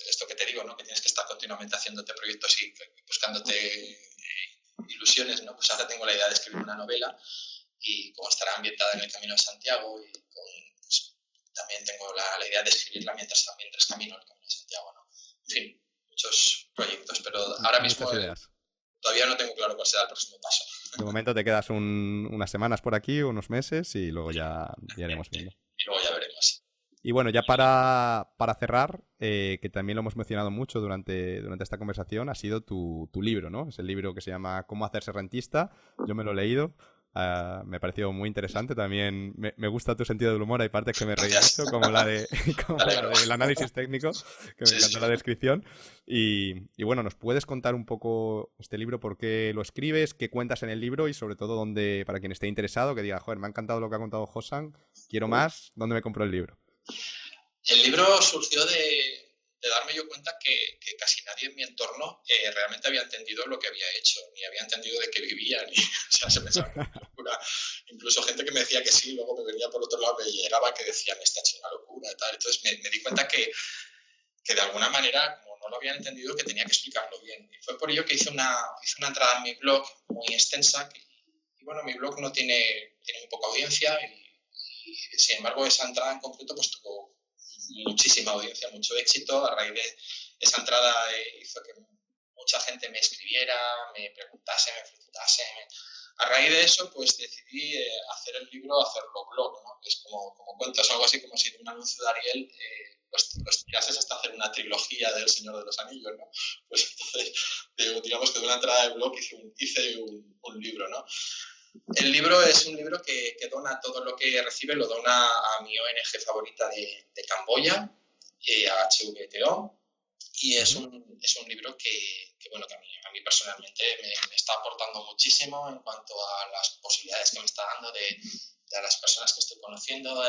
Speaker 2: esto que te digo, ¿no? Que tienes que estar continuamente haciéndote proyectos y buscándote ilusiones, ¿no? Pues ahora tengo la idea de escribir una novela y como estará ambientada en el Camino de Santiago y pues, también tengo la idea de escribirla mientras camino el Camino de Santiago, ¿no? En fin, muchos proyectos, pero ahora mismo todavía no tengo claro cuál será el próximo paso.
Speaker 1: De momento te quedas unas semanas por aquí, unos meses y luego ya iremos viendo.
Speaker 2: Y luego ya veremos.
Speaker 1: Y bueno, ya para cerrar, que también lo hemos mencionado mucho durante esta conversación, ha sido tu libro, ¿no? Es el libro que se llama Cómo hacerse rentista. Yo me lo he leído. Me pareció muy interesante. También me gusta tu sentido del humor. Hay partes que me reía mucho, como la del análisis técnico, que me encantó la descripción. Y bueno, ¿nos puedes contar un poco este libro, por qué lo escribes, qué cuentas en el libro y sobre todo dónde, para quien esté interesado, que diga, joder, me ha encantado lo que ha contado Josan, quiero más, ¿dónde me compro el libro?
Speaker 2: El libro surgió de darme yo cuenta que casi nadie en mi entorno realmente había entendido lo que había hecho, ni había entendido de qué vivía, ni, o sea, se pensaba que era una locura. Incluso gente que me decía que sí, luego me venía por otro lado, me llegaba que decían, esta china locura y tal. Entonces me di cuenta que de alguna manera, como no lo había entendido, que tenía que explicarlo bien. Y fue por ello que hice una entrada en mi blog muy extensa, y bueno, mi blog no tiene muy poca audiencia, y sin embargo esa entrada en concreto pues tuvo muchísima audiencia, mucho éxito. A raíz de esa entrada hizo que mucha gente me escribiera, me preguntase, me felicitase. A raíz de eso, pues decidí hacer el libro, hacerlo blog, ¿no? Es como cuentos, algo así como si de un anuncio de Ariel los tirases hasta hacer una trilogía del Señor de los Anillos, ¿no? Pues entonces, digamos que de una entrada de blog hice un libro, ¿no? El libro es un libro que dona todo lo que recibe, lo dona a mi ONG favorita de Camboya, a HVTO, y es un libro que a mí personalmente me está aportando muchísimo en cuanto a las posibilidades que me está dando de las personas que estoy conociendo,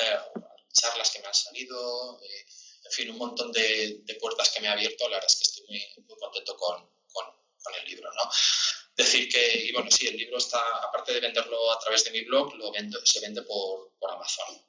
Speaker 2: charlas que me han salido, en fin, un montón de puertas que me ha abierto. La verdad es que estoy muy contento con el libro, ¿no? Decir que, y bueno, sí, el libro está, aparte de venderlo a través de mi blog, se vende por Amazon.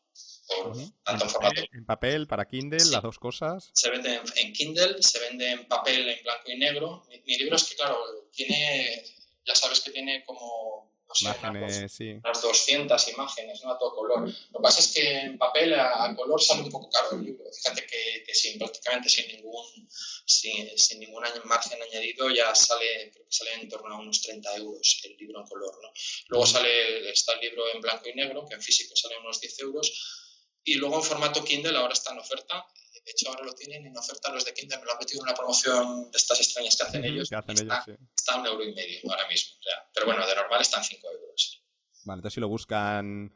Speaker 2: Tanto en formato...
Speaker 1: En papel, para Kindle, sí, las dos cosas.
Speaker 2: Se vende en Kindle, se vende en papel, en blanco y negro. Mi libro es que, claro, ya sabes que tiene como... No sé,
Speaker 1: imágenes,
Speaker 2: unas 200 imágenes, ¿no? A todo color. Lo que pasa es que en papel a color sale un poco caro el libro. Fíjate que prácticamente sin ningún margen añadido ya creo que sale en torno a unos 30 euros el libro en color, ¿no? Luego está el libro en blanco y negro, que en físico sale unos 10 euros. Y luego en formato Kindle ahora está en oferta. De hecho, ahora lo tienen en oferta los de Kindle. Me lo han metido en una promoción de estas extrañas que hacen ellos. Está a 1,5 € ahora mismo. O sea, pero bueno, de normal están 5 euros.
Speaker 1: Vale, entonces si lo buscan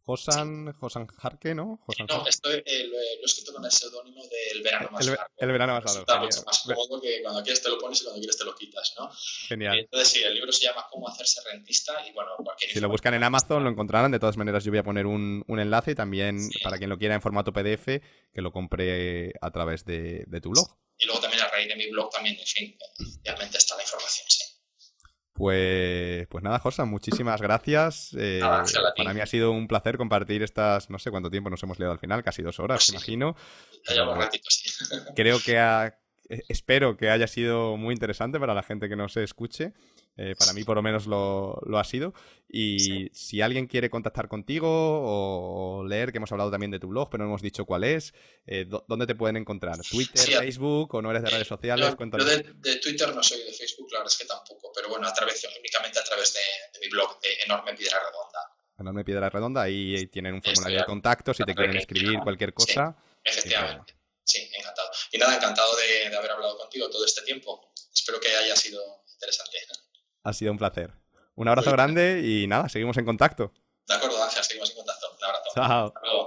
Speaker 1: Josan Jarque, ¿no?
Speaker 2: No, lo he escrito con el seudónimo del Verano Más Largo.
Speaker 1: El Verano Más Largo.
Speaker 2: Está mucho más cómodo que cuando quieres te lo pones y cuando quieres te lo quitas, ¿no?
Speaker 1: Genial.
Speaker 2: Entonces sí, el libro se llama Cómo hacerse rentista y bueno,
Speaker 1: si lo buscan en Amazon lo encontrarán. De todas maneras yo voy a poner un enlace también para quien lo quiera en formato PDF, que lo compre a través de tu blog.
Speaker 2: Y luego también a raíz de mi blog también, en fin, realmente está la información, sí.
Speaker 1: Pues nada, Josan, muchísimas gracias. Para mí ha sido un placer compartir estas, no sé cuánto tiempo nos hemos liado al final, casi 2 horas,
Speaker 2: sí,
Speaker 1: imagino.
Speaker 2: Ya llevo un ratito, sí.
Speaker 1: Creo que espero que haya sido muy interesante para la gente que nos escuche. Para mí por lo menos lo ha sido. Y si alguien quiere contactar contigo o leer, que hemos hablado también de tu blog, pero no hemos dicho cuál es, ¿dónde te pueden encontrar? ¿Twitter, Facebook o no eres de redes sociales?
Speaker 2: Yo de Twitter no soy, de Facebook la verdad es que tampoco, pero bueno, únicamente a través de mi blog de Enorme Piedra Redonda.
Speaker 1: Enorme Piedra Redonda, ahí tienen un formulario de contacto si te quieren escribir cualquier cosa.
Speaker 2: Sí, efectivamente. Sí, encantado. Y nada, encantado de haber hablado contigo todo este tiempo. Espero que haya sido interesante.
Speaker 1: Ha sido un placer. Un abrazo grande y nada, seguimos en contacto.
Speaker 2: De acuerdo, Ángel, seguimos en contacto. Un abrazo.
Speaker 1: Chao.
Speaker 2: Hasta luego.